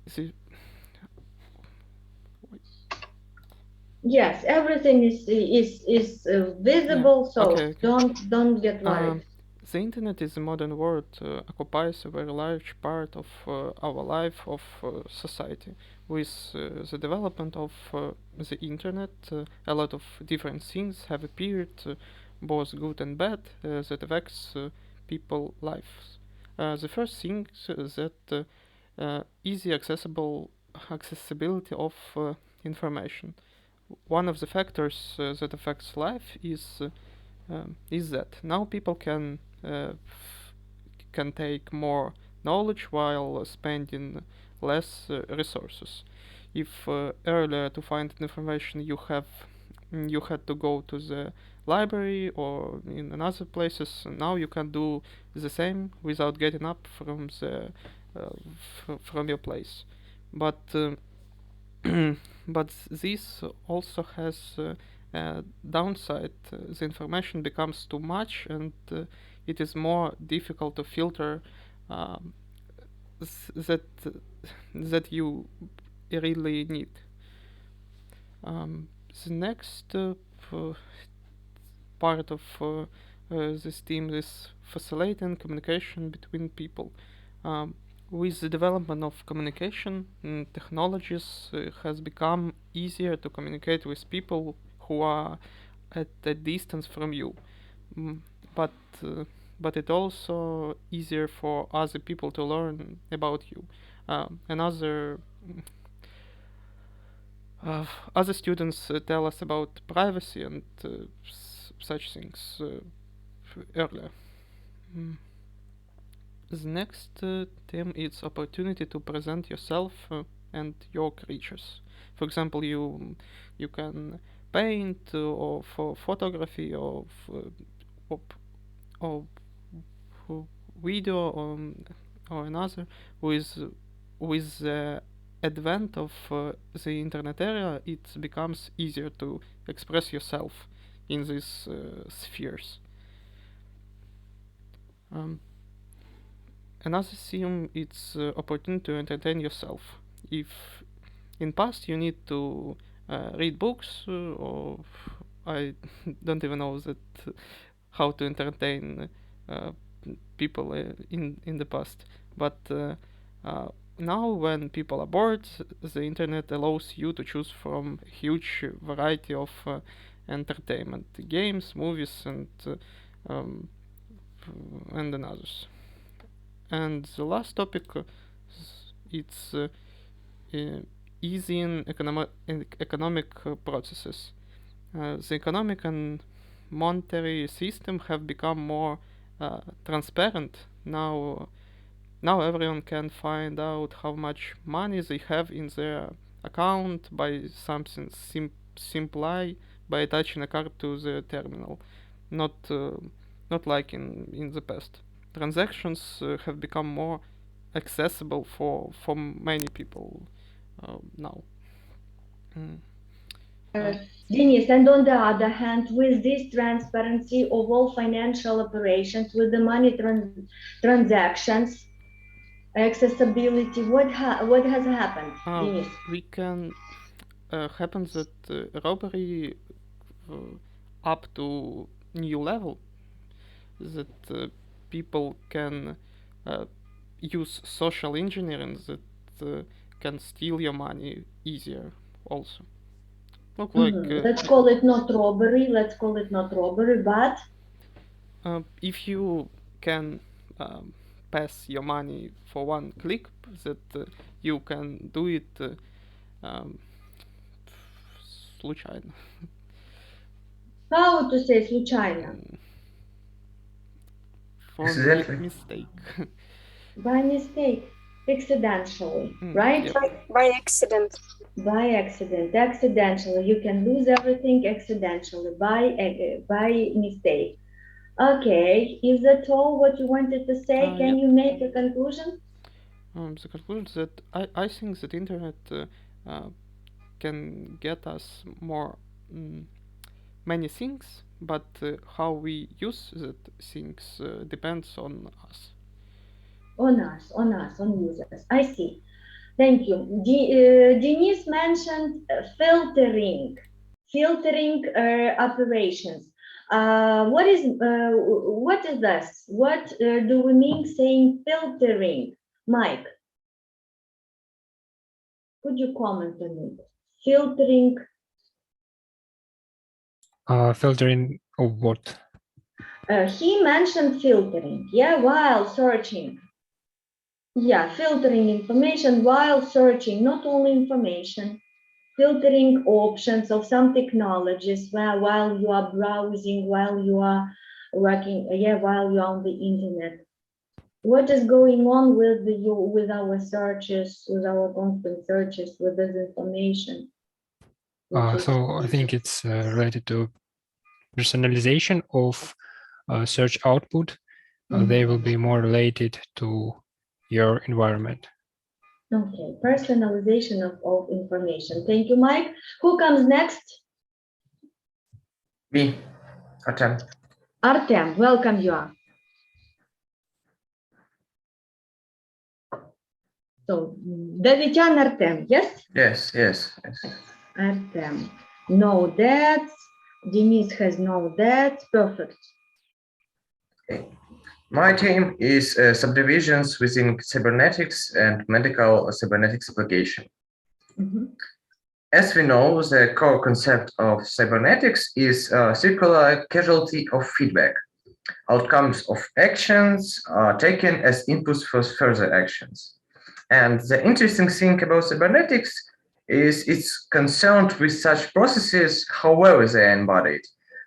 The Yes, everything is visible, so okay. don't get worried. The internet is a modern word, occupies a very large part of our life, of society. With the development of the internet, a lot of different things have appeared, both good and bad, that affects people' lives. The first thing that easy accessibility of information. One of the factors that affects life is that now people can take more knowledge while spending less resources. If earlier to find information you had to go to the library or in another places, now you can do the same without getting up from from your place. But but this also has a downside. The information becomes too much, and it is more difficult to filter that you really need. The next part of this team is facilitating communication between people. With the development of communication technologies, has become easier to communicate with people who are at a distance from you. But it also easier for other people to learn about you. Other students tell us about privacy and such things earlier. The next theme is opportunity to present yourself and your creatures. For example, you can paint or for photography or video or another. With the advent of the internet era, it becomes easier to express yourself in these spheres. Another theme is opportunity to entertain yourself. If in past you need to read books, or I don't even know that how to entertain people in the past, but now when people are bored, the internet allows you to choose from a huge variety of entertainment, games, movies, and others. And the last topic, it's easing economic processes. The economic and monetary system have become more transparent. Now everyone can find out how much money they have in their account by something simply by attaching a card to the terminal, not like in the past. Transactions have become more accessible for many people now. Denise, and on the other hand, with this transparency of all financial operations, with the money transactions, accessibility, what has happened, Denise? We can happen that robbery up to new level, that people can use social engineering that can steal your money easier also. look like let's call it not robbery. Let's call it not robbery, but if you can pass your money for one click, that you can do it случайно. How to say случайно? For mistake. By mistake, accidentally, right? Yep. By accident. By accident, accidentally. You can lose everything accidentally, by mistake. Okay, is that all what you wanted to say? Can you make a conclusion? The conclusion is that I think that internet can get us more many things, but how we use that things depends on us. On users. I see. Thank you. Denise mentioned filtering operations. What is this? What do we mean saying filtering? Mike, could you comment on it? Filtering. Filtering of what? He mentioned filtering, yeah, while searching. Yeah, filtering information while searching, not only information, filtering options of some technologies while you are browsing, while you are working, while you're on the internet. What is going on with our searches, with our constant searches, with this information? So I think it's related to personalization of search output. They will be more related to your environment. Okay, personalization of information. Thank you, Mike. Who comes next? Me, Artem. Artem, welcome you are. So, Davidyan Artem, yes? Yes. Artem, no that. Denise has no that. Perfect. Okay. My team is subdivisions within cybernetics and medical cybernetics application. As we know, the core concept of cybernetics is circular causality of feedback. Outcomes of actions are taken as inputs for further actions. And the interesting thing about cybernetics is it's concerned with such processes, however they are embodied.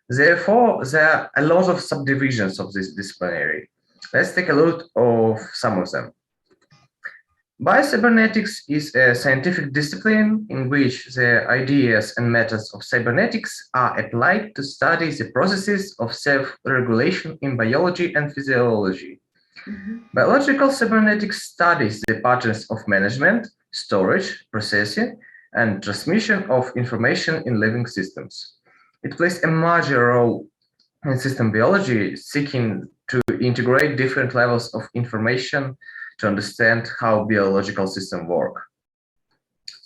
Therefore, there are a lot of subdivisions of this disciplinary. Let's take a look of some of them. Biocybernetics is a scientific discipline in which the ideas and methods of cybernetics are applied to study the processes of self-regulation in biology and physiology. Biological cybernetics studies the patterns of management, storage, processing, and transmission of information in living systems. It plays a major role in system biology, seeking to integrate different levels of information to understand how biological systems work.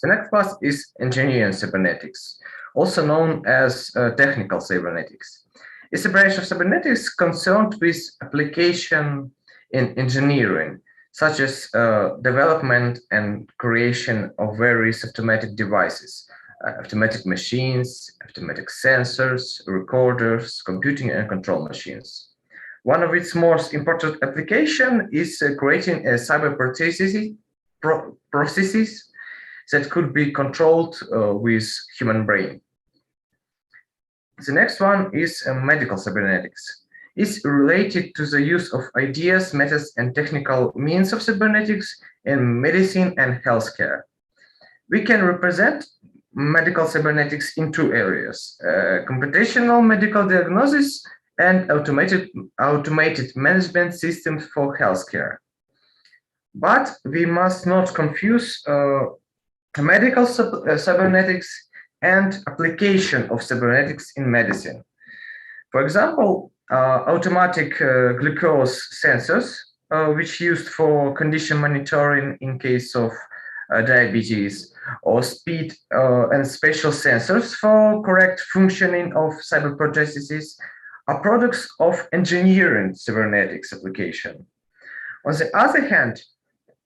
The next class is engineering cybernetics, also known as technical cybernetics. It's a branch of cybernetics concerned with application in engineering, such as development and creation of various automatic devices, automatic machines, automatic sensors, recorders, computing and control machines. One of its most important applications is creating a cyber processes that could be controlled with human brain. The next one is medical cybernetics. It's related to the use of ideas, methods, and technical means of cybernetics in medicine and healthcare. We can represent medical cybernetics in two areas, computational medical diagnosis and automated management systems for healthcare. But we must not confuse medical cybernetics and application of cybernetics in medicine. For example, automatic glucose sensors, which used for condition monitoring in case of diabetes, or speed and spatial sensors for correct functioning of cyber processes, are products of engineering cybernetics application. On the other hand,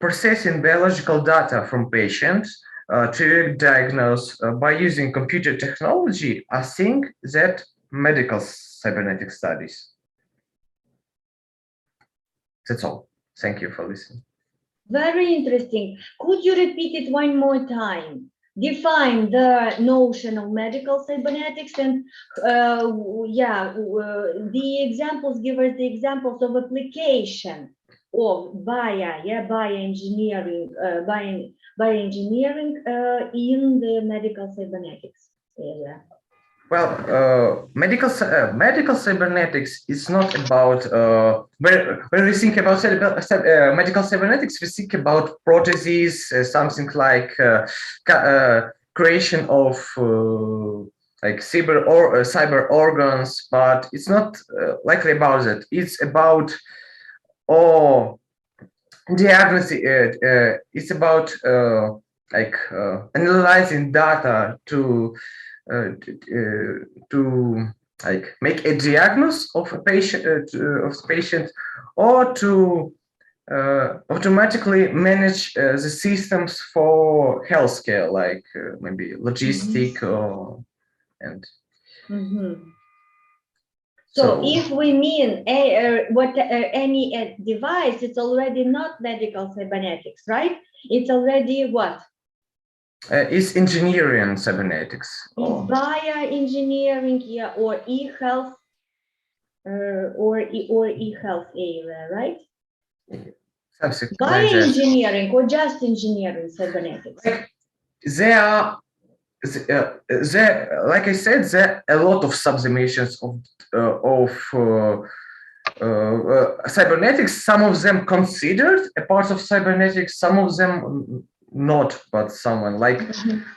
processing biological data from patients to diagnose by using computer technology, I think that medical cybernetic studies. That's all. Thank you for listening. Very interesting. Could you repeat it one more time? Define the notion of medical cybernetics and the examples, give us the examples of application of bioengineering in the medical cybernetics area. Well, medical cybernetics is not about, when we think about medical cybernetics, we think about prostheses, something like creation of like cyber organs, but it's not likely about that. It's about diagnosis. It's about analyzing data to like make a diagnosis of a patient, or to automatically manage the systems for healthcare, like maybe logistic So if we mean any device, it's already not medical cybernetics, right? It's already what? It's engineering cybernetics. It's bioengineering, yeah, or e-health, or e-health area, right? Bioengineering or just engineering cybernetics? There are, like I said, there are a lot of subdimensions of cybernetics. Some of them considered a part of cybernetics, some of them not, but someone like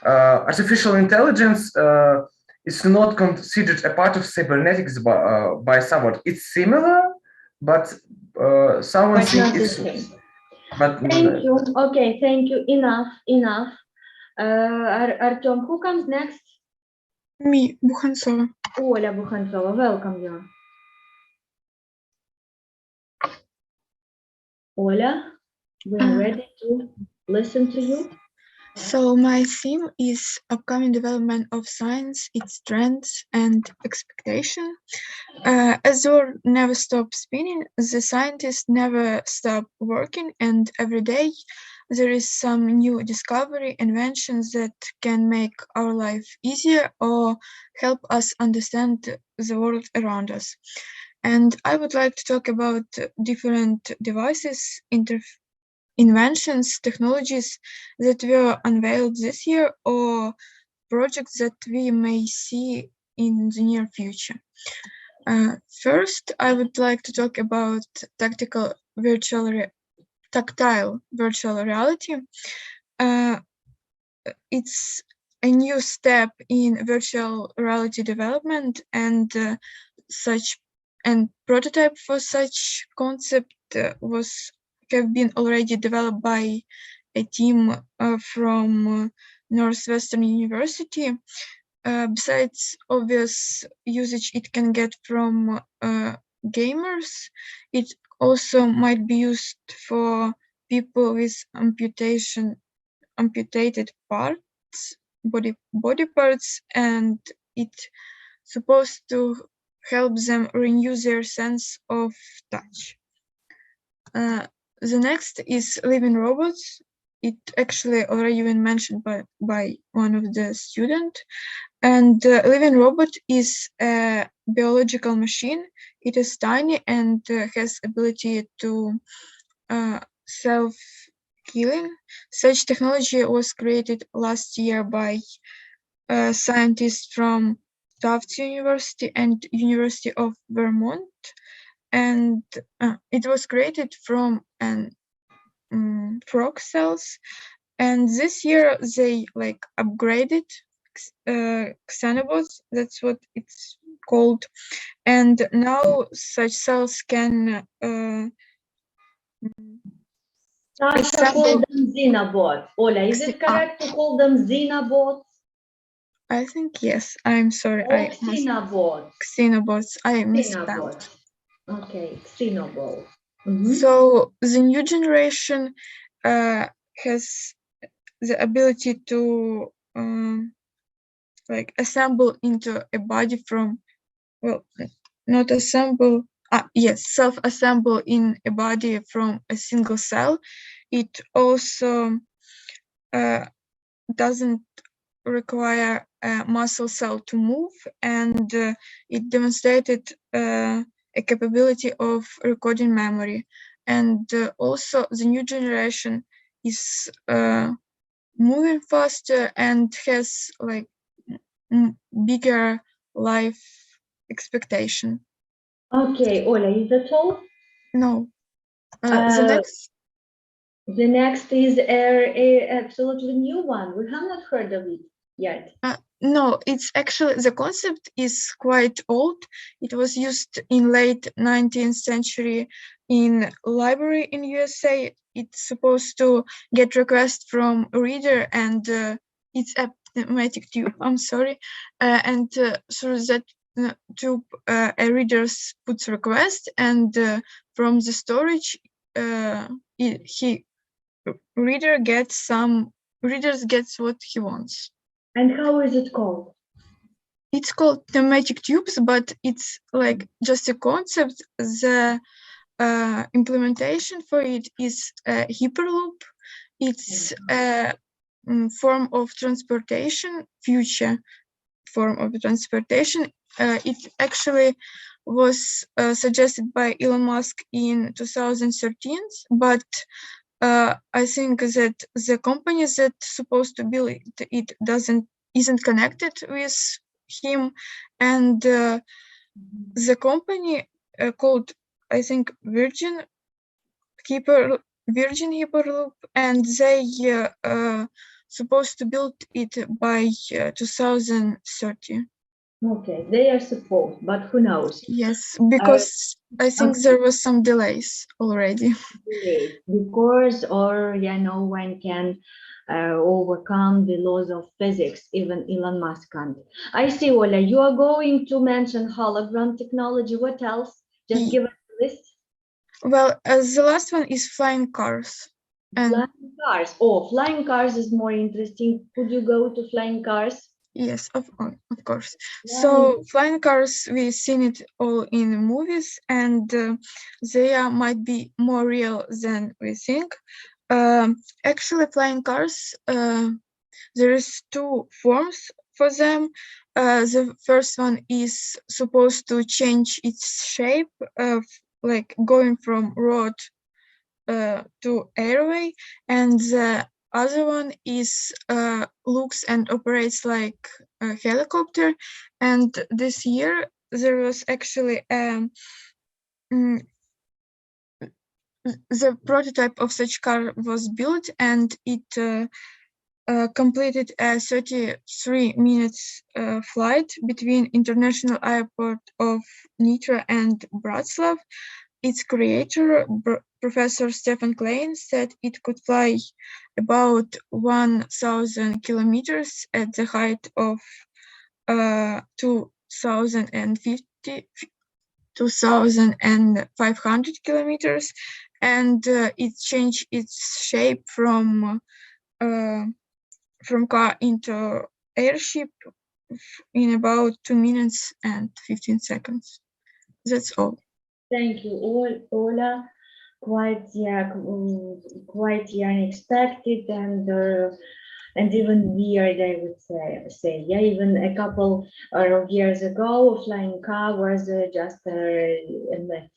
artificial intelligence is not considered a part of cybernetics by someone. It's similar, but someone thinks it's. But thank you. Okay, thank you. Enough. Artem, who comes next? Me, Bukhantsova. Oля Bukhantsova, welcome you. Oля, we're ready to listen to you. So my theme is upcoming development of science, its trends and expectation. As the world never stops spinning, the scientists never stop working, and every day there is some new discovery, inventions that can make our life easier or help us understand the world around us. And I would like to talk about different devices, inventions, technologies that were unveiled this year, or projects that we may see in the near future. First, I would like to talk about tactile virtual reality. It's a new step in virtual reality development, and prototype for such concept have been already developed by a team from Northwestern University. Besides obvious usage it can get from gamers, it also might be used for people with amputated parts, body parts, and it's supposed to help them renew their sense of touch. The next is living robots. It actually already been mentioned by one of the students. And living robot is a biological machine. It is tiny and has ability to self-healing. Such technology was created last year by scientists from Tufts University and University of Vermont. And it was created from frog cells, and this year they upgraded xenobots, that's what it's called, and now such cells can Sasha called them xenobots. Ola, is it correct to call them xenobots? I think yes. I'm sorry. Xenobots. I misspelled. Okay, xenobots. So the new generation has the ability to like assemble into a body from, well, not assemble, yes, self-assemble in a body from a single cell. It also doesn't require a muscle cell to move, and it demonstrated a capability of recording memory. And also the new generation is moving faster and has like bigger life expectation. Okay, Ola, is that all? No. The next is a absolutely new one. We have not heard of it yet. No, it's actually, the concept is quite old. It was used in late 19th century in library in USA. It's supposed to get requests from a reader, and it's a pneumatic tube, I'm sorry. And through that tube, a reader puts request, and from the storage, readers gets what he wants. And how is it called? It's called pneumatic tubes, but it's like just a concept. The implementation for it is a hyperloop. It's a form of transportation, future form of transportation. It actually was suggested by Elon Musk in 2013, but I think that the company that's supposed to build it isn't connected with him, and the company called, I think, Virgin Hyperloop, and they supposed to build it by 2030. Okay, they are supposed, but who knows? Yes, because I think there was some delays already. Because, or no one can overcome the laws of physics, even Elon Musk can't. I see, Ola, you are going to mention hologram technology. What else? Just give us a list. Well, the last one is flying cars. Flying cars. Oh, flying cars is more interesting. Could you go to flying cars? Yes, of course. So flying cars, we've seen it all in movies, and they might be more real than we think. Actually, flying cars, there is two forms for them. The first one is supposed to change its shape, like going from road to airway, and the other one is looks and operates like a helicopter. And this year there was actually the prototype of such car was built, and it completed a 33 minutes flight between International Airport of Nitra and Bratslav. Its creator, Professor Stefan Klein, said it could fly about 1,000 kilometers at the height of 2,500 kilometers, and it changed its shape from car into airship in about 2 minutes and 15 seconds. That's all. Thank you, Ola. Quite unexpected and even weird, I would say. Yeah, even a couple of years ago, a flying car was just a myth.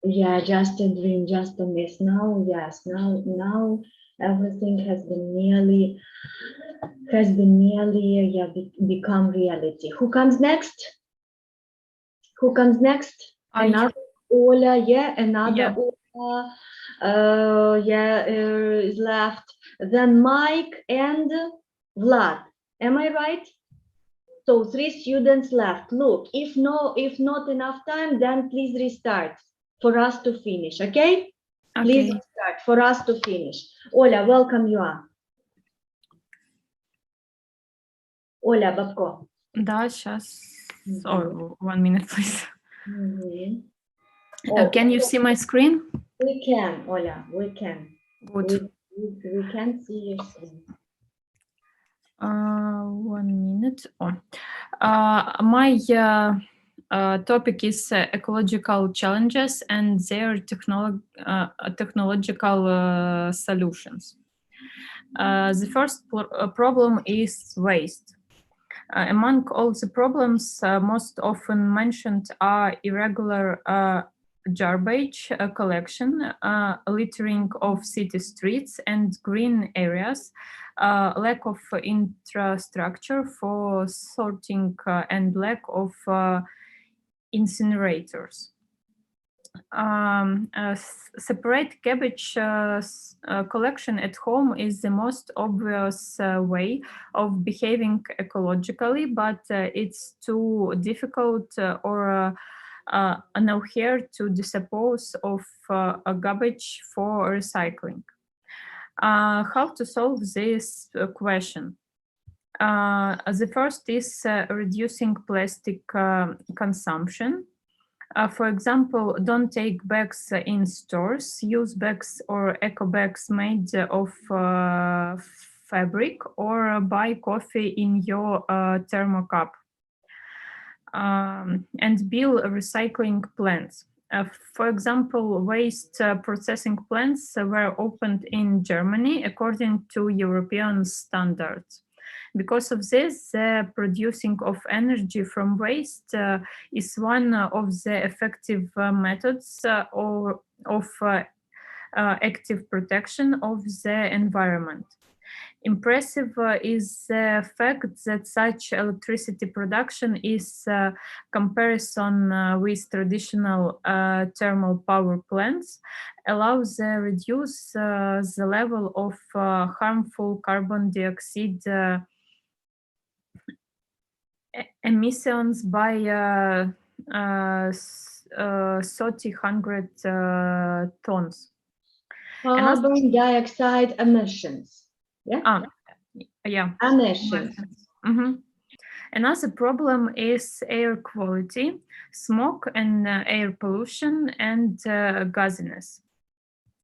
Yeah, just a dream, just a myth. Now, yes, now everything has been nearly become reality. Who comes next? Another Ola, another Ola, is left. Then Mike and Vlad. Am I right? So 3 students left. Look, if not enough time, then please restart for us to finish, okay? Please restart for us to finish. Ola, welcome you are. Ola, Babko. Да, сейчас. Oh, 1 minute, please. Oh, can you see my screen? We can, Ola, we can. Good. We can't see your screen. 1 minute. My topic is ecological challenges and their technological solutions. The first problem is waste. Among all the problems most often mentioned are irregular garbage collection, littering of city streets and green areas, lack of infrastructure for sorting, and lack of incinerators. Separate garbage collection at home is the most obvious way of behaving ecologically, but it's too difficult or no here to dispose of a garbage for recycling. How to solve this question? The first is reducing plastic consumption. For example, don't take bags in stores, use bags or eco bags made of fabric, or buy coffee in your thermocup. And build recycling plants. For example, waste processing plants were opened in Germany according to European standards. Because of this, the producing of energy from waste is one of the effective methods of active protection of the environment. Impressive is the fact that such electricity production is comparison with traditional thermal power plants allows reduce the level of harmful carbon dioxide emissions by 300 tons. Carbon dioxide emissions. Yeah. Yeah. Emissions. Another problem is air quality, smoke and air pollution, and gasiness.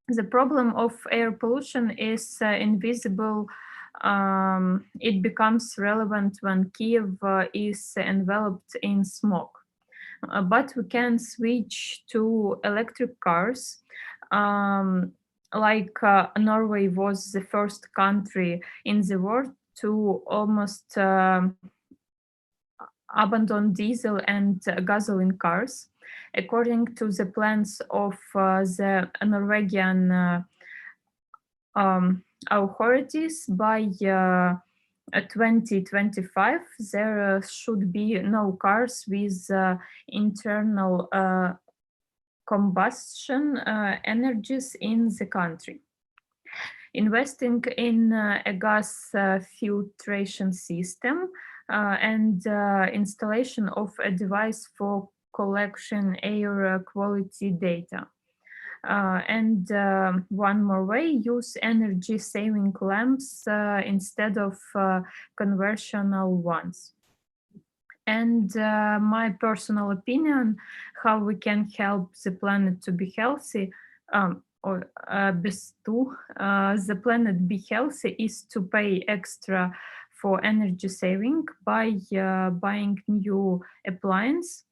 The problem of air pollution is invisible. It becomes relevant when Kiev is enveloped in smoke. But we can switch to electric cars. Like Norway was the first country in the world to almost abandon diesel and gasoline cars. According to the plans of the Norwegian authorities, by 2025, there should be no cars with internal combustion energies in the country. Investing in a gas filtration system and installation of a device for collection air quality data. And one more way, use energy saving lamps instead of conventional ones. And my personal opinion, how we can help the planet to be healthy, or the planet be healthy, is to pay extra for energy saving by buying new appliances,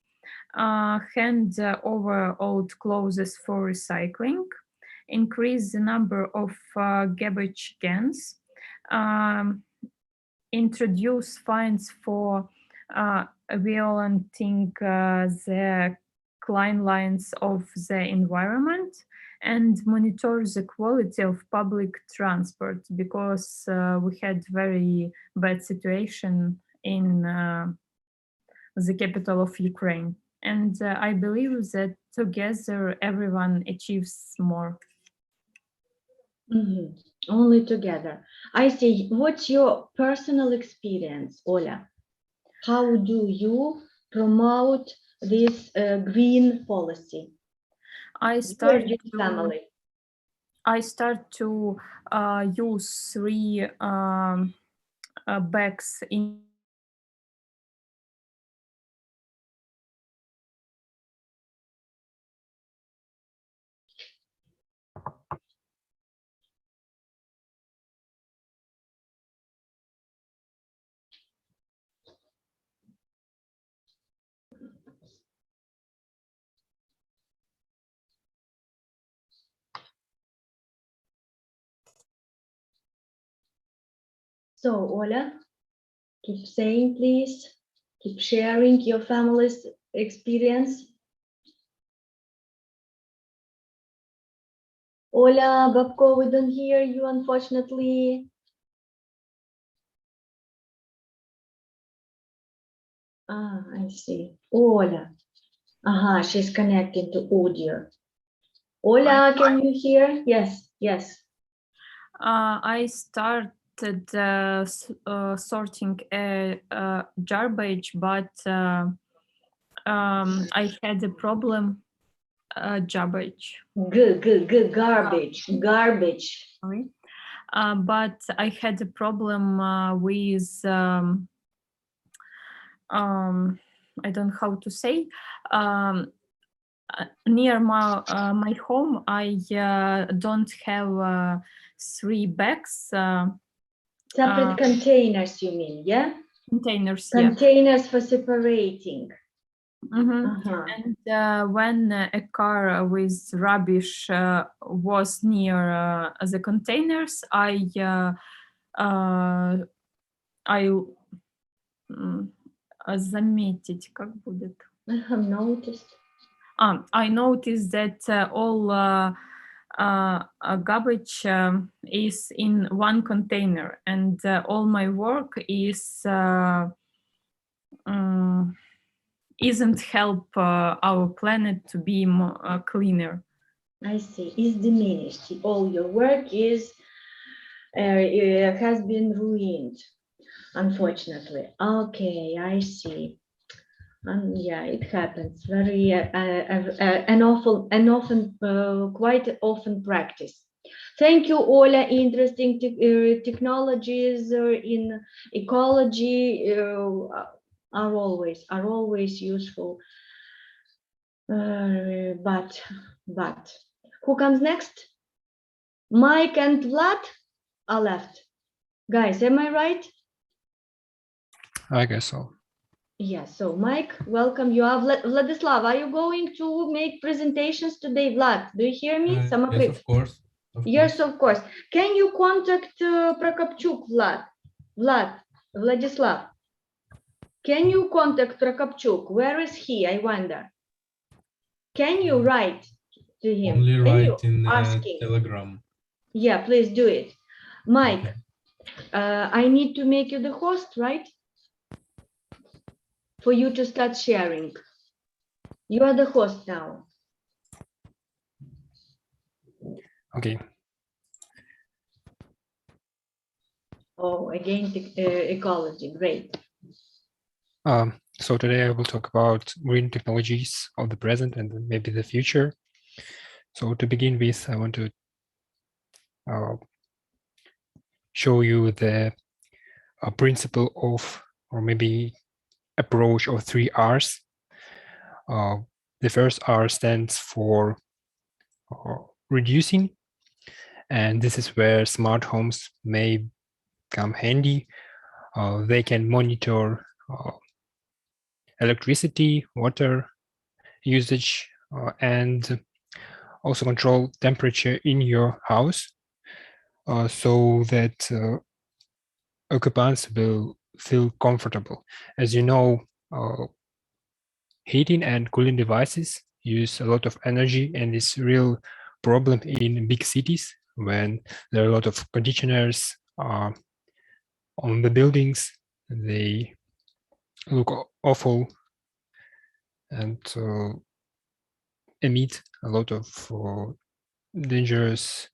hand over old clothes for recycling, increase the number of garbage cans, introduce fines for violating the clean lines of the environment, and monitor the quality of public transport, because we had very bad situation in the capital of Ukraine. And I believe that together everyone achieves more. Only together. I see. What's your personal experience, Ola? How do you promote this green policy? I start to use 3 bags in So, Ola, keep saying, please. Keep sharing your family's experience. Ola, Babko, we don't hear you, unfortunately. Ah, I see. Ola. Aha, she's connecting to audio. Ola, can you hear? Yes, yes. I started sorting a garbage, but I had a problem. Garbage. Good. Garbage. Sorry. But I had a problem with I don't know how to say. Near my home, I don't have 3 bags. Separate containers, you mean, yeah? Containers, Containers for separating. And when a car with rubbish was near the containers, I заметить, как будет? I have noticed. I noticed that all garbage is in one container, and all my work is isn't help our planet to be more cleaner. I see. Is diminished. All your work is has been ruined, unfortunately. Okay, I see. Yeah, it happens. Very quite often practice. Thank you, Ola. Interesting technologies in ecology are always useful. But who comes next? Mike and Vlad are left. Guys, am I right? I guess so. Yes, so Mike, welcome. You are Vladislav. Are you going to make presentations today, Vlad? Do you hear me? Yes, of course. Yes, of course. Can you contact Prokopchuk, Vladislav? Can you contact Prokopchuk? Where is he? I wonder. Can you write to him? Only write in asking? Telegram. Yeah, please do it. Mike, okay. I need to make you the host, right? For you to start sharing. You are the host now. Okay. Oh, again, ecology, great. So today I will talk about green technologies of the present and maybe the future. So to begin with, I want to show you the principle of, or maybe approach of 3 R's. The first R stands for reducing, and this is where smart homes may come handy. They can monitor electricity, water usage, and also control temperature in your house so that occupants will feel comfortable. As you know, heating and cooling devices use a lot of energy, and it's a real problem in big cities when there are a lot of conditioners on the buildings. They look awful and emit a lot of dangerous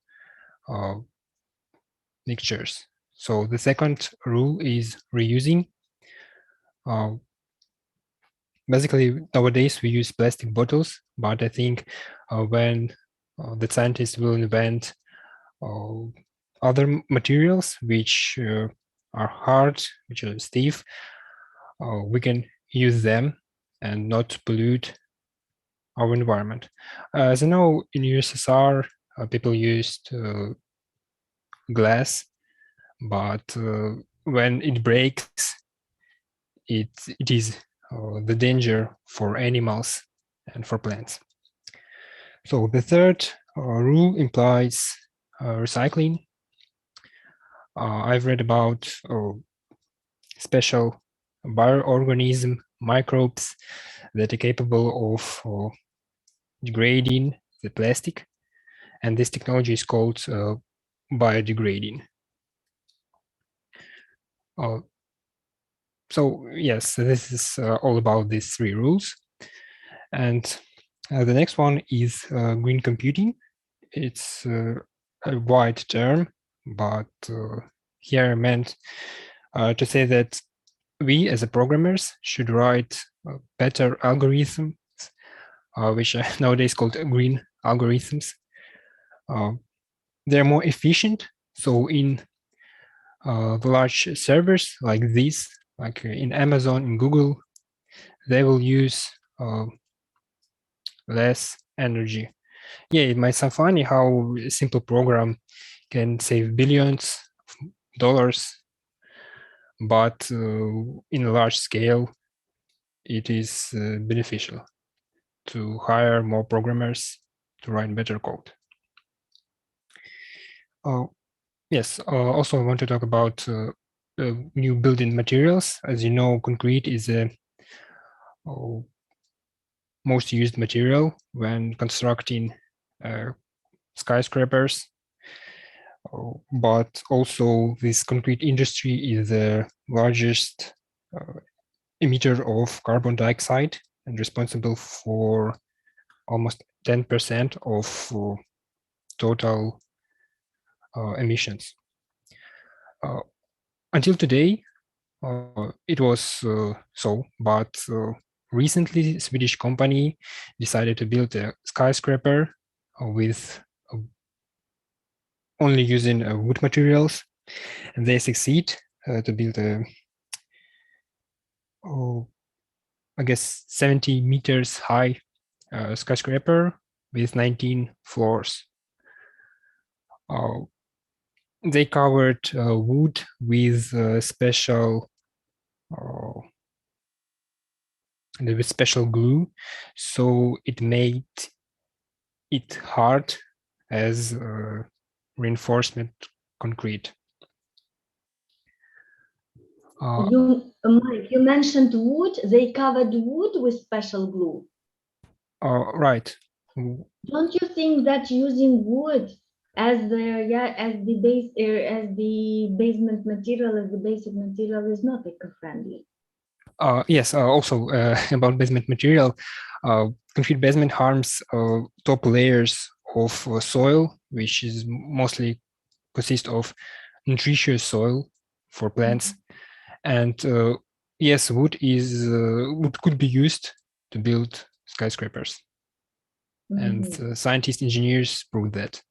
mixtures. So the second rule is reusing. Basically, nowadays we use plastic bottles, but I think when the scientists will invent other materials which are hard, which are stiff, we can use them and not pollute our environment. As I know, in USSR, people used glass, but when it breaks, it is the danger for animals and for plants. So the third rule implies recycling. I've read about special bioorganism microbes that are capable of degrading the plastic, and this technology is called biodegrading. So yes, this is all about these three rules. And the next one is green computing. It's a wide term, but here I meant to say that we as a programmers should write better algorithms, which are nowadays called green algorithms. They're more efficient. So in the large servers like this, like in Amazon, in Google, they will use less energy. Yeah, it might sound funny how a simple program can save billions of dollars, but in a large scale, it is beneficial to hire more programmers to write better code. Yes, also I want to talk about new building materials. As you know, concrete is the most used material when constructing skyscrapers. But also this concrete industry is the largest emitter of carbon dioxide and responsible for almost 10% of total emissions. Until today, it was so, but recently a Swedish company decided to build a skyscraper with only using wood materials, and they succeed to build a, I guess, 70 meters high skyscraper with 19 floors. They covered wood with special glue, so it made it hard as reinforcement concrete. Mike, you mentioned wood. They covered wood with special glue. Right. Don't you think that using wood as the basement material, as the basic material, is not eco-friendly? Yes, also about basement material, concrete basement harms top layers of soil, which is mostly consist of nutritious soil for plants. And yes, wood could be used to build skyscrapers. And scientists, engineers prove that.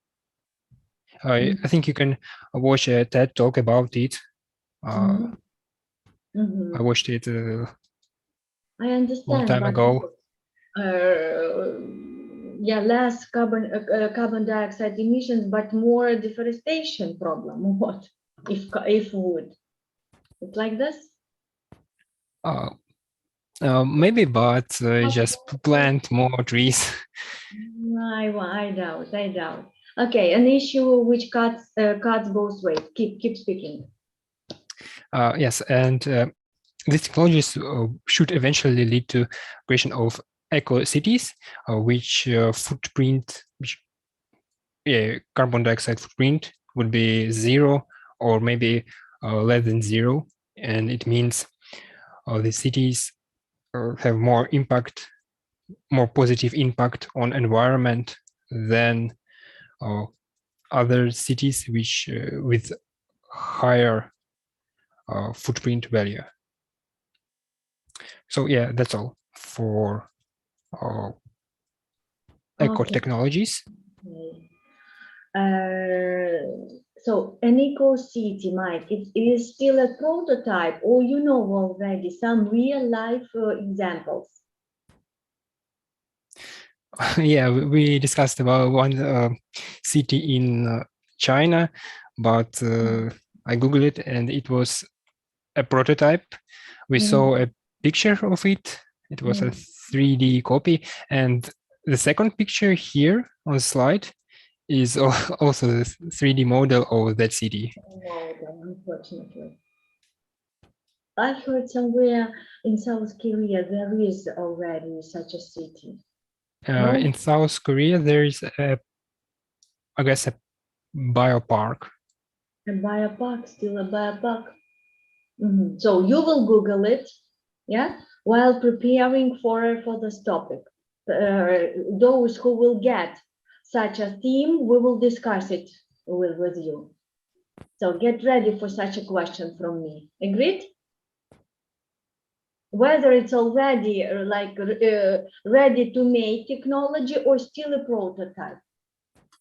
I think you can watch a TED talk about it. I watched it I understand, a long time ago. Less carbon dioxide emissions, but more deforestation problem. What if wood? It's like this? Maybe, but just plant more trees. I doubt. Okay, an issue which cuts both ways. Keep speaking. Yes, and these technologies should eventually lead to creation of eco-cities, which carbon dioxide footprint would be 0 or maybe less than 0, and it means the cities have more positive impact on environment than other cities which with higher footprint value. So yeah, that's all for eco technologies. So an eco city, Mike, it is still a prototype, or you know already some real life examples? Yeah, we discussed about one city in China, but I Googled it and it was a prototype. We saw a picture of it. It was a 3D copy. And the second picture here on the slide is also the 3D model of that city. Model, unfortunately. I heard somewhere in South Korea there is already such a city. No? In South Korea, there is I guess a biopark. A biopark, still a biopark. So you will Google it, yeah, while preparing for this topic. Those who will get such a theme, we will discuss it with you. So get ready for such a question from me. Agreed? Whether it's already ready to make technology or still a prototype.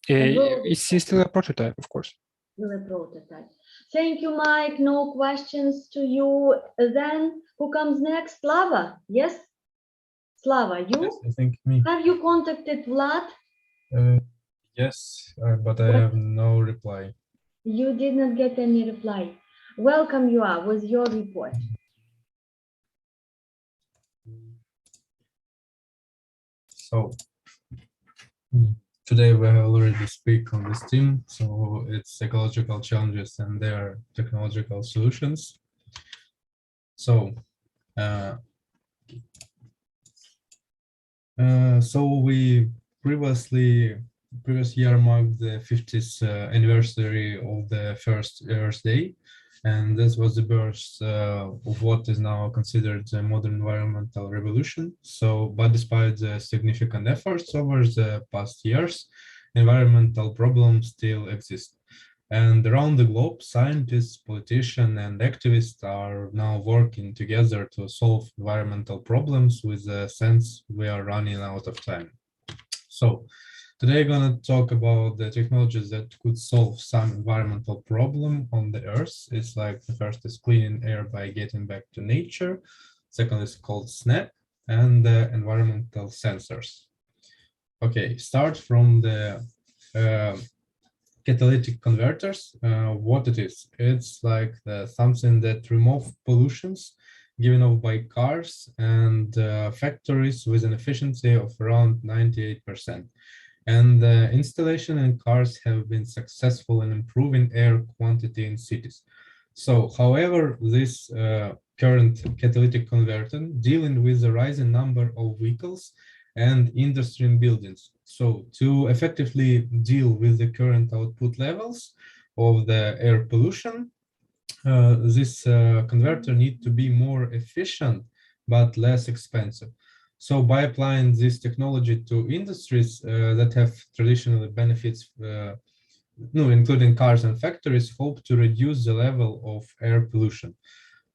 It's still a prototype, of course. Still a prototype. Thank you, Mike. No questions to you. Then who comes next? Slava? Yes? Slava, you? Yes, I think me. Have you contacted Vlad? Yes, but I have no reply. You did not get any reply. Welcome you are with your report. So today we have already speak on this theme. So it's ecological challenges and their technological solutions. So we previous year marked the 50th anniversary of the first Earth Day, and this was the birth of what is now considered the modern environmental revolution. So, but despite the significant efforts over the past years, environmental problems still exist. And around the globe, scientists, politicians, and activists are now working together to solve environmental problems with the sense we are running out of time. So today I'm going to talk about the technologies that could solve some environmental problem on the Earth. It's like the first is cleaning air by getting back to nature. Second is called SNAP, and the environmental sensors. Okay, start from the catalytic converters. What it is? It's like something that remove pollutions given off by cars and factories with an efficiency of around 98%. And the installation in cars have been successful in improving air quantity in cities. So, however, this current catalytic converter dealing with the rising number of vehicles and industry and buildings. So to effectively deal with the current output levels of the air pollution, this converter needs to be more efficient but less expensive. So by applying this technology to industries that have traditionally benefits, including cars and factories, hope to reduce the level of air pollution.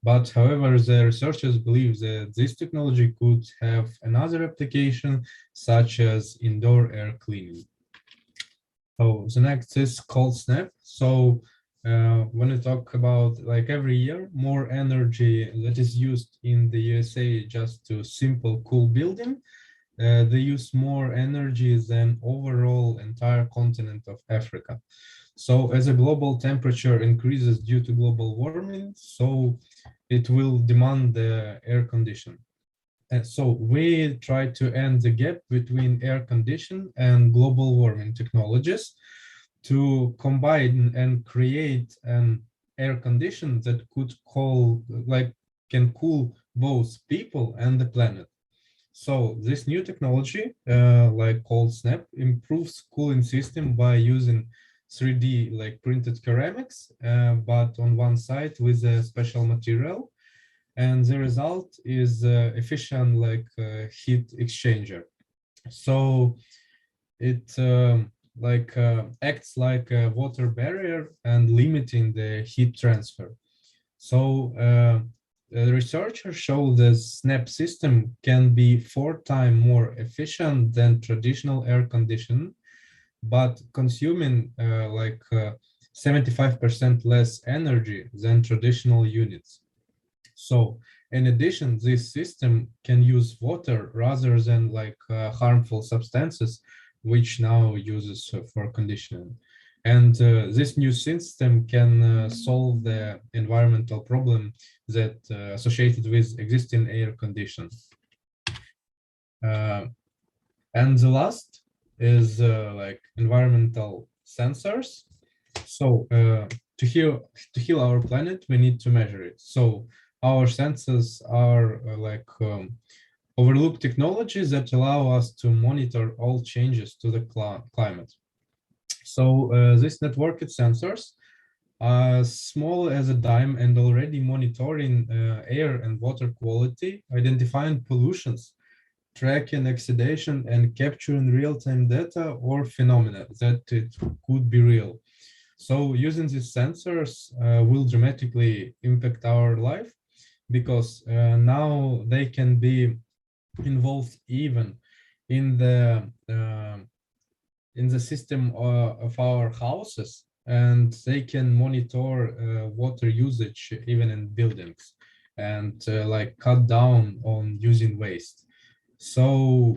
But however, the researchers believe that this technology could have another application, such as indoor air cleaning. So the next is called SNAP. So when we talk about like every year, more energy that is used in the USA just to simple cool building, they use more energy than overall entire continent of Africa. So as a global temperature increases due to global warming, so it will demand the air condition. And so we try to end the gap between air condition and global warming technologies to combine and create an air condition that can cool both people and the planet. So this new technology, called SNAP, improves cooling system by using 3D printed ceramics, but on one side with a special material, and the result is efficient heat exchanger. So it acts like a water barrier and limiting the heat transfer. So the researchers show the SNAP system can be 4 times more efficient than traditional air conditioning, but consuming 75% less energy than traditional units. So in addition, this system can use water rather than harmful substances, which now uses for conditioning. And this new system can solve the environmental problem that associated with existing air conditions. And the last is like environmental sensors. So to heal our planet, we need to measure it. So our senses are overlooked technologies that allow us to monitor all changes to the climate. So these networked sensors are small as a dime and already monitoring air and water quality, identifying pollutions, tracking oxidation, and capturing real-time data or phenomena that it could be real. So using these sensors will dramatically impact our life, because now they can be involved even in the system of our houses, and they can monitor water usage even in buildings, and like cut down on using waste. So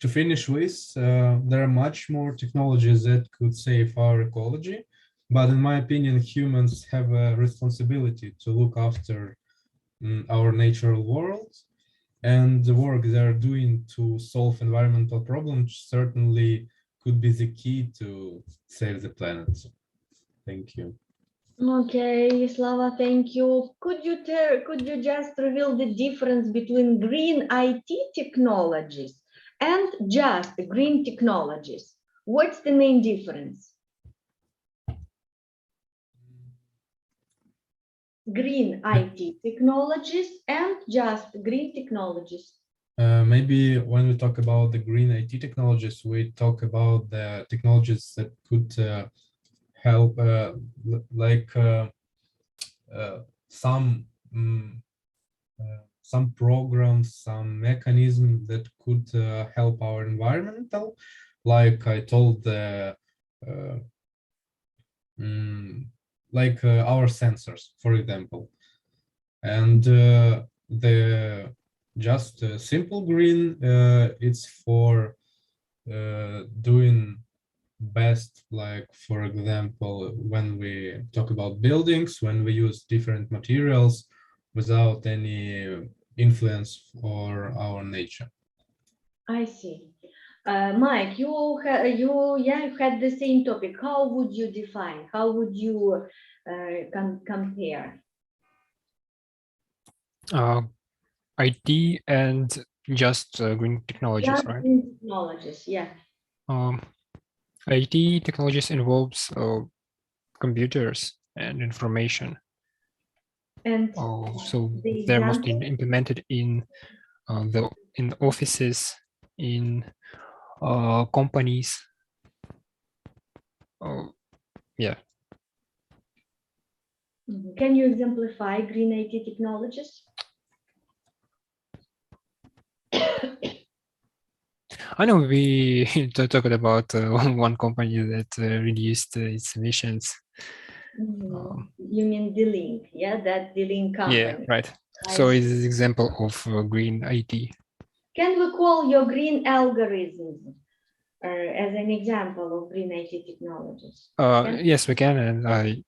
to finish with, there are much more technologies that could save our ecology, but in my opinion, humans have a responsibility to look after our natural world, and the work they are doing to solve environmental problems certainly could be the key to save the planet. Thank you. Okay, Slava, thank you. Could you just reveal the difference between green IT technologies and just green technologies? What's the main difference? Green IT technologies and just green technologies. Maybe when we talk about the green IT technologies, we talk about the technologies that could help, some programs, some mechanism that could help our environmental, like I told, our sensors, for example. And the just simple green, it's for doing best, like for example, when we talk about buildings, when we use different materials without any influence for our nature. I see. Mike, you had the same topic. How would you define? How would you compare? IT and just green technologies, just right? Green technologies, yeah. IT technologies involves computers and information. And so they're mostly implemented in offices, in companies. Yeah. Can you exemplify green IT technologies? I know we talked about one company that reduced its emissions. You mean D-Link, yeah? That D-Link company. Yeah, right. So it's an example of green IT. Can we call your green algorithms as an example of green IT technologies? Yes, we can, and I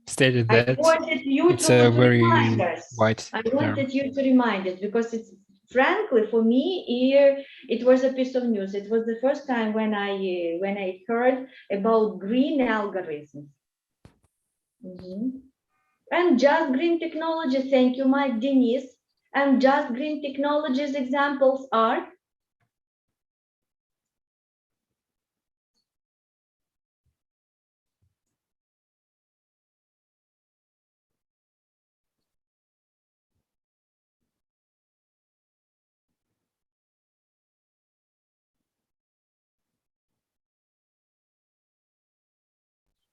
stated that I wanted you it's a very wide term. I wanted you to remind it, because it's, frankly, for me, here it was a piece of news. It was the first time when I heard about green algorithms. And just green technologies. Thank you, Mike. Denise. And just green technologies examples are?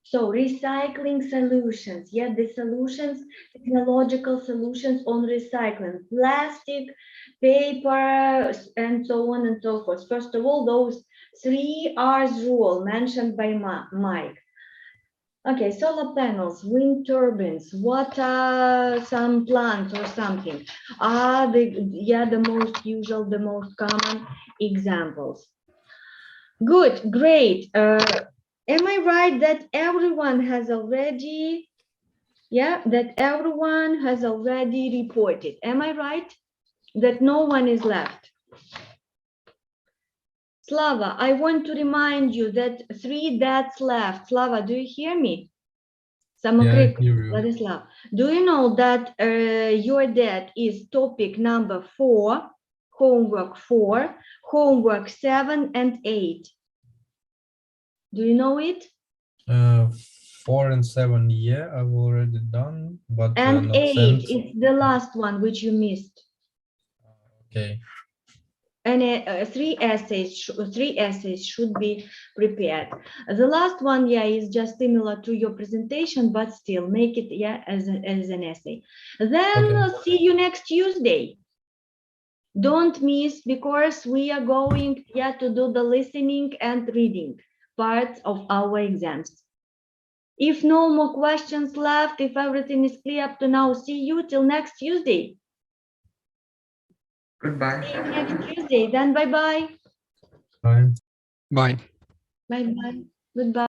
So recycling solutions, yeah, the solutions, technological solutions on recycling, plastic, paper, and so on and so forth. First of all, those 3 R's rule mentioned by Mike. Okay, solar panels, wind turbines, what are some plants or something are the most usual, the most common examples. Good, great. Am I right that everyone has already, reported? Am I right that no one is left? Slava, I want to remind you that 3 dads left. Slava, do you hear me? Yeah, I Samokrik, hear you. Vladislav, do you know that your dad is topic number 4, homework 4, homework 7 and 8? Do you know it? 4 and 7, yeah, I've already done, but And not 8 sent. is the last one which you missed. Okay. And 3 essays should be prepared. The last one, yeah, is just similar to your presentation, but still make it, yeah, as an essay. Then Okay. see you next Tuesday. Don't miss, because we are going, yeah, to do the listening and reading parts of our exams. If no more questions left, if everything is clear up to now, see you till next Tuesday. Goodbye. See you next Tuesday. Then bye-bye. Bye. Bye. Bye-bye. Goodbye.